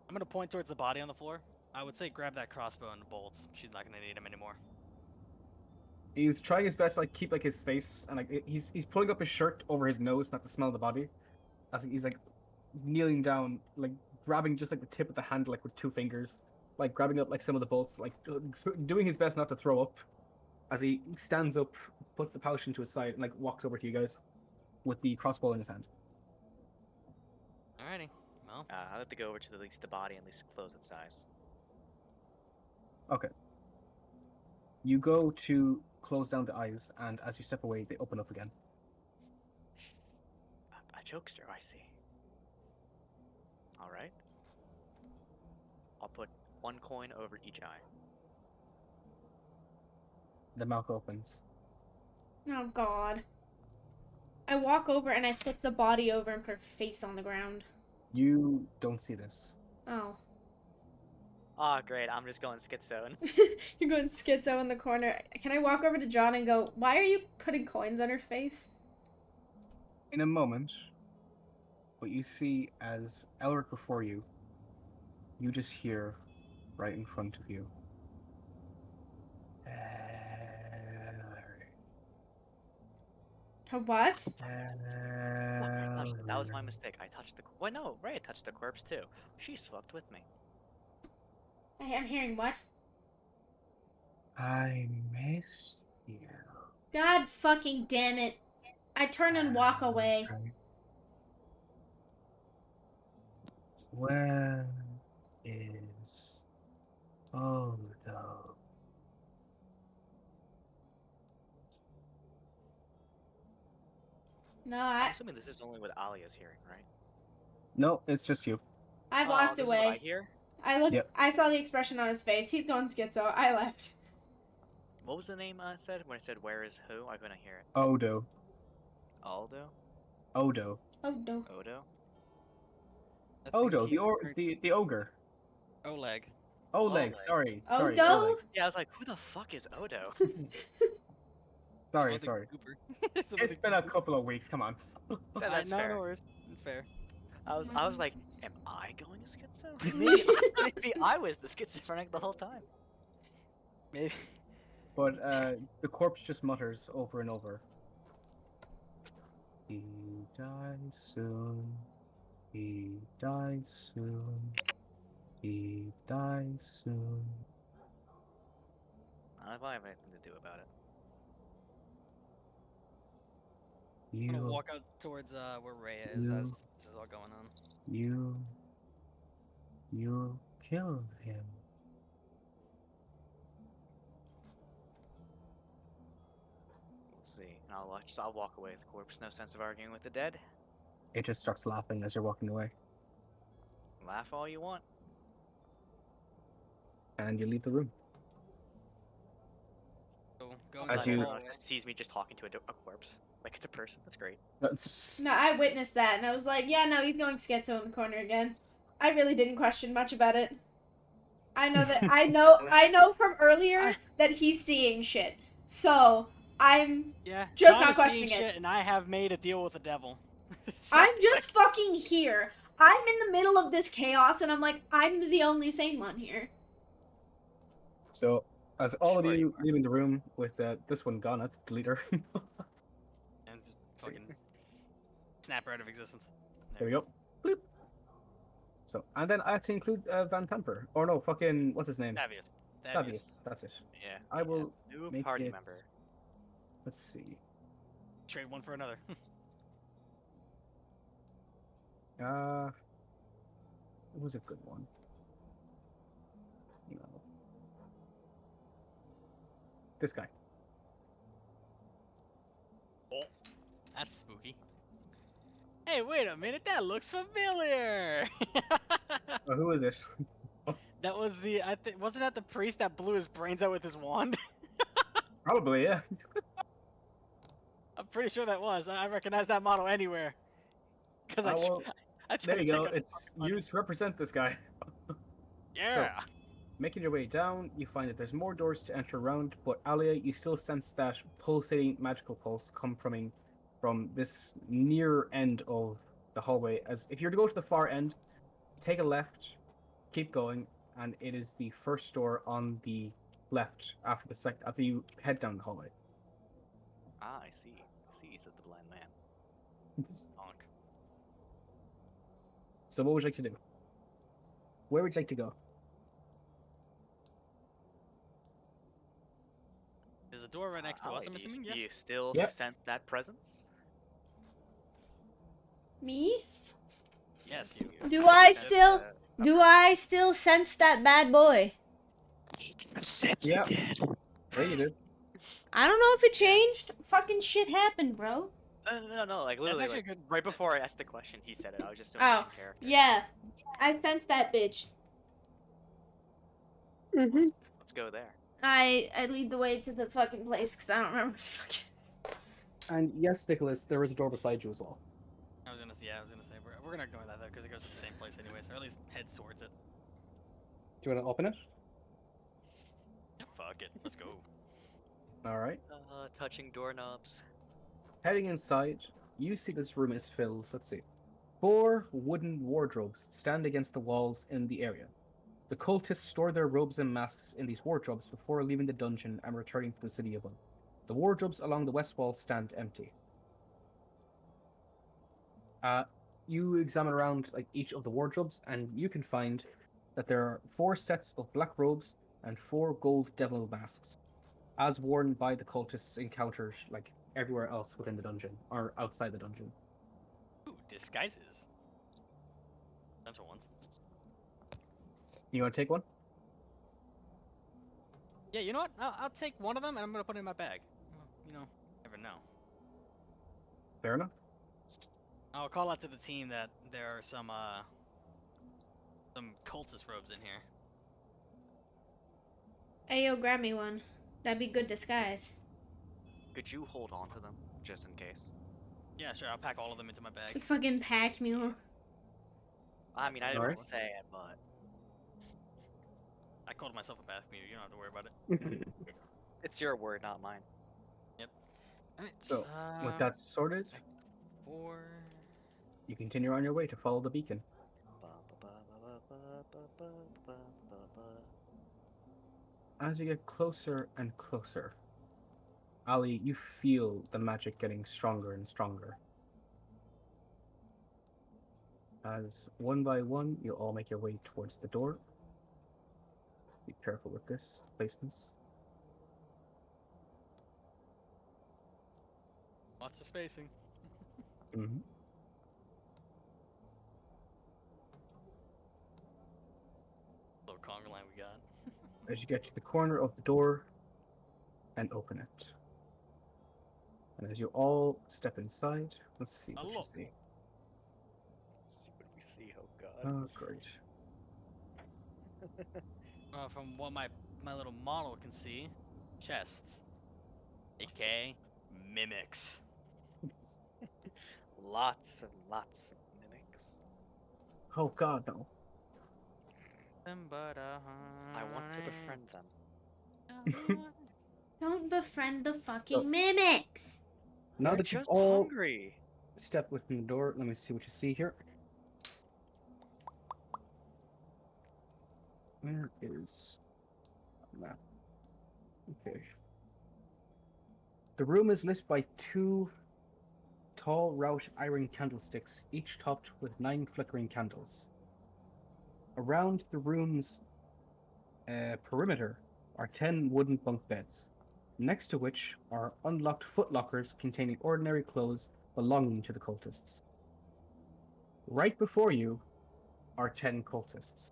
I'm gonna point towards the body on the floor. I would say grab that crossbow and the bolts. She's not gonna need them anymore. He's trying his best to like keep like his face and like he's pulling up his shirt over his nose not to smell the body, as he's like kneeling down, like grabbing just like the tip of the handle like with two fingers, like grabbing up like some of the bolts, like doing his best not to throw up. As he stands up, puts the pouch into his side, and like walks over to you guys with the crossbow in his hand. Alrighty. Well, I'll have to go over to at least the body and at least close its eyes. Okay. You go to close down the eyes, and as you step away, they open up again. A jokester, I see. Alright. I'll put 1 coin over each eye. The mouth opens. Oh God. I walk over and I flip the body over and put her face on the ground. You don't see this. Oh. Oh, great. I'm just going schizo. You're going schizo in the corner. Can I walk over to John and go, why are you putting coins on her face? In a moment, what you see as Elric before you, you just hear right in front of you. Her what? Fuck, I touched it. That was my mistake. I touched the... Wait, no, Ray touched the corpse too. She's fucked with me. I'm hearing what? I missed you. God fucking damn it. I turn and walk away. Where is Odo? No, I'm assuming this is only what Alia's hearing, right? No, it's just you. I walked this is what I away. hear? I looked. Yep. I saw the expression on his face. He's going schizo. I left. What was the name I said when I said where is who? I couldn't hear it. Odo. Aldo? Odo. Oh no. Odo? I think Odo, he the ogre. Oleg. Oleg, Oleg. sorry. Odo? Oleg. Yeah, I was like, who the fuck is Odo? Sorry, Oleg sorry. Cooper. It's been a couple of weeks, come on. That's no, fair. no worries. It's fair. I was like, am I going schizo? Maybe I was the schizophrenic the whole time. Maybe. But the corpse just mutters over and over. He dies soon. He dies soon. He dies soon. I don't know if I have anything to do about it. I'm gonna You, walk out towards where Ray is You- as this is all going on. you killed him. We'll see. And I'll walk away with the corpse. No sense of arguing with the dead. It just starts laughing as you're walking away. Laugh all you want. And you leave the room. So go As inside you- the Everyone hallway. sees me just talking to a corpse. Like it's a person. That's great. That's... No, I witnessed that and I was like, yeah, no, he's going schizo in the corner again. I really didn't question much about it. I know that I know from earlier that he's seeing shit. So I'm Yeah, just John not is seeing questioning it. shit, and I have made a deal with the devil. So, I'm just fucking here. I'm in the middle of this chaos and I'm like, I'm the only sane one here. So, as all of Sure you you are. leaving the room with this one gone, I'd delete her. and just fucking snap her out of existence. There we go. Bloop. So, and then I have to include Van Pemper. Or no, fucking, what's his name? Thaddeus. Thaddeus. That's it. Yeah. I will New make party it- member. Let's see. Trade one for another. It was a good one. No. This guy. Oh, that's spooky. Hey, wait a minute, that looks familiar! Oh, who is it? That was the, wasn't that the priest that blew his brains out with his wand? Probably, yeah. I'm pretty sure that was. I recognize that model anywhere. Because I, Well, I there tried you to check go. out the It's fucking used to represent this guy. Yeah! Making your way down, you find that there's more doors to enter around, but Alia, you still sense that pulsating magical pulse come from this near end of the hallway. As if you were to go to the far end, take a left, keep going, and it is the first door on the left after you head down the hallway. Ah, I see. I see, said the blind man. Honk. So what would you like to do? Where would you like to go? There's a door right next to us, Ollie, I'm do you, assuming, do you yes? still Yep. sense that presence? Me? Yes, you. Do I Sense, still do I still sense that bad boy? He just said Yep. he did. Yeah, you did. I don't know if it changed. Fucking shit happened, bro. No, like literally, actually like, good. right before I asked the question, he said it. I was just doing Oh, in character. yeah. I sense that bitch. Let's go there. I lead the way to the fucking place because I don't remember the fucking. And yes, Nicholas, there is a door beside you as well. I was gonna say, we're gonna ignore that though, because it goes to the same place anyways, or at least heads towards it. Do you want to open it? Fuck it, let's go. All right. Touching doorknobs. Heading inside, you see this room is filled. Let's see. 4 wooden wardrobes stand against the walls in the area. The cultists store their robes and masks in these wardrobes before leaving the dungeon and returning to the city above. The wardrobes along the west wall stand empty. You examine around like each of the wardrobes, and you can find that there are 4 sets of black robes and 4 gold devil masks, as worn by the cultists encountered like everywhere else within the dungeon or outside the dungeon. Ooh, disguises. Central ones. You want to take one? Yeah, you know what? I'll take one of them and I'm gonna put it in my bag. Well, you know, never know. Fair enough. I'll call out to the team that there are some cultist robes in here. Ayo, grab me one. That'd be good disguise. Could you hold on to them just in case? Yeah, sure. I'll pack all of them into my bag. You fucking pack mule. I mean, I didn't Alright. want to say it, but I called myself a bath meter. You don't have to worry about it. it's your word, not mine. All right. So, with that sorted, 4. you continue on your way to follow the beacon. As you get closer and closer, Ali, you feel the magic getting stronger and stronger. As one by one, you all make your way towards the door. Be careful with this placements. Lots of spacing. Mm-hmm. Little conga line we got. As you get to the corner of the door and open it. And as you all step inside, let's see what you Hello. see. Let's see what we see. Oh god. Oh, great. From what my little model can see, chests, aka mimics. Lots and lots of mimics. Oh god, no. nothing but a I want to honey. befriend them. Tell me what- Don't befriend the So- fucking mimics. Now They're that you've just all hungry. stepped within the door, let me see what you see here. Where is a map? Okay. The room is lit by two tall wrought iron candlesticks, each topped with 9 flickering candles. Around the room's perimeter are 10 wooden bunk beds, next to which are unlocked footlockers containing ordinary clothes belonging to the cultists. Right before you are 10 cultists,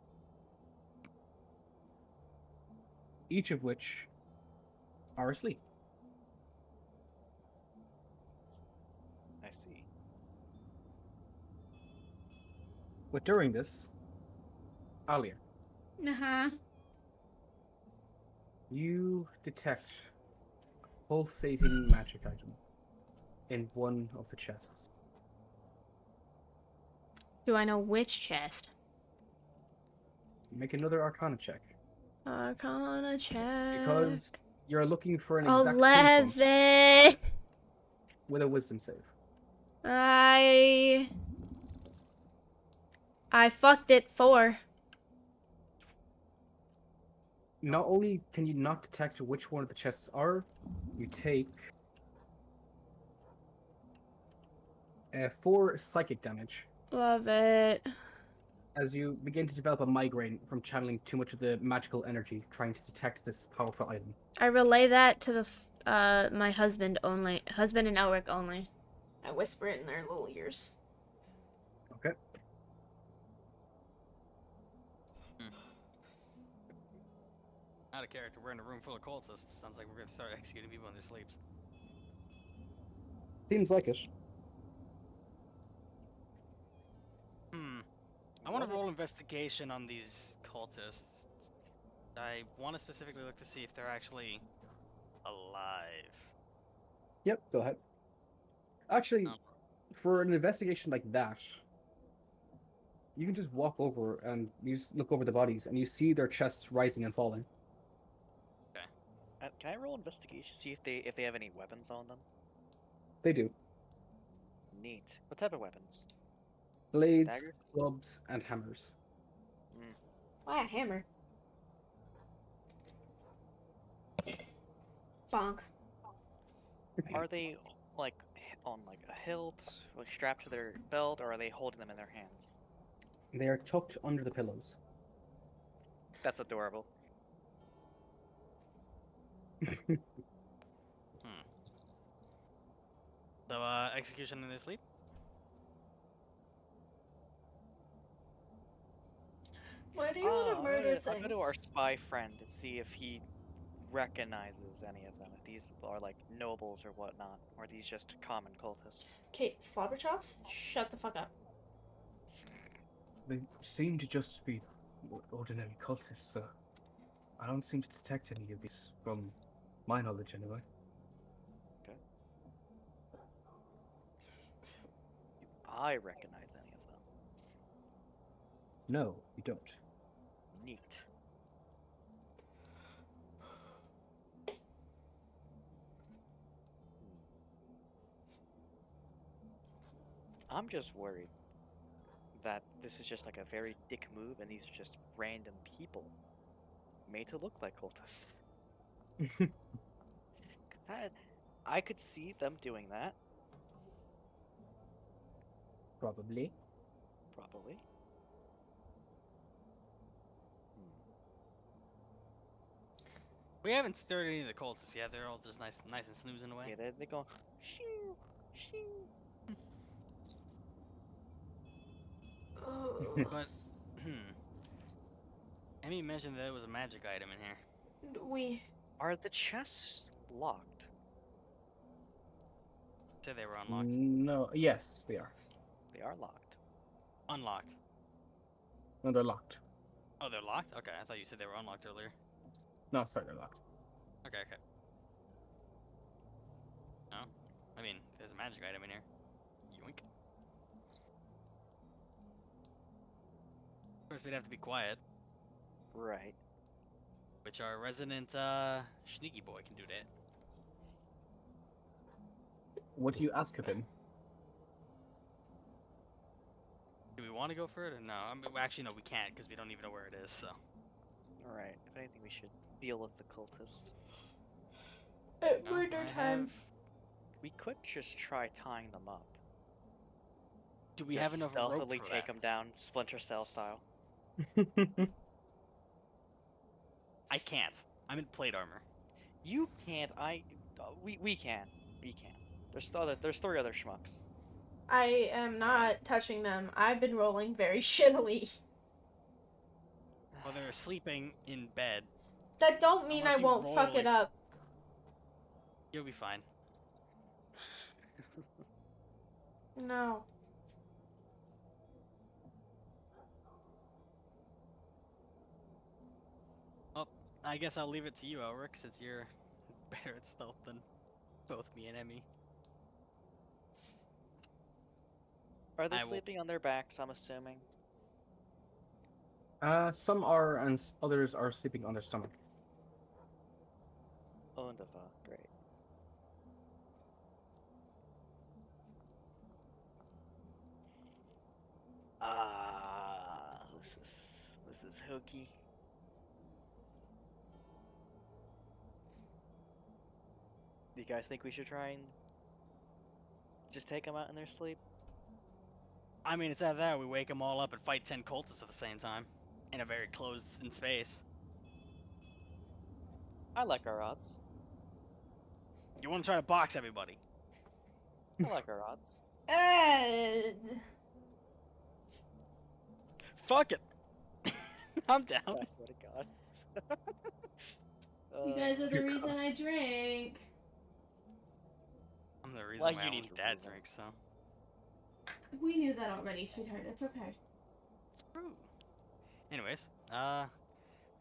each of which are asleep. I see. But during this, Alia, Uh-huh. you detect a pulsating magic item in one of the chests. Do I know which chest? Make another Arcana check. Arcana check. Because you're looking for an exact pinpoint 11. with a wisdom save. I fucked it 4. Not only can you not detect which one of the chests are, you take 4 psychic damage Love it. as you begin to develop a migraine from channeling too much of the magical energy trying to detect this powerful item. I relay that to my husband and Elric only. I whisper it in their little ears. Okay. Out of character, we're in a room full of cultists. Sounds like we're gonna start executing people in their sleeps. Seems like it. I want to What roll investigation on these cultists. I want to specifically look to see if they're actually alive. Yep, go ahead. Actually, Oh. for an investigation like that, you can just walk over and you just look over the bodies and you see their chests rising and falling. Can I roll investigation? See if they have any weapons on them. They do. Neat. What type of weapons? Blades, Daggers? clubs, and hammers. Why a hammer? Bonk. Are they like on like a hilt, like strapped to their belt, or are they holding them in their hands? They are tucked under the pillows. That's adorable. So, execution in their sleep? Why do you want to murder I'll things? go to our spy friend and see if he recognizes any of them. If these are like nobles or whatnot, or are these just common cultists? Okay, slobber chops? Shut the fuck up. They seem to just be ordinary cultists, sir. I don't seem to detect any of these, from my knowledge anyway. Do I recognize any of them? No, you don't. Neat. I'm just worried that this is just like a very dick move and these are just random people made to look like cultists. 'Cause I could see them doing that, Probably. probably. We haven't stirred any of the cultists yet. They're all just nice and snoozing away. Yeah, they go shoo, shoo. But, Emmy mentioned that there was a magic item in here. Are the chests locked? Said they were unlocked. No, yes, they are. They are locked. Unlocked. No, they're locked. Oh, they're locked? Okay, I thought you said they were unlocked earlier. No, sorry, they're locked. Okay. No? I mean, there's a magic item in here. Yoink. Of course, we'd have to be quiet. Right. which our resident sneaky boy can do that. What do you ask of him? Do we want to go for it or no? I mean, well, actually, no, we can't because we don't even know where it is. So Alright. If anything, we should deal with the cultists. no, Murder I time. have- We could just try tying them up. Do we just have enough rope stealthily for take that? them down, Splinter Cell style. I can't. I'm in plate armor. You can't. We can. We can. There's 3 other schmucks. I am not touching them. I've been rolling very shittily. Well, they're sleeping in bed. That don't mean Unless I you won't roll, fuck it like- up. You'll be fine. No. I guess I'll leave it to you, Elric, since you're better at stealth than both me and Emmy. Are they I will- sleeping on their backs? I'm assuming. Some are, and others are sleeping on their stomach. Wonderful. Great. This is hokey. Do you guys think we should try and just take them out in their sleep? I mean, it's either that or we wake them all up and fight 10 cultists at the same time. In a very closed-in space. I like our odds. You want to try to box everybody? I like our odds. Fuck it! I'm down. I swear to God. You guys are the Dear reason God. I drink. I'm the reason Well, why you only need a dad reason. drinks, so. We knew that already, sweetheart. It's okay. True. Anyways,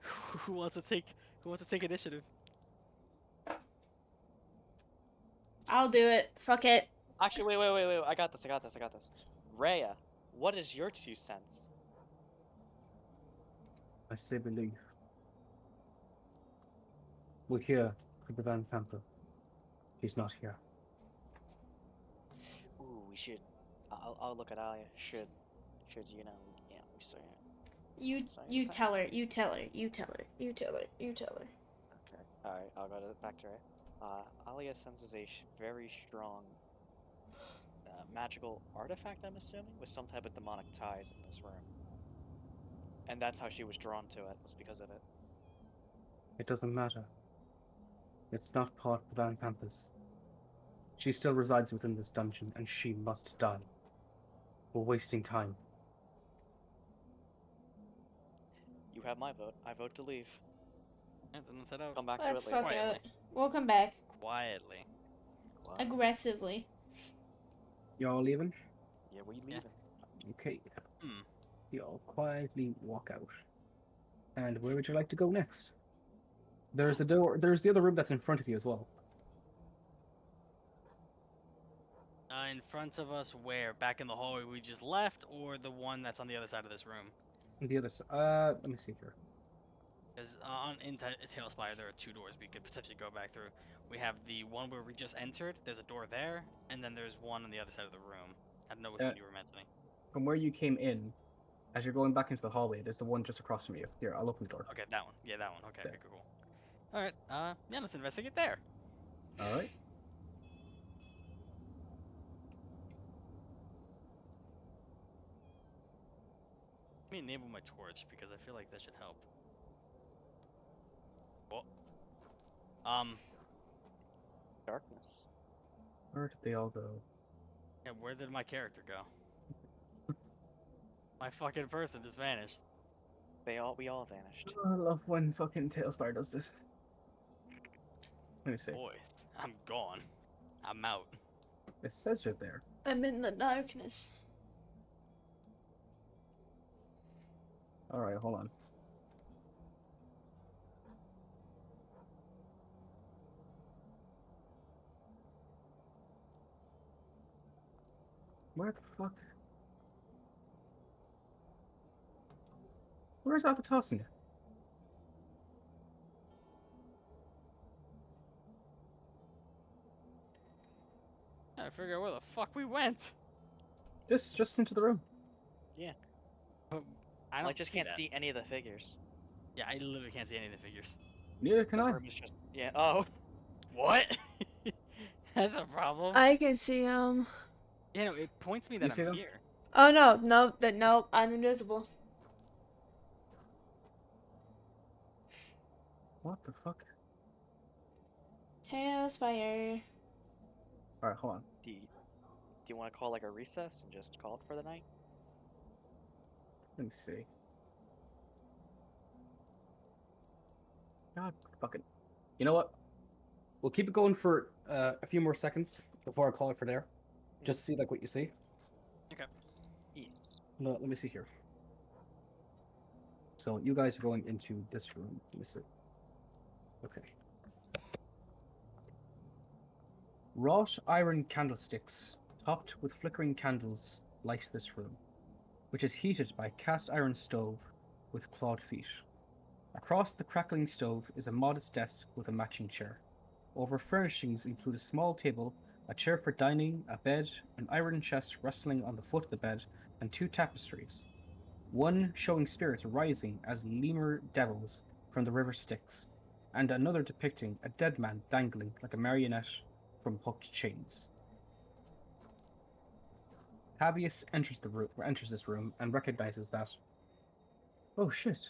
who wants to take initiative? I'll do it. Fuck it. Actually, wait. I got this. Rhea, what is your 2 cents? I say believe. We're here for the Van Tampa. He's not here. Ooh, we should. I'll look at Alia. Should you know? Yeah, we say it. You tell her. You tell her. You tell her. You tell her. You tell her. Okay. All right. I'll go back to Rhea. Alia senses a very strong magical artifact. I'm assuming with some type of demonic ties in this room, and that's how she was drawn to it. Was because of it. It doesn't matter. It's not part of the Van Campus. She still resides within this dungeon, and she must die. We're wasting time. You have my vote. I vote to leave. Yeah, then let's head out. Come back Let's to it later. fuck Quietly. it. We'll come back. Quietly. Aggressively. Y'all leaving? Yeah, we leaving. Okay. Hmm. Y'all quietly walk out. And where would you like to go next? There's the door. There's the other room that's in front of you as well. In front of us, where? Back in the hallway we just left, or the one that's on the other side of this room? The other side. Let me see here. Because in Tailspire there are 2 doors we could potentially go back through. We have the one where we just entered. There's a door there, and then there's one on the other side of the room. I don't know which one you were mentioning. From where you came in, as you're going back into the hallway, there's the one just across from you. Here, I'll open the door. Okay, that one. Yeah, that one. Okay, Yeah. okay, cool. All right. Yeah, let's investigate there. All right. Let me enable my torch because I feel like that should help. What? Darkness. Where did they all go? Yeah, where did my character go? My fucking person just vanished. We all vanished. Oh, I love when fucking Tailspire does this. Let me see. Boys, I'm gone. I'm out. It says you're there. I'm in the darkness. All right, hold on. Where the fuck? Where's Albertossing? figure out where the fuck we went. Just into the room. But I don't just can't that. see any of the figures. Yeah, I literally can't see any of the figures. Neither can The I. room is just Oh, What? That's a problem. I can see Yeah, no, it points me You that see I'm them? here. Oh no, I'm invisible. What the fuck? Tailspire. All right, hold on. do you want to call like a recess and just call it for the night? Let me see. God, fucking. You know what? We'll keep it going for a few more seconds before I call it for there. Just see like what you see. Okay. No, let me see here. So you guys are going into this room. Let me see. Okay. Wrought iron candlesticks, topped with flickering candles, light this room, which is heated by a cast iron stove with clawed feet. Across the crackling stove is a modest desk with a matching chair. Over furnishings include a small table, a chair for dining, a bed, an iron chest resting on the foot of the bed, and two tapestries. One showing spirits rising as lemur devils from the river Styx, and another depicting a dead man dangling like a marionette from hooked chains. Habeas enters this room and recognizes that. Oh shit!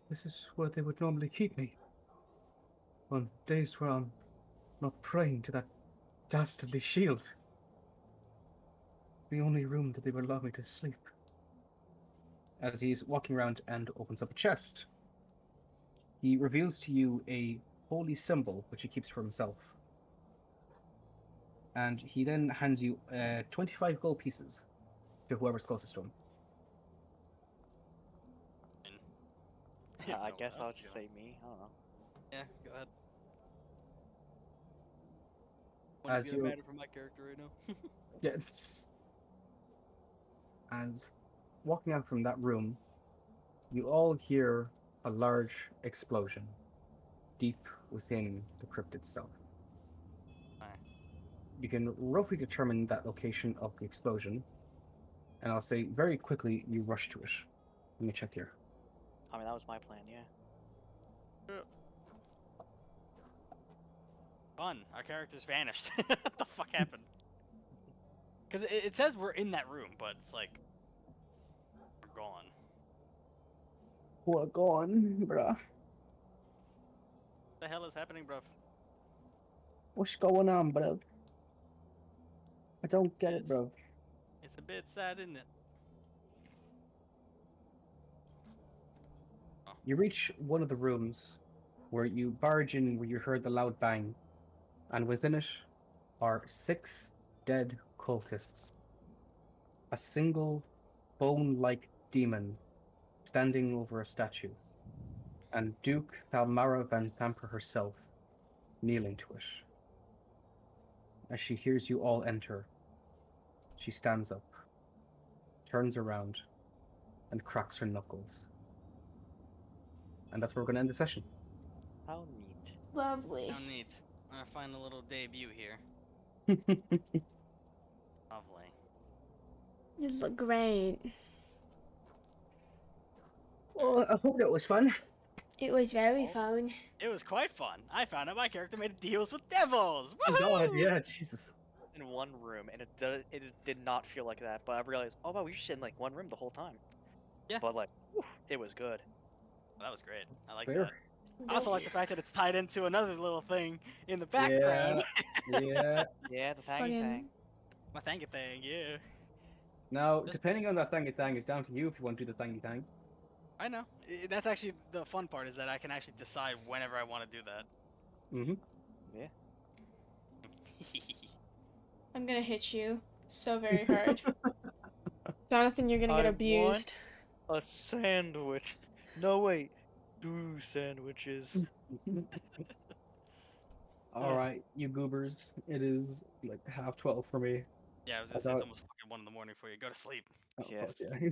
This is where they would normally keep me. On days where I'm not praying to that dastardly shield. It's the only room that they would allow me to sleep. As he's walking around and opens up a chest, he reveals to you a holy symbol which he keeps for himself. And he then hands you 25 gold pieces to whoever's closest to him. I know guess where I'll else to just go. say me. I don't know. Yeah, go ahead. Wouldn't As be that you- matter for my character right now. Yeah, it's. And walking out from that room, you all hear a large explosion deep within the crypt itself. Aye. You can roughly determine that location of the explosion, and I'll say very quickly you rush to it. Let me check here. I mean, that was my plan. Yeah. Fun. Our characters vanished. What the fuck happened? Because it says we're in that room, but it's like we're gone. We're gone, bruh. What the hell is happening, bruv? What's going on, bruv? I don't get it, It's- bruv. It's a bit sad, isn't it? You reach one of the rooms where you barge in where you heard the loud bang, and within it are 6 dead cultists. A single bone-like demon standing over a statue, and Duke Thalmara van Thamper herself kneeling to it. As she hears you all enter, she stands up, turns around, and cracks her knuckles. And that's where we're going to end the session. How neat. Lovely. How neat. Our final little debut here. Lovely. You look great. Well, I hope that was fun. It was very Oh. fun. It was quite fun. I found out my character made deals with devils. Oh God, Woohoo! yeah, Jesus. In one room, and it did not feel like that. But I realized, oh wow, we just in like one room the whole time. Yeah. But like, whew, it was good. That was great. I like Fair. that. I also like the fact that it's tied into another little thing in the background. Yeah. Yeah, the thangy Fucking- thing. My thank thing, yeah. Now, Just- depending on that thangy thang, it's down to you if you want to do the thangy thang. I know. That's actually the fun part is that I can actually decide whenever I want to do that. Mm-hmm. Yeah. I'm gonna hit you so very hard. Jonathan, you're gonna get I abused. A sandwich. No wait, 2 sandwiches. All right, you goobers. It is like 12:30 for me. Yeah, I was I gonna say thought- it's almost fucking 1 in the morning for you. Go to sleep. Oh, Yes. fuck yeah.